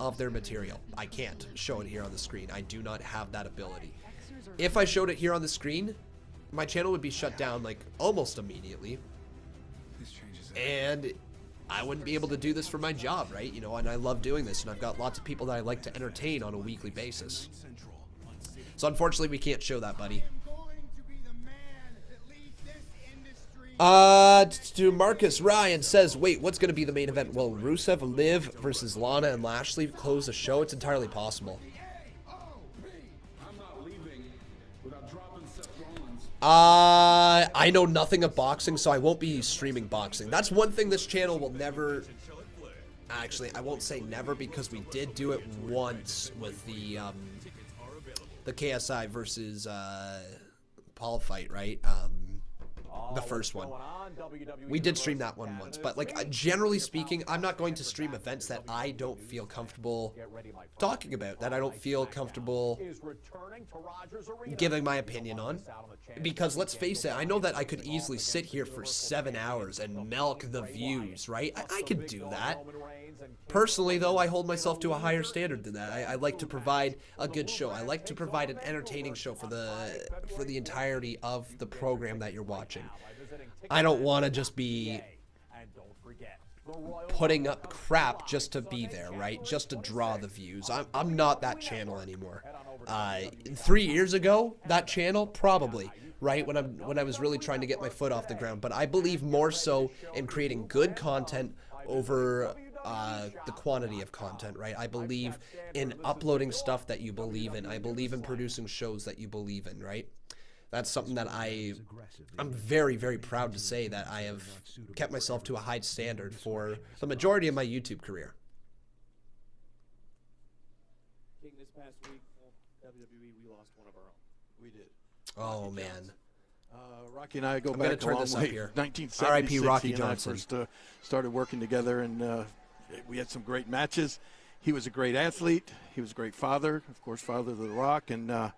of their material. I can't show it here on the screen. I do not have that ability. If I showed it here on the screen, my channel would be shut down like almost immediately. And I wouldn't be able to do this for my job, right? You know, and I love doing this, and I've got lots of people that I like to entertain on a weekly basis. So unfortunately, we can't show that, buddy. To Marcus Ryan says, wait, what's going to be the main event? Will Rusev Liv versus Lana and Lashley close the show? It's entirely possible. I know nothing of boxing, so I won't be streaming boxing. That's one thing this channel will never... Actually, I won't say never, because we did do it once with the KSI versus Paul fight, right? The first one. We did stream that one once, but like generally speaking, I'm not going to stream events that I don't feel comfortable talking about, that I don't feel comfortable giving my opinion on. Because let's face it, I know that I could easily sit here for 7 hours and milk the views, right? I could do that. Personally, though, I hold myself to a higher standard than that. I like to provide a good show. I like to provide an entertaining show for the entirety of the program that you're watching. I don't want to just be putting up crap just to be there, right? Just to draw the views. I'm not that channel anymore. 3 years ago, that channel, probably, right? When I was really trying to get my foot off the ground. But I believe more so in creating good content over the quantity of content, right? I believe in uploading stuff that you believe in. I believe in producing shows that you believe in, right? That's something that I'm very, very proud to say that I have kept myself to a high standard for the majority of my YouTube career. King, this past week, WWE, we lost one of our own. We did. Oh, man. Rocky and I go I'm back gonna turn a long this up way. here. 1976, R.I.P. Rocky he and I Johnson. first started working together, and we had some great matches. He was a great athlete. He was a great father, of course, father of The Rock, and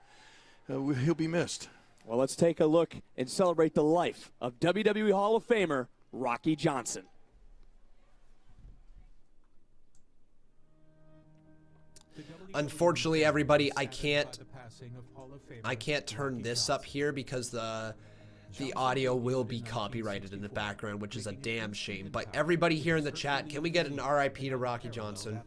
he'll be missed. Well, let's take a look and celebrate the life of WWE Hall of Famer Rocky Johnson. Unfortunately, everybody, I can't turn this up here because the audio will be copyrighted in the background, which is a damn shame. But everybody here in the chat, can we get an RIP to Rocky Johnson?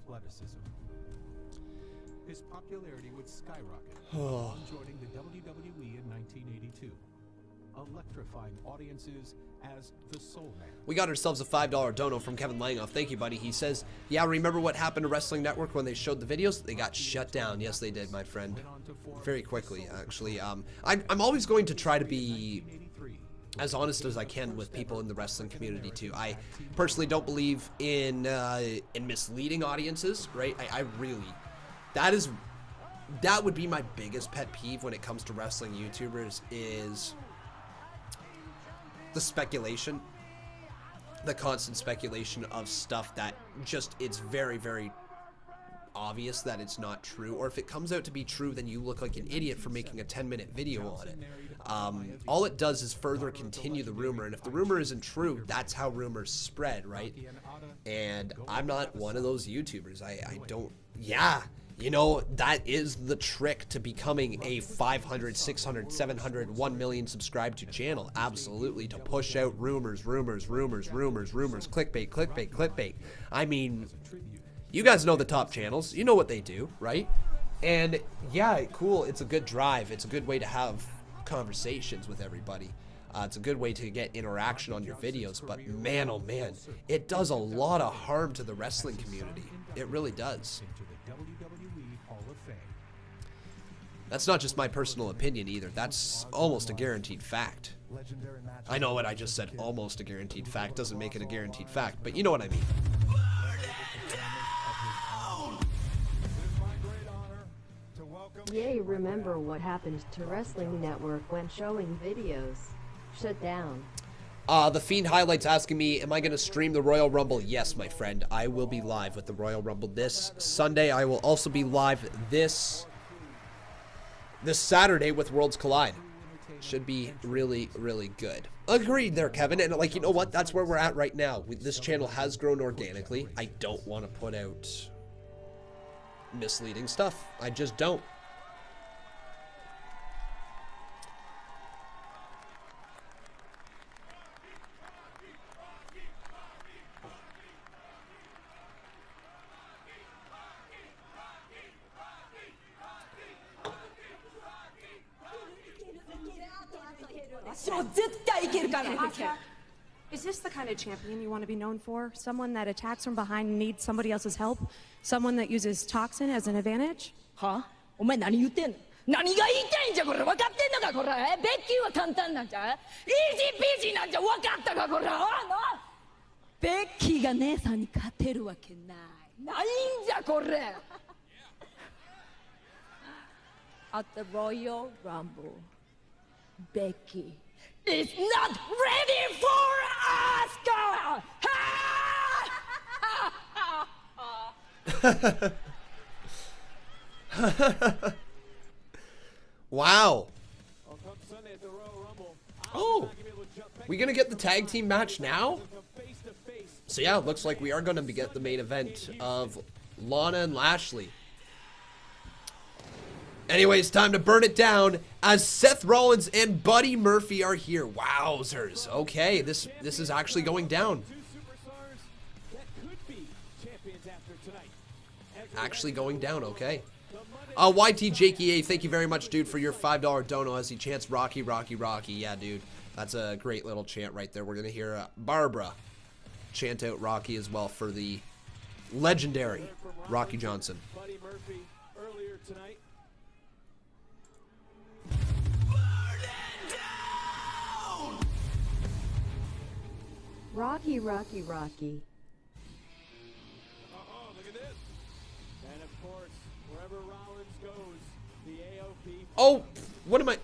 His popularity would skyrocket joining the WWE in 1982, electrifying audiences as the Soul Man. We got ourselves a $5 dono from Kevin Langoff. Thank you, buddy. He says, yeah, remember what happened to Wrestling Network when they showed the videos? They got shut down. Yes, they did, my friend. Very quickly, actually. I'm always going to try to be as honest as I can with people in the wrestling community, too. I personally don't believe in misleading audiences, right? I really... That would be my biggest pet peeve when it comes to wrestling YouTubers, is the speculation, the constant speculation of stuff that just, it's very, very obvious that it's not true, or if it comes out to be true, then you look like an idiot for making a 10-minute video on it. All it does is further continue the rumor, and if the rumor isn't true, that's how rumors spread, right? And I'm not one of those YouTubers. I don't, yeah, you know, that is the trick to becoming a 500, 600, 700, 1 million subscribed to channel. Absolutely, to push out rumors, clickbait. I mean, you guys know the top channels. You know what they do, right? And yeah, cool. It's a good drive. It's a good way to have conversations with everybody. It's a good way to get interaction on your videos, but man, oh man, it does a lot of harm to the wrestling community. It really does. That's not just my personal opinion either. That's almost a guaranteed fact. I know what I just said, almost a guaranteed fact. Doesn't make it a guaranteed fact, but you know what I mean. Yay, remember what happened to Wrestling Network when showing videos? Shut down. The Fiend Highlights asking me, am I going to stream the Royal Rumble? Yes, my friend. I will be live with the Royal Rumble this Sunday. I will also be live this Saturday with Worlds Collide. Should be really, really good. Agreed there, Kevin. And like, you know what? That's where we're at right now. This channel has grown organically. I don't want to put out misleading stuff. I just don't. Is this the kind of champion you want to be known for? Someone that attacks from behind and needs somebody else's help? Someone that uses toxin as an advantage? Huh? お前何言ってんの? 何が言いたいんじゃこれ分かってんのかこれベッキーは簡単なんじゃイージーピージーなんじゃ分かったかこれベッキーが姉さんに勝てるわけないないんじゃこれ At the Royal Rumble Becky is not ready for Asuka! Wow. Oh, we gonna get the tag team match now? So yeah, it looks like we are gonna get the main event of Lana and Lashley. Anyways, time to burn it down as Seth Rollins and Buddy Murphy are here. Wowzers. Okay, this is actually going down. Actually going down, okay. YT Jakey, thank you very much, dude, for your $5 dono as he chants Rocky, Rocky, Rocky. Yeah, dude, that's a great little chant right there. We're going to hear Barbara chant out Rocky as well for the legendary Rocky Johnson. Buddy Murphy earlier tonight. Rocky, Rocky, Rocky. Look at this. And of course, wherever Rollins goes, the AOP. Oh, what am I?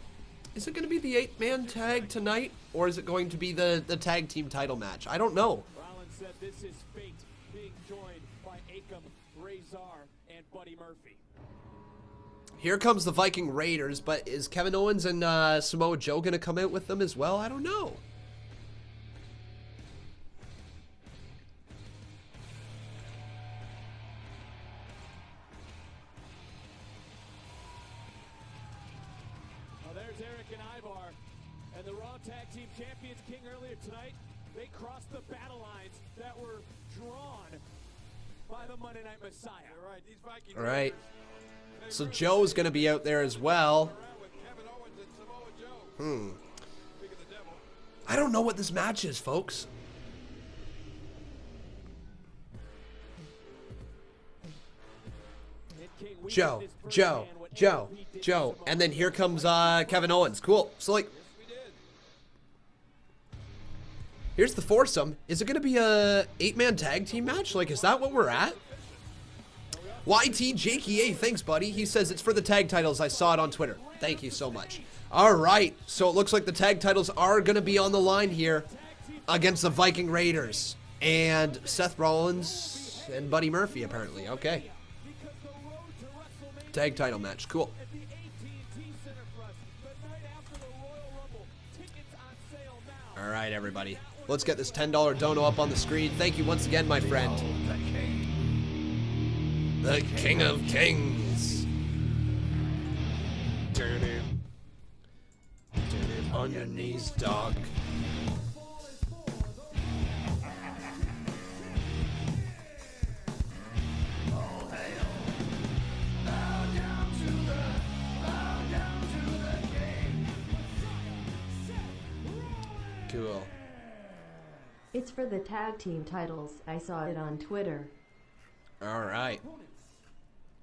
Is it going to be the 8-man tag tonight, or is it going to be the tag team title match? I don't know. Rollins said this is fate, being joined by Akam, Razor, and Buddy Murphy. Here comes the Viking Raiders, but is Kevin Owens and Samoa Joe going to come out with them as well? I don't know. There's Erick and Ivar, and the Raw Tag Team Champions King earlier tonight. They crossed the battle lines that were drawn by the Monday Night Messiah. You're right, these Vikings. All right. So Joe's going to be out there as well. I don't know what this match is, folks. Joe. And then here comes Kevin Owens. Cool. So, like, here's the foursome. Is it going to be a 8-man tag team match? Like, is that what we're at? YT Jakey, thanks, buddy. He says it's for the tag titles. I saw it on Twitter. Thank you so much. All right. So it looks like the tag titles are going to be on the line here against the Viking Raiders and Seth Rollins and Buddy Murphy, apparently. Okay. tag title match. Cool. All right, everybody. Let's get this $10 dono up on the screen. Thank you once again, my friend. The King of Kings. Turn it. Turn it on your knees, dog. Cool. It's for the tag team titles. I saw it on Twitter. All right.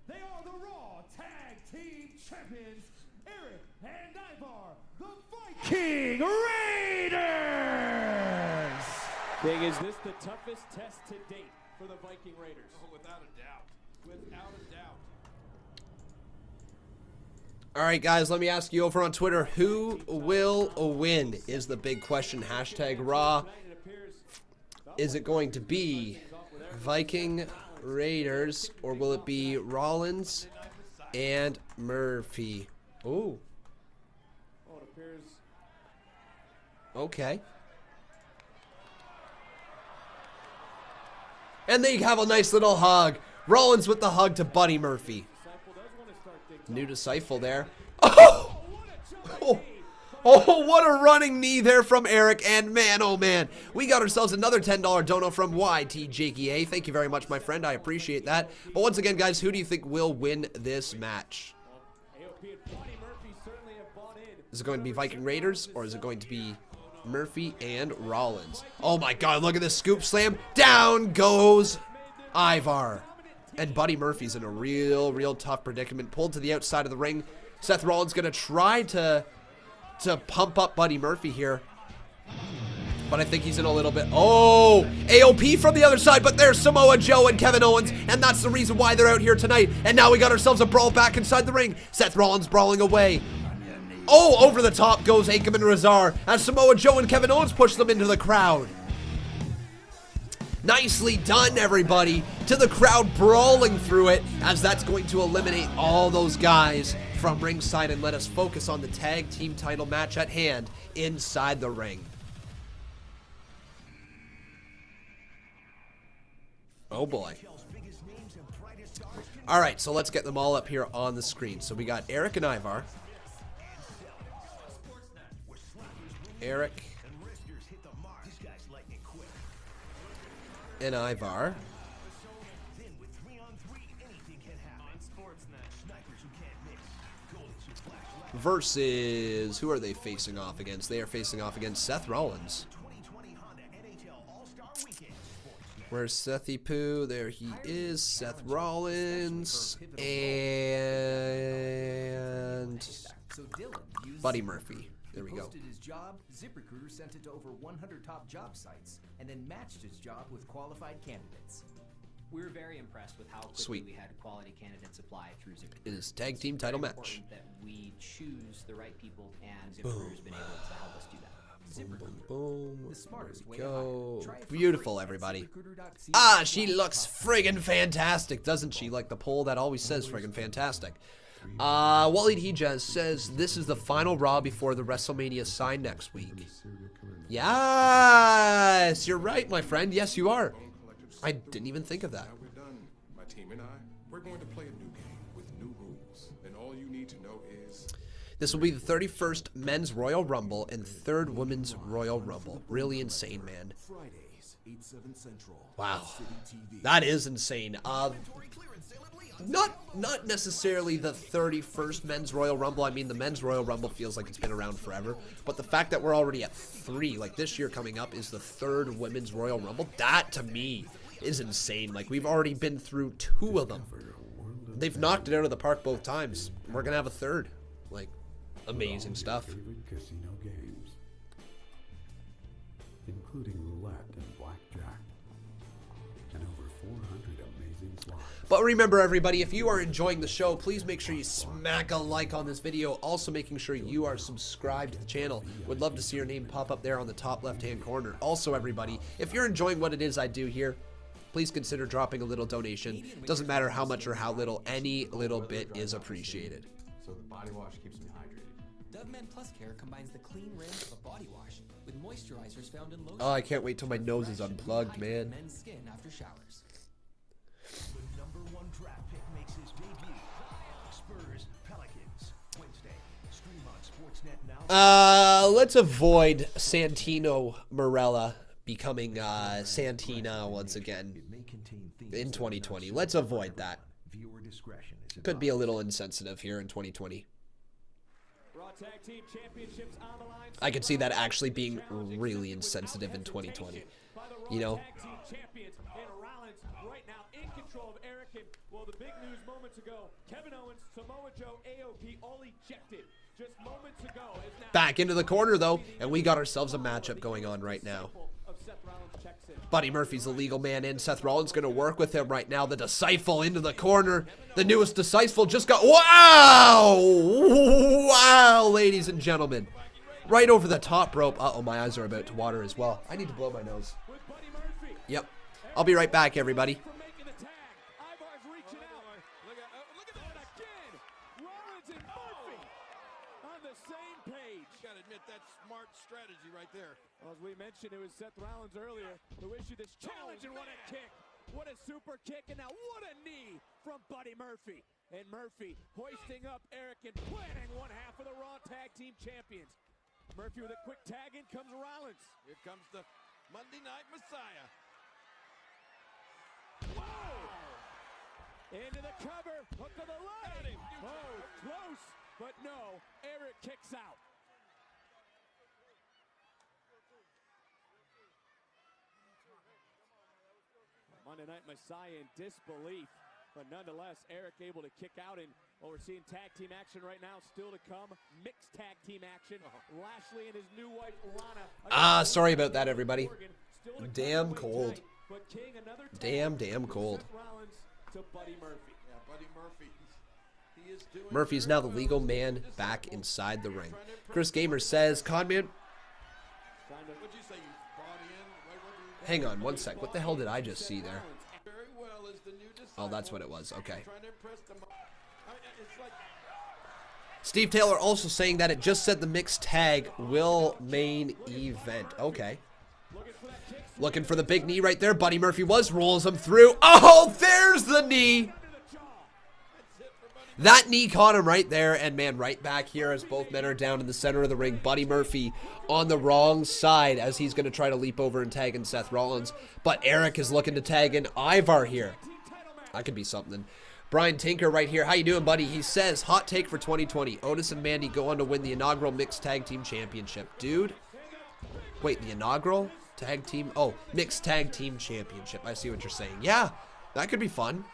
They are the Raw Tag Team Champions, Erick and Ivar, the Viking Raiders! Big, is this the toughest test to date for the Viking Raiders? Oh, without a doubt. Without a doubt. All right, guys, let me ask you over on Twitter, who will win is the big question. Hashtag Raw. Is it going to be Viking Raiders, or will it be Rollins and Murphy? Ooh. Oh, it appears. Okay. And they have a nice little hug. Rollins with the hug to Buddy Murphy. New Disciple there. Oh! Oh, what a running knee there from Erick. And man, oh man, we got ourselves another $10 dono from YT Jakey A. Thank you very much, my friend. I appreciate that. But once again, guys, who do you think will win this match? Is it going to be Viking Raiders, or is it going to be Murphy and Rollins? Oh my God, look at this scoop slam. Down goes Ivar. And Buddy Murphy's in a real tough predicament. Pulled to the outside of the ring. Seth Rollins going to try to pump up Buddy Murphy here. But I think he's in a little bit. Oh, AOP from the other side. But there's Samoa Joe and Kevin Owens. And that's the reason why they're out here tonight. And now we got ourselves a brawl back inside the ring. Seth Rollins brawling away. Oh, over the top goes Akam and Razar as Samoa Joe and Kevin Owens push them into the crowd. Nicely done, everybody. To the crowd brawling through it, as that's going to eliminate all those guys from ringside and let us focus on the tag team title match at hand inside the ring. Oh boy. All right, so let's get them all up here on the screen. So we got Erick and Ivar. Erick and Ivar versus, who are they facing off against? They are facing off against Seth Rollins. Where's Sethy Poo? There he is. Seth Rollins and Buddy Murphy. There we go. Posted his job, ZipRecruiter sent it to over 100 top job sites, and then matched his job with qualified candidates. We were very impressed with how quickly we had quality candidates apply through ZipRecruiter. It is tag team title match. It's important that we choose the right people, and ZipRecruiter's been able to help us do that. Boom, boom. The smartest way Go. to hire. Beautiful, everybody. Ah, she looks friggin' fantastic, doesn't she? Like the poll that always says friggin' fantastic. Waleed Hijaz says this is the final Raw before the WrestleMania sign next week. Yes, you're right, my friend. Yes, you are. I didn't even think of that. Now we're done. My team and I, we're going to play a new game with new rules. And all you need to know is this will be the 31st Men's Royal Rumble and 3rd Women's Royal Rumble. Really insane, man. Wow. That is insane. Not necessarily the 31st Men's Royal Rumble. I mean, the Men's Royal Rumble feels like it's been around forever. But the fact that we're already at 3, like this year coming up is the 3rd Women's Royal Rumble, that to me is insane. Like, we've already been through 2 of them. They've knocked it out of the park both times. We're going to have a 3rd. Like, amazing stuff. Casino games, including roulette and blackjack, and over 400 amazing slots. But remember, everybody, if you are enjoying the show, please make sure you smack a like on this video. Also making sure you are subscribed to the channel. Would love to see your name pop up there on the top left-hand corner. Also, everybody, if you're enjoying what it is I do here, please consider dropping a little donation. Doesn't matter how much or how little, any little bit is appreciated. So the body wash keeps me hydrated. Dove Men Plus Care combines the clean rinse of a body wash with moisturizers found in lotion. Oh, I can't wait till my nose is unplugged, man. Men's skin after showers. The #1 draft pick makes his debut. Spurs, Pelicans, Wednesday. Stream on Sportsnet now. Let's avoid Santino Marella becoming Santina once again in 2020. Let's avoid that. Viewer discretion is Could be a little insensitive here in 2020. I could see that actually being really insensitive in 2020. You know? Well, the big news moments ago, Kevin Owens, Samoa Joe, AOP all ejected just moments ago. Back into the corner though, and we got ourselves a matchup going on right now. Buddy Murphy's the legal man in. Seth Rollins going to work with him right now. The Disciple into the corner. The newest Disciple just got... Wow! Wow, ladies and gentlemen. Right over the top rope. Uh-oh, my eyes are about to water as well. I need to blow my nose. Yep. I'll be right back, everybody. Strategy right there. Well, as we mentioned, it was Seth Rollins earlier who issued this challenge, and what a kick. What a super kick, and now what a knee from Buddy Murphy. And Murphy hoisting up Erick and planning one half of the Raw Tag Team Champions. Murphy with a quick tag, in comes Rollins. Here comes the Monday Night Messiah. Whoa! Into the cover, hook of the leg. Oh, close, but no, Erick kicks out. Monday Night Messiah in disbelief, but nonetheless, Erick able to kick out, and we're seeing tag team action right now, still to come. Mixed tag team action. Lashley and his new wife, Lana. Sorry about that, everybody. Damn cold. Damn cold. Murphy's now the legal man back inside the ring. Chris Gamer says, Conman... Hang on one sec. What the hell did I just see there? Oh, that's what it was. Okay. Steve Taylor also saying that it just said the mixed tag will main event. Okay. Looking for the big knee right there. Buddy Murphy rolls him through. Oh, there's the knee. That knee caught him right there, and man, right back here as both men are down in the center of the ring. Buddy Murphy on the wrong side as he's going to try to leap over and tag in Seth Rollins. But Erick is looking to tag in Ivar here. That could be something. Brian Tinker right here. How you doing, buddy? He says, hot take for 2020. Otis and Mandy go on to win the inaugural Mixed Tag Team Championship. Dude. Wait, the inaugural tag team? Oh, Mixed Tag Team Championship. I see what you're saying. Yeah, that could be fun.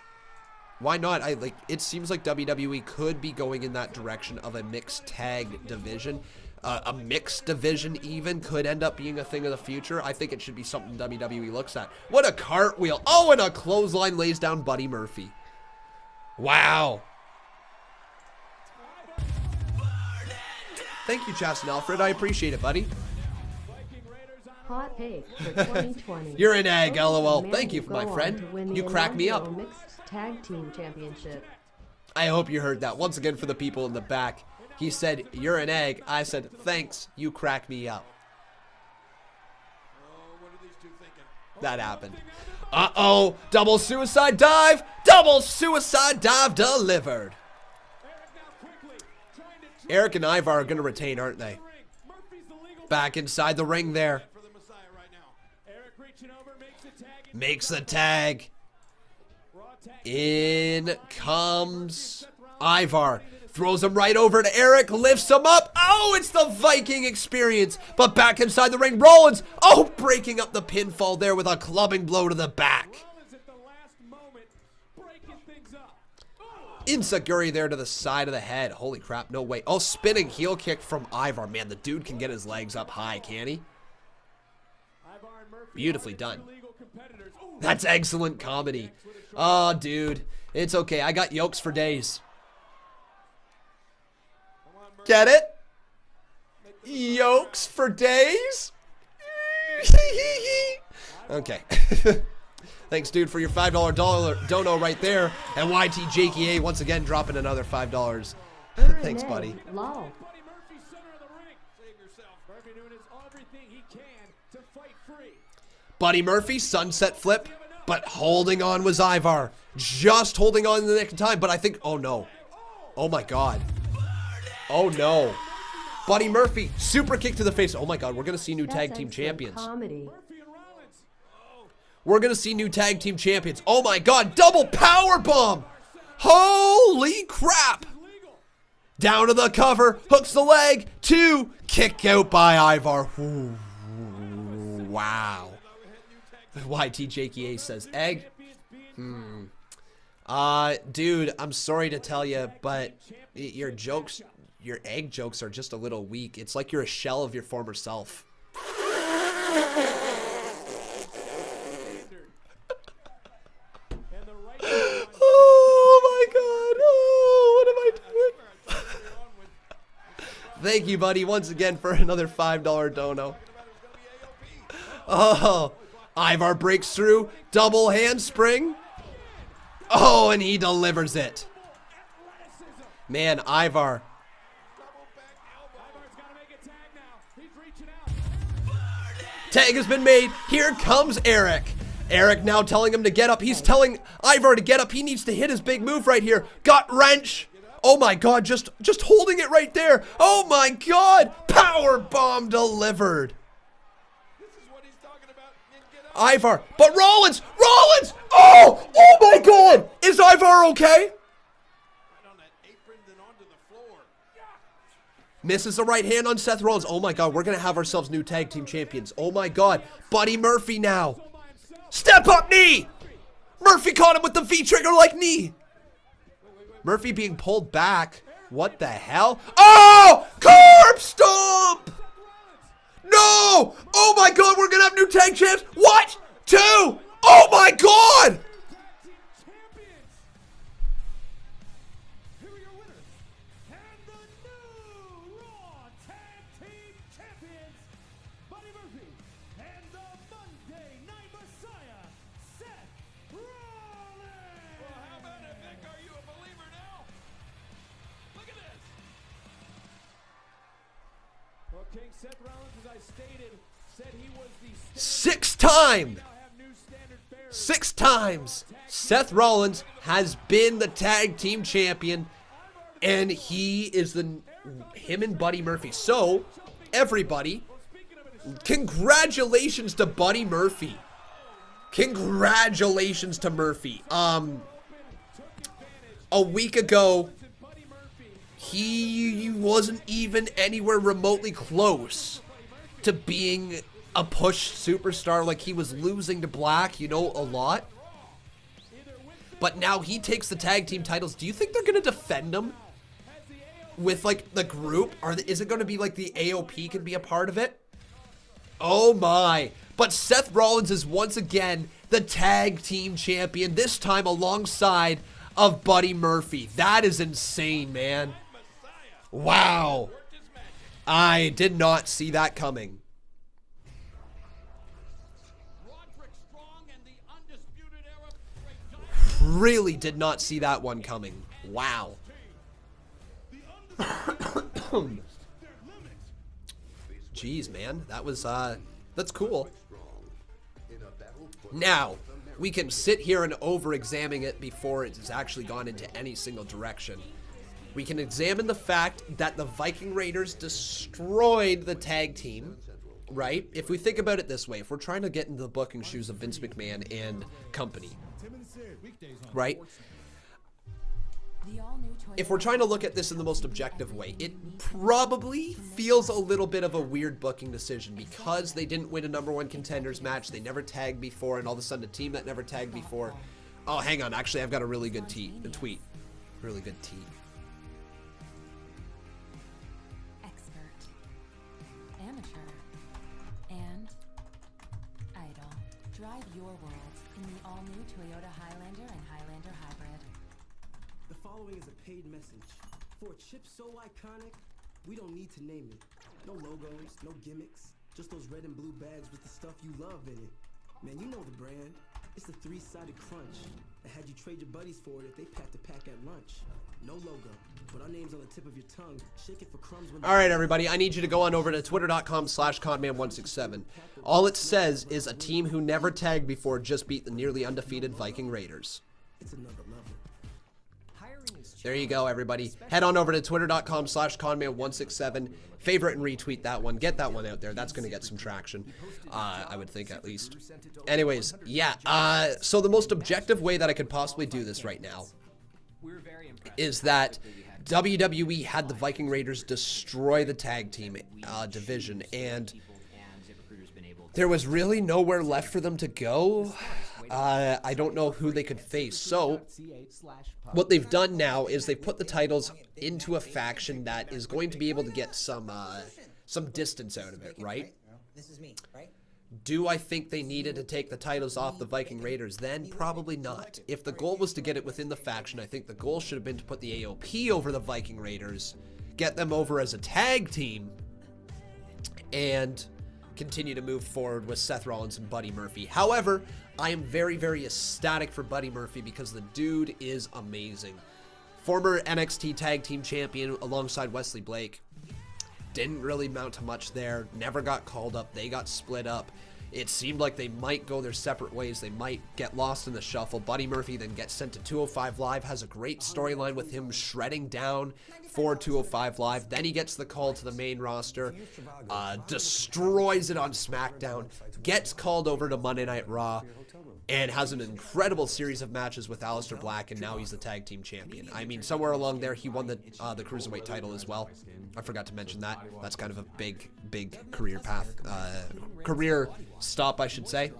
Why not? It seems like WWE could be going in that direction of a mixed tag division. A mixed division even could end up being a thing of the future. I think it should be something WWE looks at. What a cartwheel. Oh, and a clothesline lays down Buddy Murphy. Wow. Thank you, Chas and Alfred. I appreciate it, buddy. Hot take for 2020. You're an egg, LOL. Thank you, my friend. You crack me up. Tag Team Championship. I hope you heard that. Once again, for the people in the back, he said, you're an egg. I said, thanks, you crack me up. That happened. Uh-oh, double suicide dive. Double suicide dive delivered. Erick and Ivar are going to retain, aren't they? Back inside the ring there. Makes the tag. In comes Ivar. Throws him right over to Erick. Lifts him up. Oh, it's the Viking experience. But back inside the ring, Rollins. Oh, breaking up the pinfall there with a clubbing blow to the back. Insecurity there to the side of the head. Holy crap, no way. Oh, spinning heel kick from Ivar. Man, the dude can get his legs up high, can he? Beautifully done. That's excellent comedy. Oh, dude. It's okay. I got yokes for days. Get it? Yokes for days? Okay. Thanks, dude, for your $5 dono right there. And YTJKA once again dropping another $5. Thanks, buddy. Lol. Buddy Murphy, sunset flip, but holding on was Ivar. Just holding on in the nick of time, but I think, oh no. Oh my God. Oh no. Buddy Murphy, super kick to the face. Oh my God, we're going to see new tag team champions. Comedy. We're going to see new tag team champions. Oh my God, double power bomb. Holy crap. Down to the cover, hooks the leg, 2, kick out by Ivar. Ooh, wow. YTJKA says, egg? Dude, I'm sorry to tell you, but your jokes, your egg jokes are just a little weak. It's like you're a shell of your former self. Oh my God. Oh, what am I doing? Thank you, buddy, once again for another $5 dono. Oh, Ivar breaks through, double handspring. Oh, and he delivers it. Man, Ivar. Tag has been made. Here comes Erick. Erick now telling him to get up. He's telling Ivar to get up. He needs to hit his big move right here. Gut wrench. Oh my God, just holding it right there. Oh my God, power bomb delivered. Ivar, but Rollins! Oh my God! Is Ivar okay? Misses the right hand on Seth Rollins. Oh my God, we're gonna have ourselves new tag team champions. Oh my God, Buddy Murphy now. Step up knee! Murphy caught him with the V-trigger like knee. Murphy being pulled back. What the hell? Oh! Corpse stomp! No! Oh my God, we're gonna have new tag champs. What? 2! Oh my God! Here are your winners, and the new Raw Tag Team Champions, Buddy Murphy, and the Monday Night Messiah, Seth Rollins. Well, how about it, Vic? Are you a believer now? Look at this. Well, King Seth Rollins, as I stated, said he was the 6 times Seth Rollins has been the tag team champion, and he is him and Buddy Murphy. So everybody, congratulations to Buddy Murphy. Congratulations to Murphy. A week ago, he wasn't even anywhere remotely close to being a push superstar. Like, he was losing to Black, you know, a lot. But now he takes the tag team titles. Do you think they're going to defend him with, like, the group? Is it going to be like the AOP can be a part of it? Oh my. But Seth Rollins is once again the tag team champion, this time alongside of Buddy Murphy. That is insane, man. Wow. I did not see that coming. Really did not see that one coming. Wow. Jeez, man. That was, that's cool. Now, we can sit here and over-examine it before it has actually gone into any single direction. We can examine the fact that the Viking Raiders destroyed the tag team, right? If we think about it this way, if we're trying to get into the booking shoes of Vince McMahon and company, right? If we're trying to look at this in the most objective way, it probably feels a little bit of a weird booking decision because they didn't win a #1 contenders match. They never tagged before, and all of a sudden a team that never tagged before. Oh, hang on. Actually, I've got a really good tweet. Really good tweet. Expert, amateur, and idol. Drive your world in the all-new Toyota Highlander and Highlander Hybrid. The following is a paid message. For a chip so iconic, we don't need to name it. No logos, no gimmicks, just those red and blue bags with the stuff you love in it. Man, you know the brand. It's the three-sided crunch. I had you trade your buddies for it if they packed a pack at lunch. No logo, but our name's on the tip of your tongue. Shake it for crumbs when... All right, everybody, I need you to go on over to twitter.com/Conman167. All it says is a team who never tagged before just beat the nearly undefeated Viking Raiders. It's another level. There you go, everybody. Head on over to twitter.com/Conman167. Favorite and retweet that one. Get that one out there. That's going to get some traction, I would think, at least. Anyways, yeah. So the most objective way that I could possibly do this right now is that WWE had the Viking Raiders destroy the tag team division, and there was really nowhere left for them to go. I don't know who they could face. So what they've done now is they've put the titles into a faction that is going to be able to get some distance out of it, right? This is me, right? Do I think they needed to take the titles off the Viking Raiders then? Probably not. If the goal was to get it within the faction, I think the goal should have been to put the AOP over the Viking Raiders, get them over as a tag team, and continue to move forward with Seth Rollins and Buddy Murphy. However, I am very, very ecstatic for Buddy Murphy because the dude is amazing. Former NXT Tag Team Champion alongside Wesley Blake. Didn't really mount to much there. Never got called up. They got split up. It seemed like they might go their separate ways. They might get lost in the shuffle. Buddy Murphy then gets sent to 205 Live. Has a great storyline with him shredding down for 205 Live. Then he gets the call to the main roster. Destroys it on SmackDown. Gets called over to Monday Night Raw. And has an incredible series of matches with Alistair Black, and now he's the tag team champion. I mean, somewhere along there, he won the Cruiserweight title as well. I forgot to mention that. That's kind of a big, big career path. Career stop, I should say.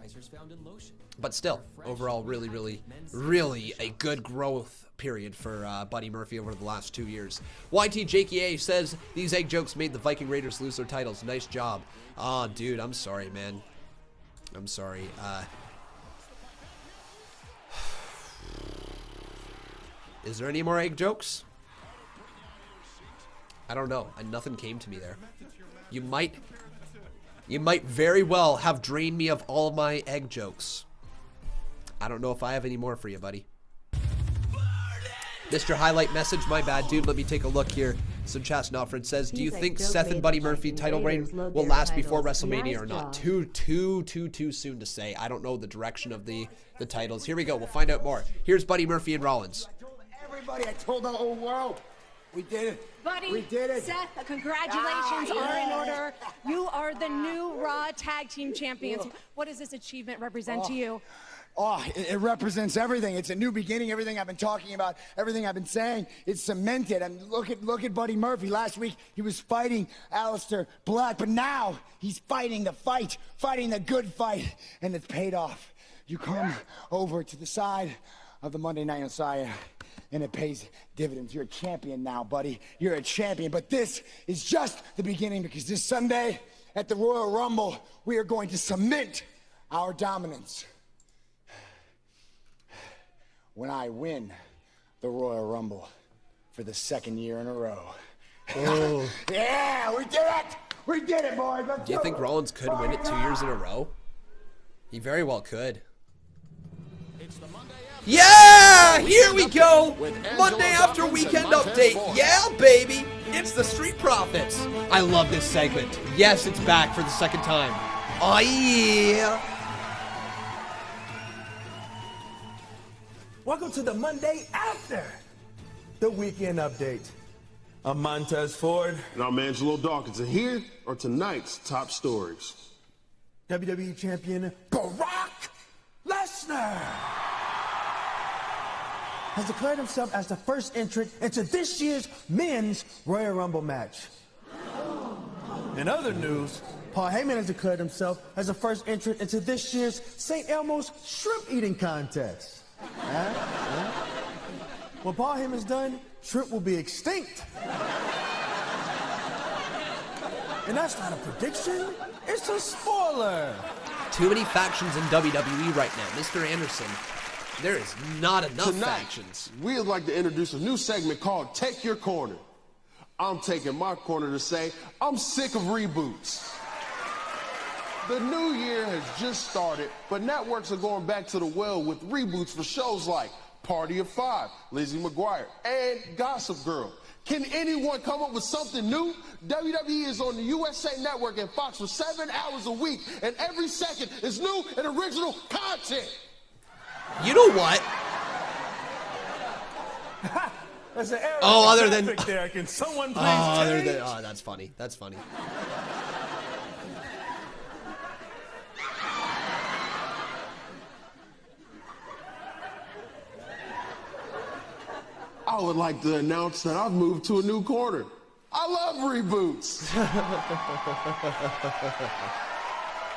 But still, overall, really, really, really a good growth period for Buddy Murphy over the last 2 years. YTJKA says, these egg jokes made the Viking Raiders lose their titles. Nice job. Aw, dude, I'm sorry, man. I'm sorry. Is there any more egg jokes? I don't know. Nothing came to me there. You might very well have drained me of all of my egg jokes. I don't know if I have any more for you, buddy. Mr. Highlight Message, my bad, dude. Let me take a look here. So Chasnofred says, do you think Seth and Buddy Murphy title reign will last before WrestleMania or not? Too soon to say. I don't know the direction of the titles. Here we go. We'll find out more. Here's Buddy Murphy and Rollins. Everybody, I told the whole world. We did it. Buddy, we did it. Seth, congratulations are in order. You are the new Raw Tag Team Champions. What does this achievement represent to you? Oh, it represents everything. It's a new beginning. Everything I've been talking about, everything I've been saying, it's cemented. And look at Buddy Murphy. Last week he was fighting Alistair Black, but now he's fighting the fight, fighting the good fight, and it's paid off. You come over to the side of the Monday Night Messiah, and it pays dividends. You're a champion now, buddy. You're a champion. But this is just the beginning, because this Sunday at the Royal Rumble, we are going to cement our dominance. When I win the Royal Rumble for the 2nd year in a row. Oh. Yeah, we did it! We did it, boys! Let's Do you go. think Rollins could win it 2 years in a row? He very well could. Yeah! Here we go! Monday after weekend update. Yeah, baby! It's the Street Profits. I love this segment. Yes, it's back for the 2nd time. Oh, yeah! Welcome to the Monday after the weekend update. I'm Montez Ford. And I'm Angelo Dawkins. And here are tonight's top stories. WWE Champion Brock Lesnar has declared himself as the first entrant into this year's men's Royal Rumble match. In other news, Paul Heyman has declared himself as the first entrant into this year's St. Elmo's shrimp eating contest. When Paul Heyman's done, shrimp will be extinct. And that's not a prediction, it's a spoiler. Too many factions in WWE right now. Mr. Anderson, there is not enough factions. We would like to introduce a new segment called Take Your Corner. I'm taking my corner to say, I'm sick of reboots. The new year has just started, but networks are going back to the well with reboots for shows like Party of Five, Lizzie McGuire, and Gossip Girl. Can anyone come up with something new? WWE is on the USA Network and Fox for 7 hours a week, and every second is new and original content. You know what? There's an error other in than traffic there. Can someone please other change? than that's funny. That's funny. I would like to announce that I've moved to a new corner. I love reboots.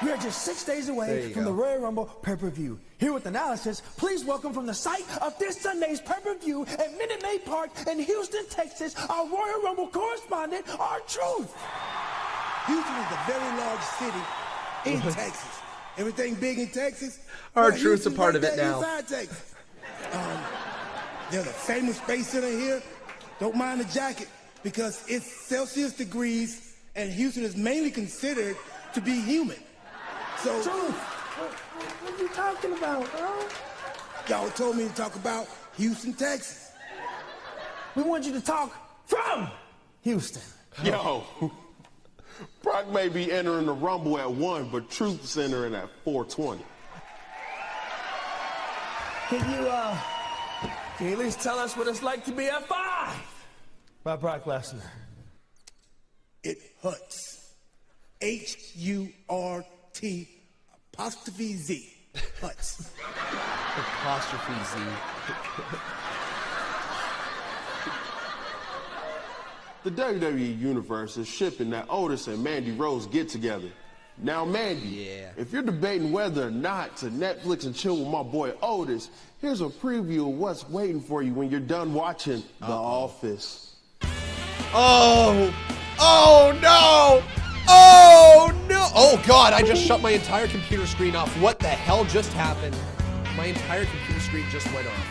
We are just 6 days There away you from go. the Royal Rumble pay-per-view. Here with analysis, please welcome from the site of this Sunday's pay-per-view at Minute Maid Park in Houston, Texas, our Royal Rumble correspondent, R-Truth. Houston is a very large city in Texas. Everything big in Texas. R-Truth's a Houston's part of right it there now. inside Texas. There's a famous space center here. Don't mind the jacket because it's Celsius degrees and Houston is mainly considered to be humid. So, what are you talking about, bro? Y'all told me to talk about Houston, Texas. We want you to talk from Houston. Yo, Brock may be entering the Rumble at 1, but Truth's entering at 4:20. Can you at least tell us what it's like to be at 5 by Brock Lesnar? It hurts. H-U-R-T'_Z. Hurts. Apostrophe Z. The WWE Universe is shipping that Otis and Mandy Rose get together. Now, Mandy, if you're debating whether or not to Netflix and chill with my boy Otis, here's a preview of what's waiting for you when you're done watching The Office. Oh! Oh no! Oh no! Oh God, I just shut my entire computer screen off. What the hell just happened? My entire computer screen just went off.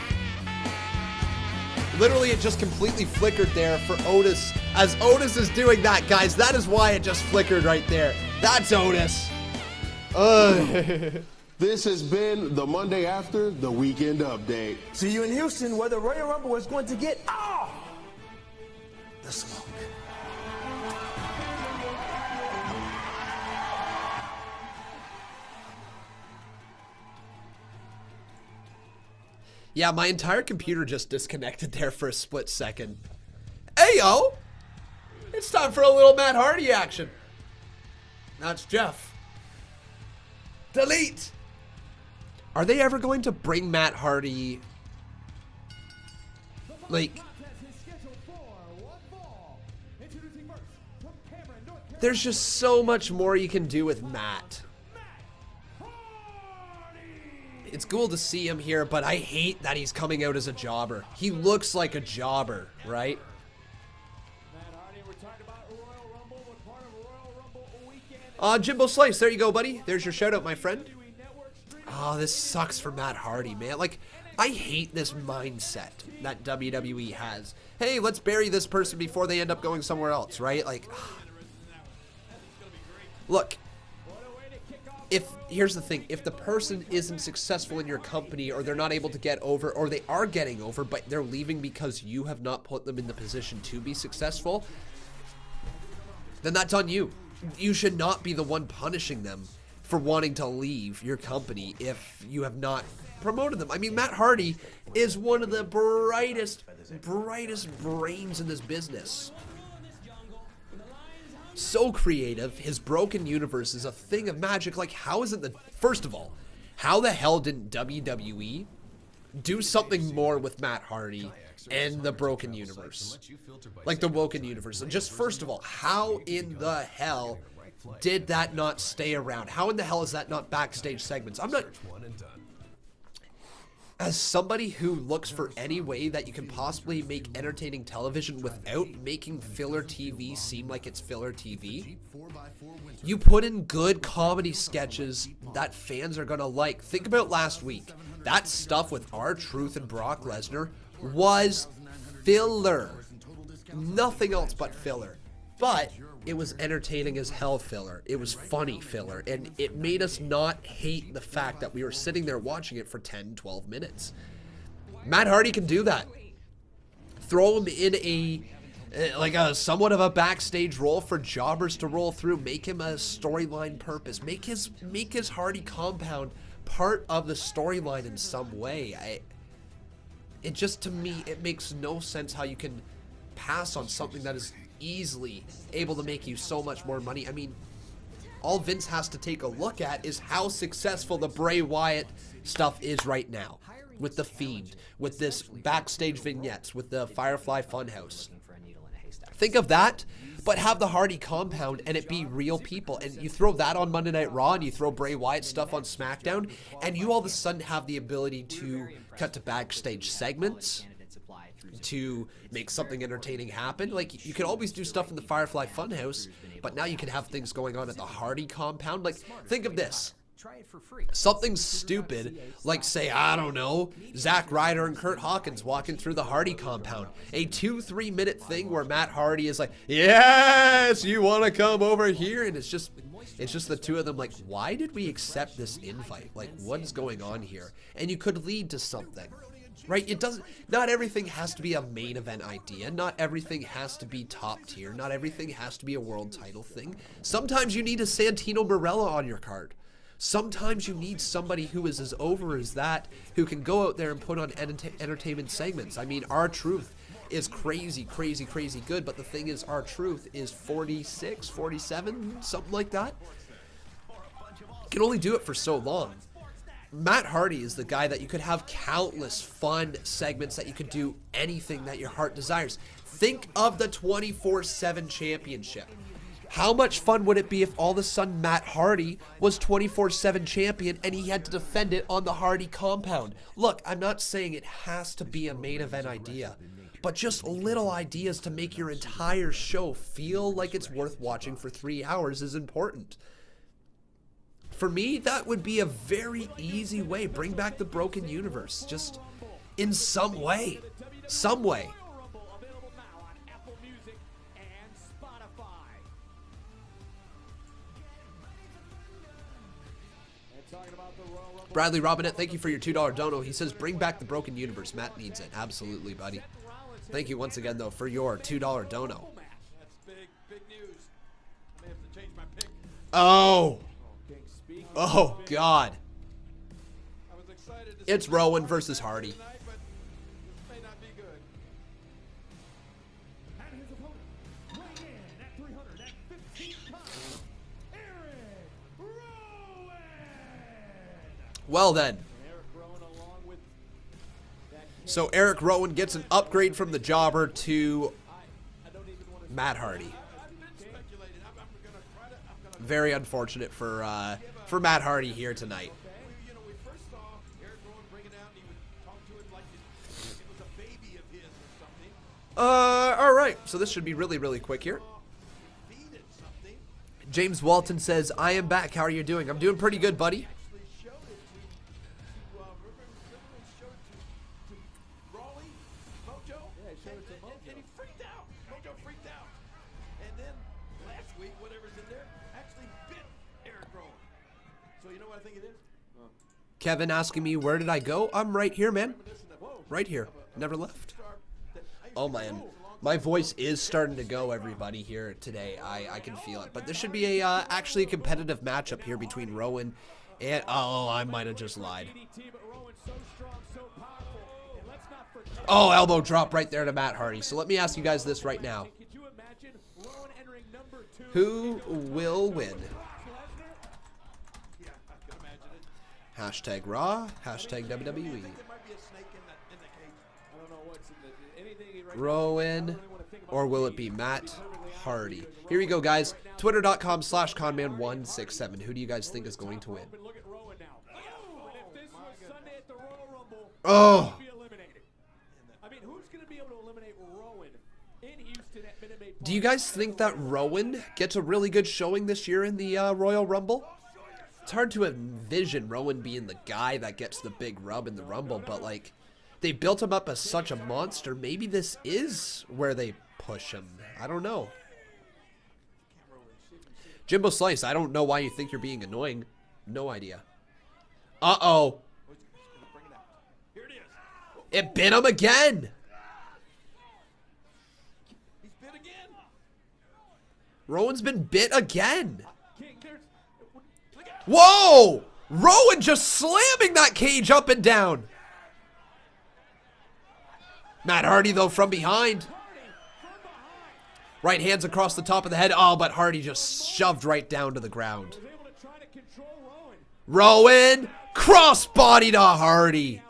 Literally, it just completely flickered there for Otis. As Otis is doing that, guys, that is why it just flickered right there. That's Otis. This has been the Monday after the weekend update. See you in Houston, where the Royal Rumble is going to get all the smoke. Yeah, my entire computer just disconnected there for a split second. Hey, yo! It's time for a little Matt Hardy action. That's Jeff. Delete! Are they ever going to bring Matt Hardy... like... There's just so much more you can do with Matt. It's cool to see him here, but I hate that he's coming out as a jobber. He looks like a jobber, right? Jimbo Slice, there you go, buddy. There's your shout out, my friend. Oh, this sucks for Matt Hardy, man. Like, I hate this mindset that WWE has. Hey, let's bury this person before they end up going somewhere else, right? Like, look. Here's the thing, if the person isn't successful in your company or they're not able to get over or they are getting over but they're leaving because you have not put them in the position to be successful, then that's on you. You should not be the one punishing them for wanting to leave your company if you have not promoted them. I mean, Matt Hardy is one of the brightest brains in this business. So creative. His broken universe is a thing of magic. Like, how is it that, first of all, how the hell didn't WWE do something more with Matt Hardy and the broken universe? Like the Woken universe. And just first of all, how in the hell did that not stay around? How in the hell is that not backstage segments? I'm not... As somebody who looks for any way that you can possibly make entertaining television without making filler TV seem like it's filler TV, you put in good comedy sketches that fans are gonna like. Think about last week. That stuff with R-Truth and Brock Lesnar was filler. Nothing else but filler. But it was entertaining as hell filler. It was funny filler. And it made us not hate the fact that we were sitting there watching it for 10, 12 minutes. Matt Hardy can do that. Throw him in a somewhat of a backstage role for jobbers to roll through. Make him a storyline purpose. Make his Hardy compound part of the storyline in some way. It just, to me, it makes no sense how you can pass on something that is easily able to make you so much more money. I mean, all Vince has to take a look at is how successful the Bray Wyatt stuff is right now. With the Fiend, with this backstage vignettes, with the Firefly Funhouse. Think of that, but have the Hardy compound and it be real people. And you throw that on Monday Night Raw and you throw Bray Wyatt stuff on SmackDown, and you all of a sudden have the ability to cut to backstage segments, to make something entertaining happen. Like, you can always do stuff in the Firefly Funhouse, but now you can have things going on at the Hardy compound. Like, think of this. Something stupid, like, say, I don't know, Zack Ryder and Kurt Hawkins walking through the Hardy compound. A 2-3 minute thing where Matt Hardy is like, yes, you want to come over here? And it's just the two of them like, why did we accept this invite? Like, what's going on here? And you could lead to something. Right? It doesn't, not everything has to be a main event idea. Not everything has to be top tier. Not everything has to be a world title thing. Sometimes you need a Santino Marella on your card. Sometimes you need somebody who is as over as that, who can go out there and put on entertainment segments. I mean, R-Truth is crazy, crazy, crazy good, but the thing is, R-Truth is 46, 47, something like that. Can only do it for so long. Matt Hardy is the guy that you could have countless fun segments, that you could do anything that your heart desires. Think of the 24/7 championship. How much fun would it be if all of a sudden Matt Hardy was 24/7 champion and he had to defend it on the Hardy compound? Look, I'm not saying it has to be a main event idea, but just little ideas to make your entire show feel like it's worth watching for 3 hours is important. For me, that would be a very easy way. Bring back the Broken Universe, just in some way. Some way. Bradley Robinette, thank you for your $2 dono. He says, bring back the Broken Universe. Matt needs it. Absolutely, buddy. Thank you once again, though, for your $2 dono. Oh. Oh, God. It's Rowan versus Hardy. Well then, so Erick Rowan gets an upgrade from the jobber to Matt Hardy. Very unfortunate for Matt Hardy here tonight. All right, so this should be really, really quick here. James Walton says, I am back. How are you doing? I'm doing pretty good, buddy. Kevin asking me, where did I go? I'm right here, man. Right here. Never left. Oh, man. My voice is starting to go, everybody, here today. I can feel it. But this should be actually a competitive matchup here between Rowan and... Oh, I might have just lied. Oh, elbow drop right there to Matt Hardy. So let me ask you guys this right now. Who will win? Hashtag Raw, hashtag WWE. Rowan, or will it be Matt Hardy? Here we go, guys. Twitter.com/Conman167. Who do you guys think is going to win? Oh. Do you guys think that Rowan gets a really good showing this year in the Royal Rumble? It's hard to envision Rowan being the guy that gets the big rub in the Rumble, but like, they built him up as such a monster. Maybe this is where they push him. I don't know. Jimbo Slice, I don't know why you think you're being annoying. No idea. Uh-oh. It bit him again. Rowan's been bit again. Whoa! Rowan just slamming that cage up and down. Matt Hardy, though, from behind. Right hands across the top of the head. Oh, but Hardy just shoved right down to the ground. Rowan, crossbody to Hardy.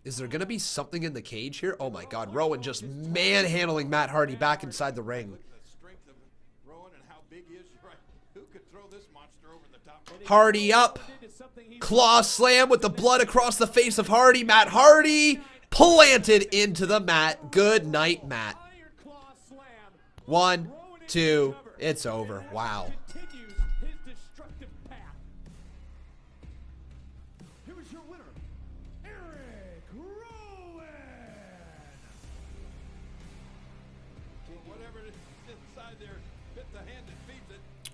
Is there going to be something in the cage here? Oh my God, Rowan just manhandling Matt Hardy back inside the ring. Hardy up. Claw slam with the blood across the face of Hardy. Matt Hardy planted into the mat. Good night, Matt. 1, 2, it's over. Wow.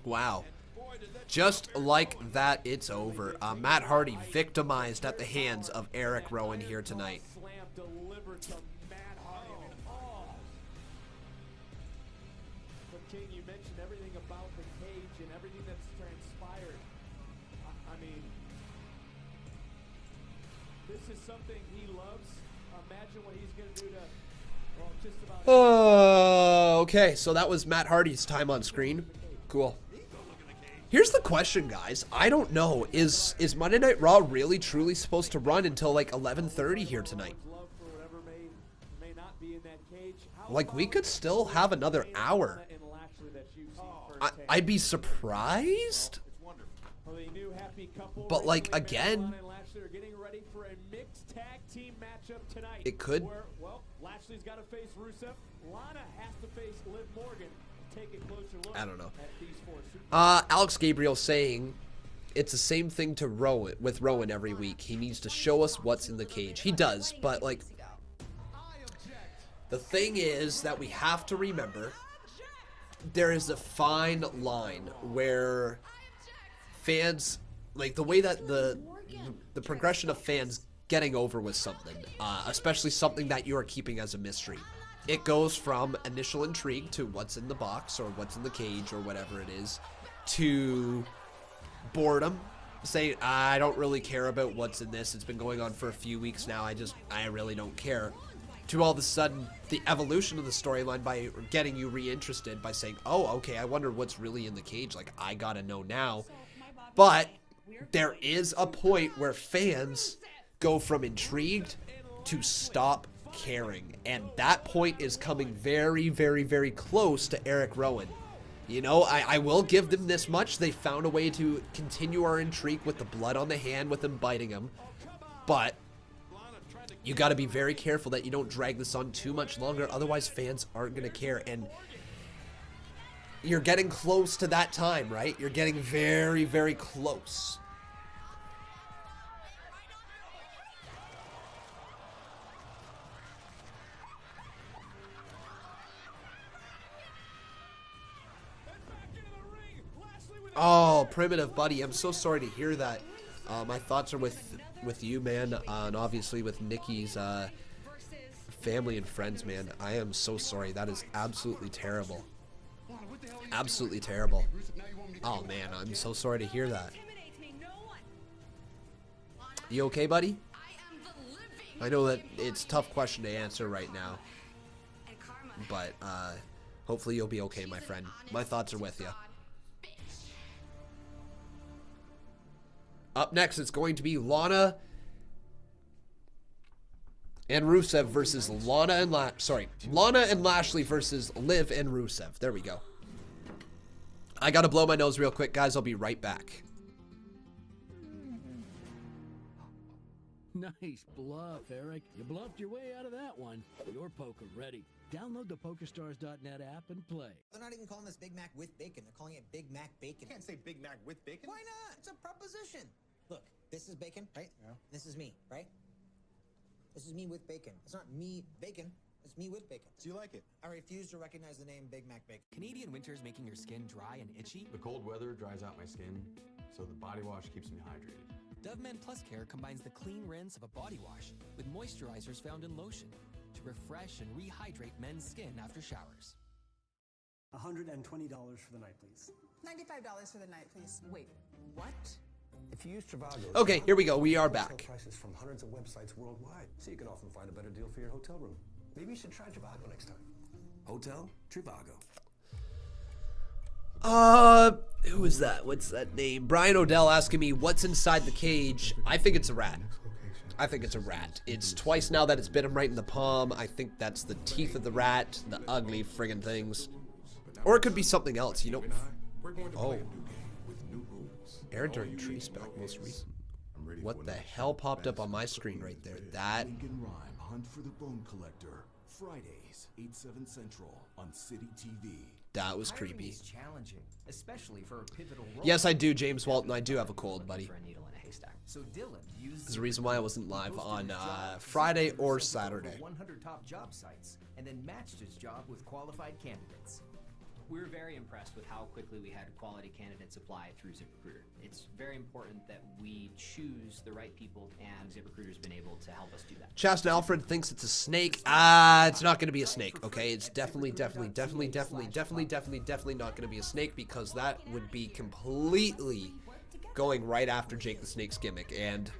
Wow. Just like that, it's over. Matt Hardy victimized at the hands of Erick Rowan here tonight. King, you mentioned everything about the cage and everything that's transpired. I mean, this is something he loves. Imagine what he's going to do to, well, just about... Okay, so that was Matt Hardy's time on screen. Cool. Here's the question, guys. I don't know. Is Monday Night Raw really truly supposed to run until like 11:30 here tonight? Like, we could still have another hour. I'd be surprised. But like, again, it could. Well, Lashley's got to face Rusev. Lana has to face Liv Morgan. Take a closer look. I don't know. Alex Gabriel saying it's the same thing to Rowan with Rowan every week. He needs to show us what's in the cage. He does, but like, the thing is that we have to remember there is a fine line where fans, like the way that the progression of fans getting over with something, especially something that you are keeping as a mystery. It goes from initial intrigue to what's in the box or what's in the cage or whatever it is, to boredom, saying, I don't really care about what's in this. It's been going on for a few weeks now. I really don't care. To all of a sudden, the evolution of the storyline by getting you reinterested by saying, oh, okay, I wonder what's really in the cage. Like, I gotta know now. But there is a point where fans go from intrigued to stop caring, and that point is coming very, very, very close to Erick Rowan. You know, I will give them this much. They found a way to continue our intrigue with the blood on the hand with him biting him, but you got to be very careful that you don't drag this on too much longer, otherwise fans aren't going to care. And you're getting close to that time, right? You're getting very, very close. Oh, Primitive buddy, I'm so sorry to hear that. My thoughts are with you, man, and obviously with Nikki's family and friends, man. I am so sorry. That is absolutely terrible. Absolutely terrible. Oh, man, I'm so sorry to hear that. You okay, buddy? I know that it's a tough question to answer right now, but hopefully you'll be okay, my friend. My thoughts are with you. Up next, it's going to be Lana and Rusev versus Lana and Lashley versus Liv and Rusev. There we go. I gotta blow my nose real quick, guys. I'll be right back. Nice bluff, Eric. You bluffed your way out of that one. You're poker ready. Download the PokerStars.net app and play. They're not even calling this Big Mac with bacon. They're calling it Big Mac bacon. You can't say Big Mac with bacon. Why not? It's a preposition. Look, this is bacon, right? Yeah. This is me, right? This is me with bacon. It's not me bacon. It's me with bacon. Do you like it? I refuse to recognize the name Big Mac Bacon. Canadian winters making your skin dry and itchy? The cold weather dries out my skin, so the body wash keeps me hydrated. Dove Men Plus Care combines the clean rinse of a body wash with moisturizers found in lotion to refresh and rehydrate men's skin after showers. $120 for the night, please. $95 for the night, please. Wait, what? If you use Trivago, Okay, here we go. We are back. Prices from hundreds of websites worldwide, so you can often find a better deal for your hotel room. Maybe you should try Trivago next time. Hotel Trivago. Who is that? What's that name? Brian Odell asking me what's inside the cage. I think it's a rat. I think it's a rat. It's twice now that it's bit him right in the palm. I think that's the teeth of the rat, the ugly friggin' things. Or it could be something else, you know. Oh. Air during Traceback most recent. What the hell popped up on my screen right there? That. Hunt for the Bone Collector. Fridays, 8/7 Central on City TV. That was creepy. Is challenging, especially for a pivotal role. Yes, I do, James Walton. I do have a cold, buddy. For a needle in a haystack. So Dylan used There's a reason why I wasn't live on Friday or Saturday. 100 top job sites and then matched his job with qualified candidates. We were very impressed with how quickly we had quality candidates apply through ZipRecruiter. It's very important that we choose the right people, and ZipRecruiter's been able to help us do that. Chaston Alfred thinks it's a snake. It's not going to be a snake, okay? It's definitely not going to be a snake, because that would be completely going right after Jake the Snake's gimmick, and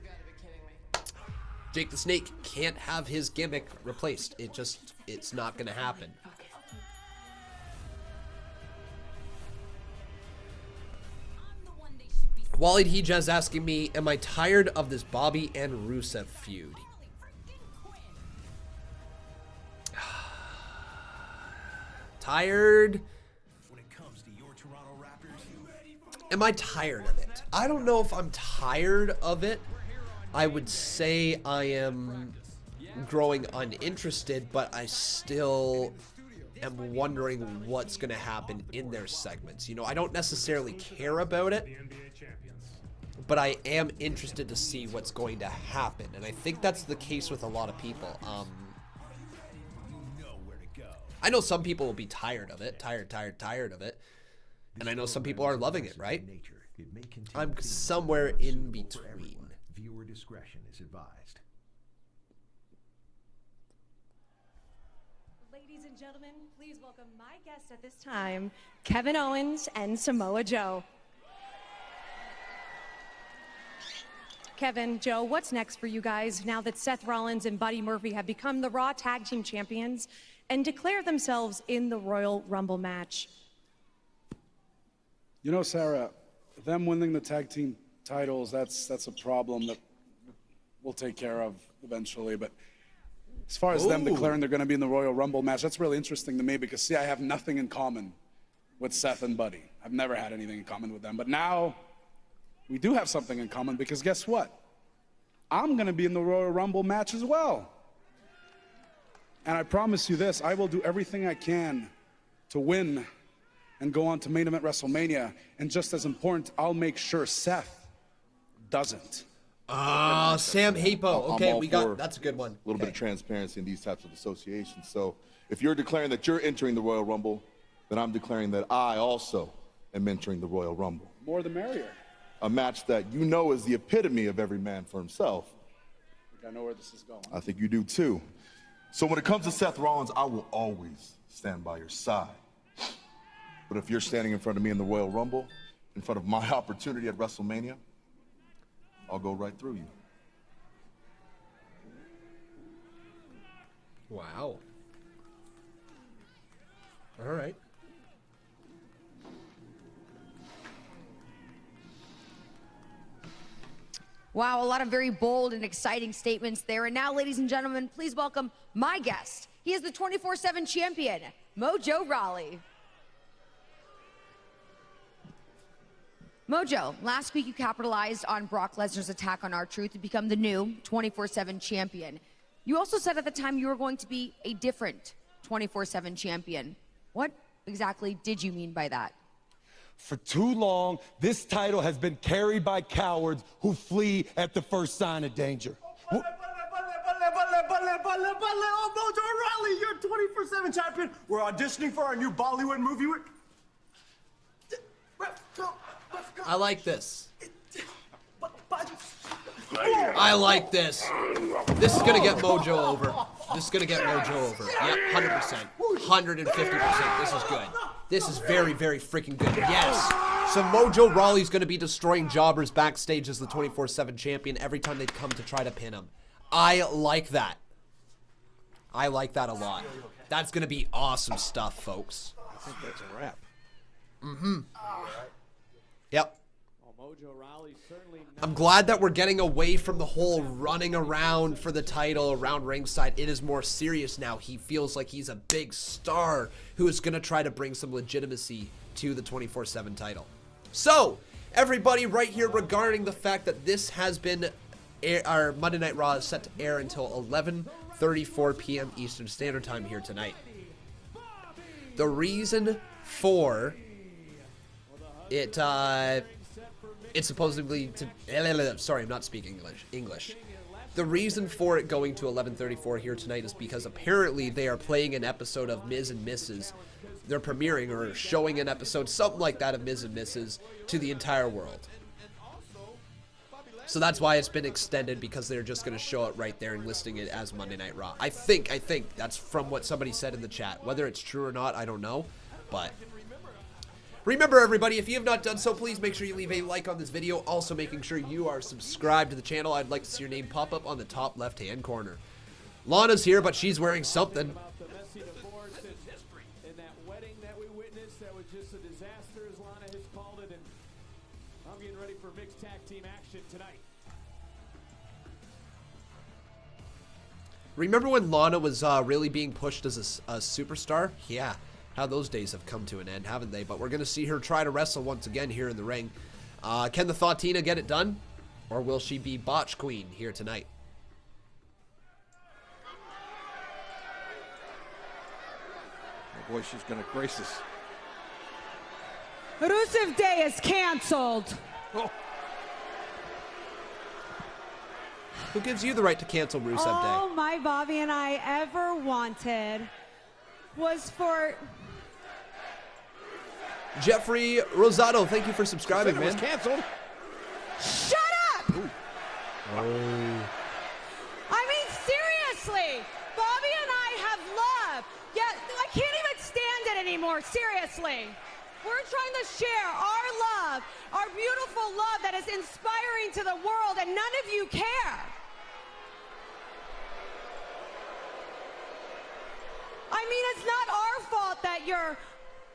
Jake the Snake can't have his gimmick replaced. It's not going to happen. Waleed Hijaz asking me, am I tired of this Bobby and Rusev feud? Tired? Am I tired of it? I don't know if I'm tired of it. I would say I am growing uninterested, but I still am wondering what's going to happen in their segments. You know, I don't necessarily care about it, but I am interested to see what's going to happen, and I think that's the case with a lot of people. I know some people will be tired of it, tired of it, and I know some people are loving it, right? I'm somewhere in between. Viewer discretion is advised. Ladies and gentlemen, please welcome my guests at this time, Kevin Owens and Samoa Joe. Kevin, Joe, what's next for you guys now that Seth Rollins and Buddy Murphy have become the Raw Tag Team Champions and declare themselves in the Royal Rumble match? You know, Sarah, them winning the tag team titles, that's a problem that we'll take care of eventually. But as far as them declaring they're going to be in the Royal Rumble match, that's really interesting to me because, see, I have nothing in common with Seth and Buddy. I've never had anything in common with them. But now we do have something in common because guess what? I'm going to be in the Royal Rumble match as well. And I promise you this, I will do everything I can to win and go on to main event WrestleMania. And just as important, I'll make sure Seth doesn't. Sam Hapo. Okay, that's a good one. A little bit of transparency in these types of associations. So if you're declaring that you're entering the Royal Rumble, then I'm declaring that I also am entering the Royal Rumble. More the merrier. A match that you know is the epitome of every man for himself. I think I know where this is going. I think you do too. So when it comes to Seth Rollins, I will always stand by your side. But if you're standing in front of me in the Royal Rumble, in front of my opportunity at WrestleMania, I'll go right through you. Wow. All right. Wow, a lot of very bold and exciting statements there. And now, ladies and gentlemen, please welcome my guest. He is the 24/7 champion, Mojo Rawley. Mojo, last week you capitalized on Brock Lesnar's attack on R-Truth to become the new 24/7 champion. You also said at the time you were going to be a different 24/7 champion. What exactly did you mean by that? For too long, this title has been carried by cowards who flee at the first sign of danger. Mojo Rawley, you're 24/7 champion. We're auditioning for our new Bollywood movie. I like this. I like this. This is gonna get Mojo over. This is gonna get Mojo over. Yep, 100%. 150%. This is good. This is very, very freaking good. Yes. So Mojo Rawley's gonna be destroying jobbers backstage as the 24/7 champion every time they come to try to pin him. I like that. I like that a lot. That's gonna be awesome stuff, folks. I think that's a wrap. Mm-hmm. Yep. Mojo Rawley certainly I'm glad that we're getting away from the whole running around for the title around ringside. It is more serious now. He feels like he's a big star who is going to try to bring some legitimacy to the 24/7 title. So, everybody right here regarding the fact that this has been, our Monday Night Raw is set to air until 11:34 p.m. Eastern Standard Time here tonight. The reason for it, it's supposedly to, sorry, I'm not speaking English. The reason for it going to 11:34 here tonight is because apparently they are playing an episode of Ms. and Mrs. They're premiering or showing an episode, something like that, of Ms. and Mrs. to the entire world. So that's why it's been extended, because they're just going to show it right there and listing it as Monday Night Raw. I think that's from what somebody said in the chat. Whether it's true or not, I don't know, but remember, everybody, if you have not done so, please make sure you leave a like on this video. Also, making sure you are subscribed to the channel. I'd like to see your name pop up on the top left-hand corner. Lana's here, but she's wearing something. in that wedding that we witnessed that was just a disaster, as Lana has called it, and I'm getting ready for mixed tag team action tonight. Remember when Lana was really being pushed as a superstar? Yeah. How those days have come to an end, haven't they? But we're going to see her try to wrestle once again here in the ring. Can the Thoughtina get it done? Or will she be Botch Queen here tonight? Oh boy, she's going to grace us. Rusev Day is canceled. Oh. Who gives you the right to cancel Rusev Day? All my Bobby and I ever wanted was for... Jeffrey Rosado, thank you for subscribing, man. It was canceled. Shut up! Ooh. Oh. I mean, seriously, Bobby and I have love. Yeah, I can't even stand it anymore, seriously. We're trying to share our love, our beautiful love that is inspiring to the world, and none of you care. I mean, it's not our fault that you're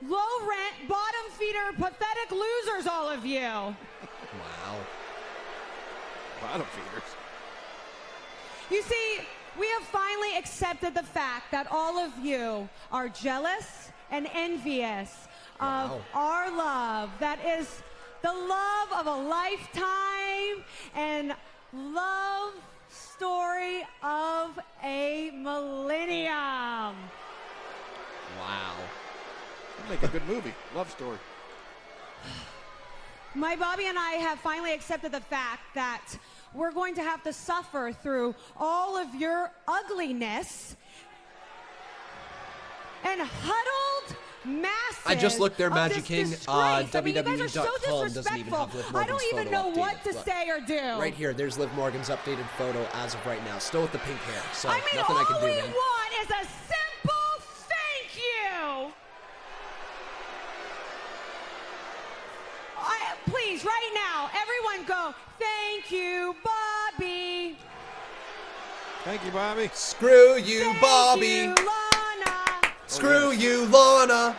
low rent, bottom feeder, pathetic losers, all of you. Wow. Bottom feeders. You see, we have finally accepted the fact that all of you are jealous and envious of our love. That is the love of a lifetime and love story of a millennium. Wow. That'd make a good movie. Love story. My Bobby and I have finally accepted the fact that we're going to have to suffer through all of your ugliness and huddled masses. I just looked there, Magic King. WWE.com doesn't even have Liv Morgan's I don't even know photo what updated. to say or do. Right here, there's Liv Morgan's updated photo as of right now. Still with the pink hair, so I mean, nothing I can do, all we man. want is a simple thank you. Please, right now, everyone go, thank you, Bobby. Thank you, Bobby. Screw you, Thank Bobby. you, Lana. Screw you, Lana.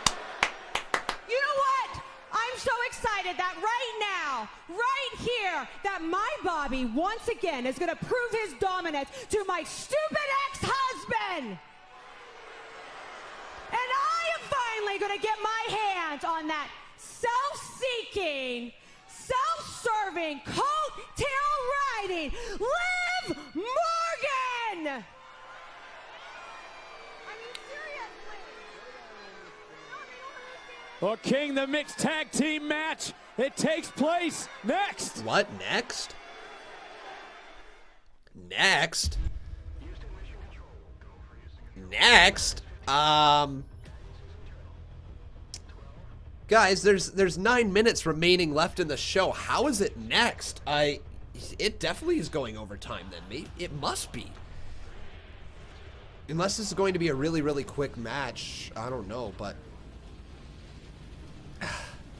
You know what? I'm so excited that right now, right here, that my Bobby once again is going to prove his dominance to my stupid ex-husband. And I am finally going to get my hands on that self-seeking, self-serving, coat-tail riding Liv Morgan! Well, King, the mixed tag team match, it takes place next. What, next? Next? next? Guys, there's 9 minutes remaining left in the show. How is it next? It definitely is going overtime then. Maybe it must be. Unless this is going to be a really, really quick match. I don't know, but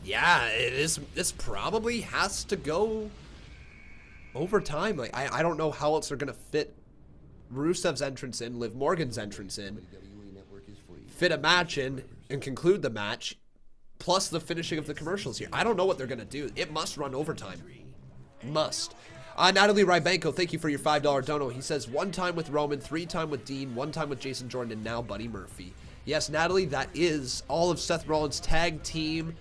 yeah, this probably has to go overtime. Like I don't know how else they're gonna fit Rusev's entrance in, Liv Morgan's entrance in, fit a match in, and conclude the match, plus the finishing of the commercials here. I don't know what they're gonna do. It must run overtime. Must. Natalie Rybanko, thank you for your $5 dono. He says 1 time with Roman, 3 time with Dean, 1 time with Jason Jordan, and now Buddy Murphy. Yes, Natalie, that is all of Seth Rollins' tag team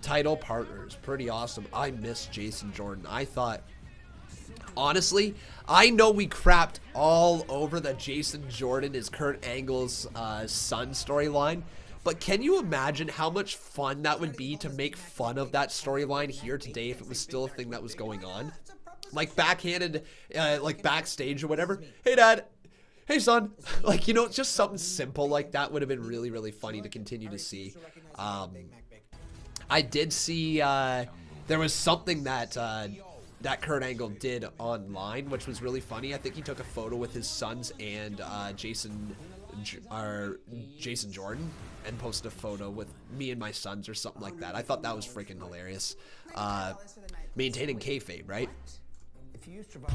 title partners. Pretty awesome. I miss Jason Jordan. I thought, honestly, I know we crapped all over the Jason Jordan is Kurt Angle's son storyline, but can you imagine how much fun that would be to make fun of that storyline here today if it was still a thing that was going on? Like backhanded, like backstage or whatever. Hey, Dad. Hey, son. Like, you know, just something simple like that would have been really, really funny to continue to see. I did see there was something that that Kurt Angle did online, which was really funny. I think he took a photo with his sons and Jason Jordan and posted a photo with me and my sons or something like that. I thought that was freaking hilarious. Maintaining kayfabe, right? If you use Trivago,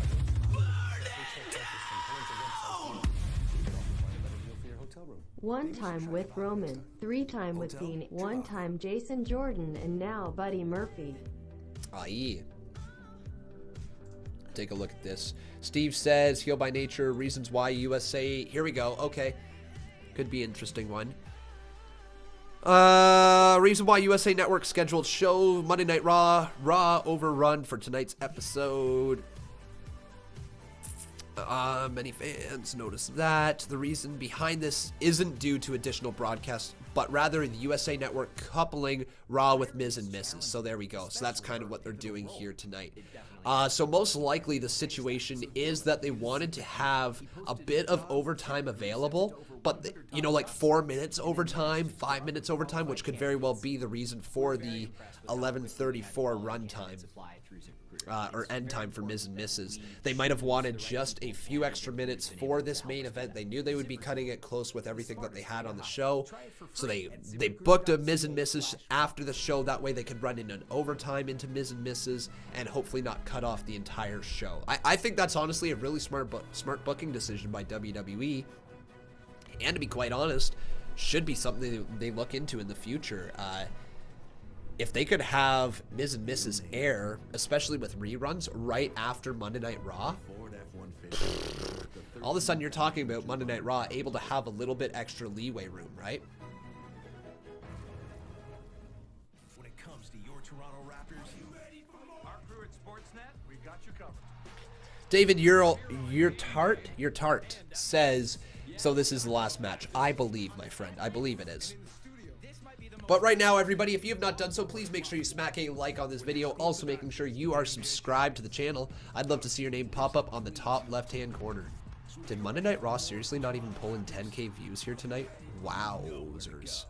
One time with Roman, 3 time with Dean, 1 time Jason Jordan, and now Buddy Murphy. Aye. Take a look at this. Steve says, heel by nature, reasons why USA. Here we go. Okay. Could be an interesting one. Reason why USA Network scheduled show Monday Night Raw. Raw overrun for tonight's episode. Many fans noticed that. The reason behind this isn't due to additional broadcasts, but rather the USA Network coupling Raw with Miz and Mrs. So there we go. So that's kind of what they're doing here tonight. So most likely the situation is that they wanted to have a bit of overtime available, but you know, like 4 minutes overtime, 5 minutes overtime, which could very well be the reason for the 11:34 runtime. Or end time for Miz and Mrs. They might have wanted just a few extra minutes for this main event. They knew they would be cutting it close with everything that they had on the show. So they booked a Miz and Mrs. after the show. That way they could run in an overtime into Miz and Mrs. and hopefully not cut off the entire show. I think that's honestly a really smart booking decision by WWE. And to be quite honest, should be something they look into in the future. If they could have Miz and Mrs. air, especially with reruns, right after Monday Night Raw, all of a sudden you're talking about Monday Night Raw able to have a little bit extra leeway room, right? When it comes to your Toronto Raptors, you ready for more? Our crew at Sportsnet, we got you covered. David your tart says, so this is the last match. I believe, my friend. I believe it is. But right now, everybody, if you have not done so, please make sure you smack a like on this video. Also making sure you are subscribed to the channel. I'd love to see your name pop up on the top left-hand corner. Did Monday Night Raw seriously not even pull in 10K views here tonight? Wowzers.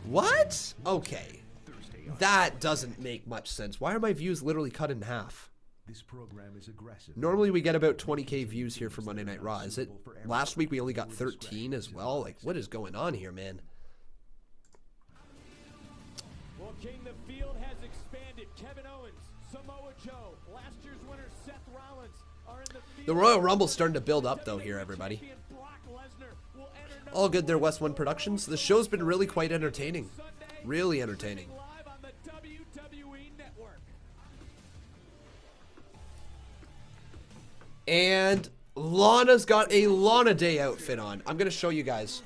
What? Okay. That doesn't make much sense. Why are my views literally cut in half? This program is aggressive. Normally we get about 20K views here for Monday Night Raw. Is it? Last week we only got 13 as well. Like, what is going on here, man? Well, King, the field has expanded. Kevin Owens, Samoa Joe, last year's winner Seth Rollins are in the field. The Royal Rumble's starting to build up though here, everybody. All good there, West One Productions. The show's been really quite entertaining. Really entertaining. And Lana's got a Lana Day outfit on. I'm going to show you guys.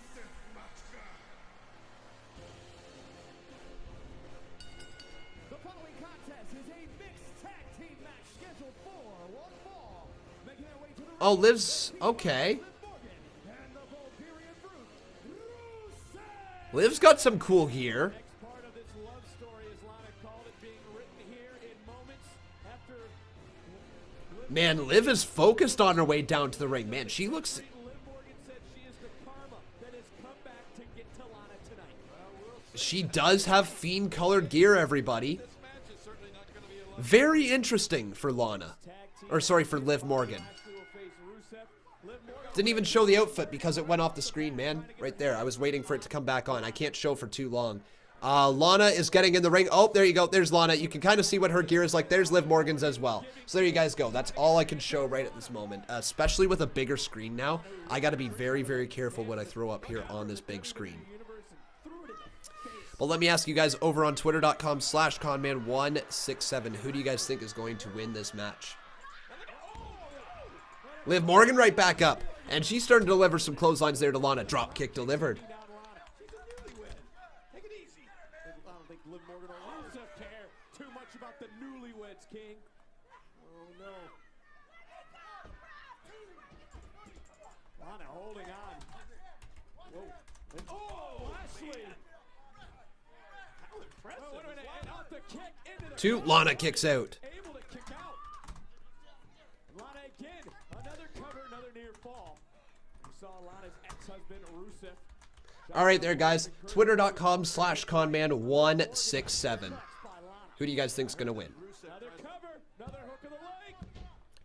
The following contest is a mixed tag team match scheduled for one fall. Making their way to the Oh, Liv's okay. Liv's got some cool gear. part of this love story, as Lana called it, being written here in moments after Man, Liv is focused on her way down to the ring. Man, she looks... She does have Fiend-colored gear, everybody. Very interesting for Lana. Or, sorry, for Liv Morgan. Didn't even show the outfit because it went off the screen, man. Right there. I was waiting for it to come back on. I can't show for too long. Lana is getting in the ring. Oh, there you go. There's Lana. You can kind of see what her gear is like. There's Liv Morgan's as well. So there you guys go. That's all I can show right at this moment. Especially with a bigger screen now. I got to be very, very careful what I throw up here on this big screen. But let me ask you guys over on twitter.com/Conman167. Who do you guys think is going to win this match? Liv Morgan right back up. And she's starting to deliver some clotheslines there to Lana. Drop kick delivered. King. Oh no. Lana holding on. Whoa. And, oh, Lashley. How impressive. And off the kick into the Two, Lana kicks out. Able to kick out. Lana again. Another cover, another near fall. We saw Lana's ex-husband, Rusev. All right there, guys. Twitter.com/Conman167. Who do you guys think is going to win?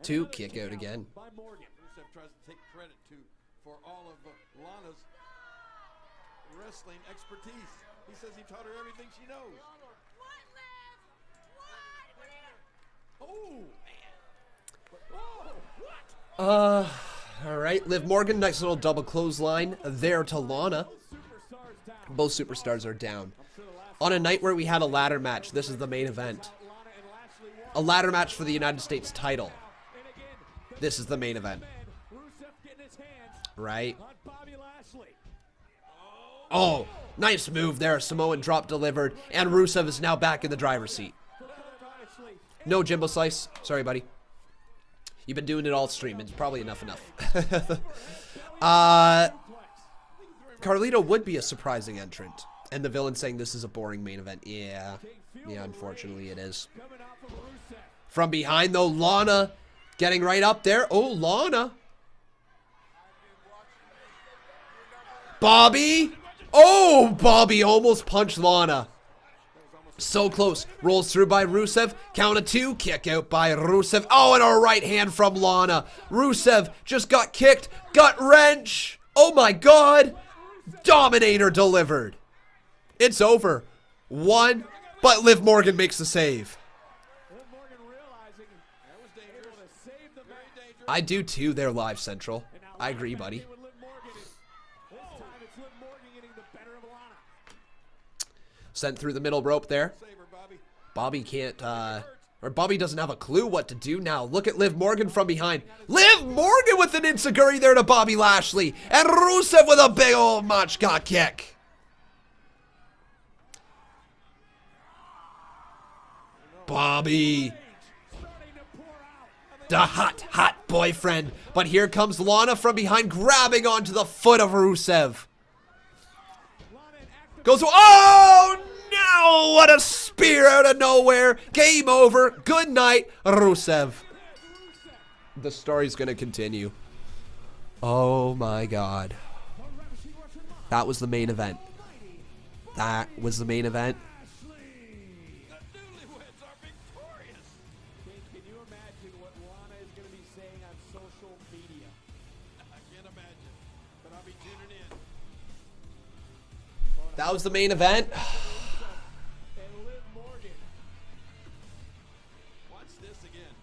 Two, kick out again. Rusev tries to take credit for all of Lana's wrestling expertise. He says he taught her everything she knows. Oh, man. All right. Liv Morgan, nice little double clothesline there to Lana. Both superstars are down. On a night where we had a ladder match, this is the main event. A ladder match for the United States title. This is the main event. Right? Oh, nice move there. Samoan drop delivered. And Rusev is now back in the driver's seat. No Jimbo Slice. Sorry, buddy. You've been doing it all stream. It's probably enough. Carlito would be a surprising entrant. And the villain saying this is a boring main event. Yeah, unfortunately it is. From behind, though, Lana getting right up there. Oh, Lana. Bobby. Oh, Bobby almost punched Lana. So close. Rolls through by Rusev. Count of two. Kick out by Rusev. Oh, and a right hand from Lana. Rusev just got kicked. Gut wrench. Oh, my God. Dominator delivered. It's over. One. But Liv Morgan makes the save. I do too, they're live central. I agree, buddy. Sent through the middle rope there. Bobby can't, or Bobby doesn't have a clue what to do now. Look at Liv Morgan from behind. Liv Morgan with an enziguri there to Bobby Lashley. And Rusev with a big old Machka kick. Bobby. The hot boyfriend. But here comes Lana from behind, grabbing onto the foot of Rusev. Goes, oh no! What a spear out of nowhere. Game over. Good night, Rusev. The story's going to continue. Oh my God. That was the main event. That was the main event. That was the main event. Watch this again.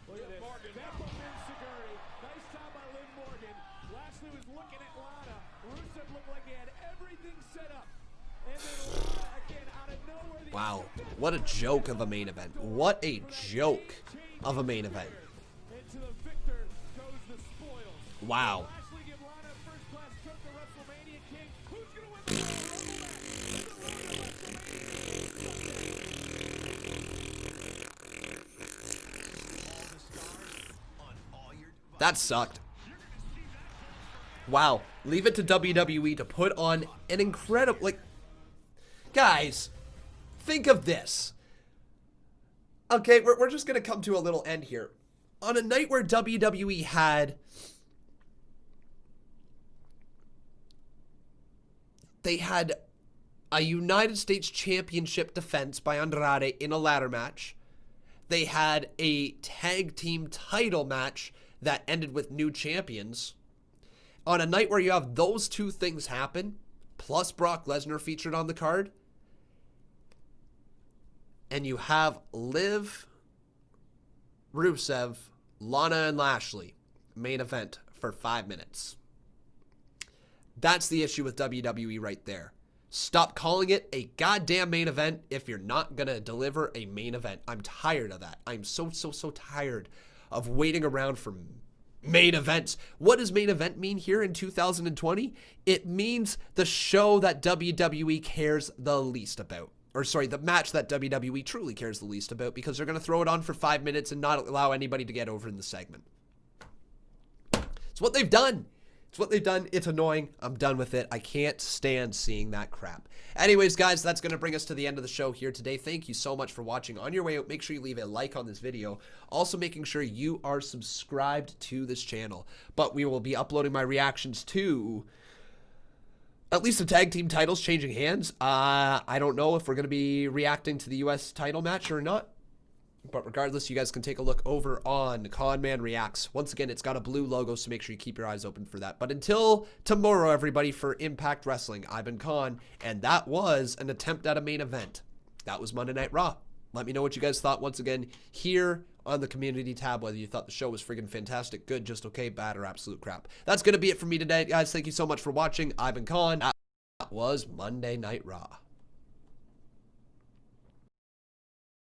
Look at Morgan. Nice job by Liv Morgan. Lashley was looking at Lana. Rusev looked like he had everything set up. And then Lana again out of nowhere. Wow. What a joke of a main event. What a joke of a main event. Into the victor goes the spoils. Wow. Lashley give Lana a first-class trip to WrestleMania King. Who's going to win the That sucked. Wow. Leave it to WWE to put on an incredible, like, guys, think of this. Okay, we're just going to come to a little end here. on a night where WWE had a United States Championship defense by Andrade in a ladder match. They had a tag team title match that ended with new champions. On a night where you have those two things happen, plus Brock Lesnar featured on the card, and you have Liv, Rusev, Lana and Lashley main event for 5 minutes. That's the issue with WWE right there. Stop calling it a goddamn main event if you're not going to deliver a main event. I'm tired of that. I'm so tired of waiting around for main events. What does main event mean here in 2020? It means the show that WWE cares the least about. Or sorry, the match that WWE truly cares the least about, because they're going to throw it on for 5 minutes and not allow anybody to get over in the segment. It's what they've done. It's what they've done. It's annoying. I'm done with it. I can't stand seeing that crap. Anyways, guys, that's going to bring us to the end of the show here today. Thank you so much for watching. On your way out, make sure you leave a like on this video. Also, making sure you are subscribed to this channel. But we will be uploading my reactions to at least the tag team titles changing hands. I don't know if we're going to be reacting to the US title match or not. But regardless, you guys can take a look over on Conman Reacts. Once again, it's got a blue logo, so make sure you keep your eyes open for that. But until tomorrow, everybody, for Impact Wrestling, I've been Con, and that was an attempt at a main event. That was Monday Night Raw. Let me know what you guys thought once again here on the community tab, whether you thought the show was friggin' fantastic, good, just okay, bad, or absolute crap. That's going to be it for me today, guys. Thank you so much for watching. I've been Con. That was Monday Night Raw.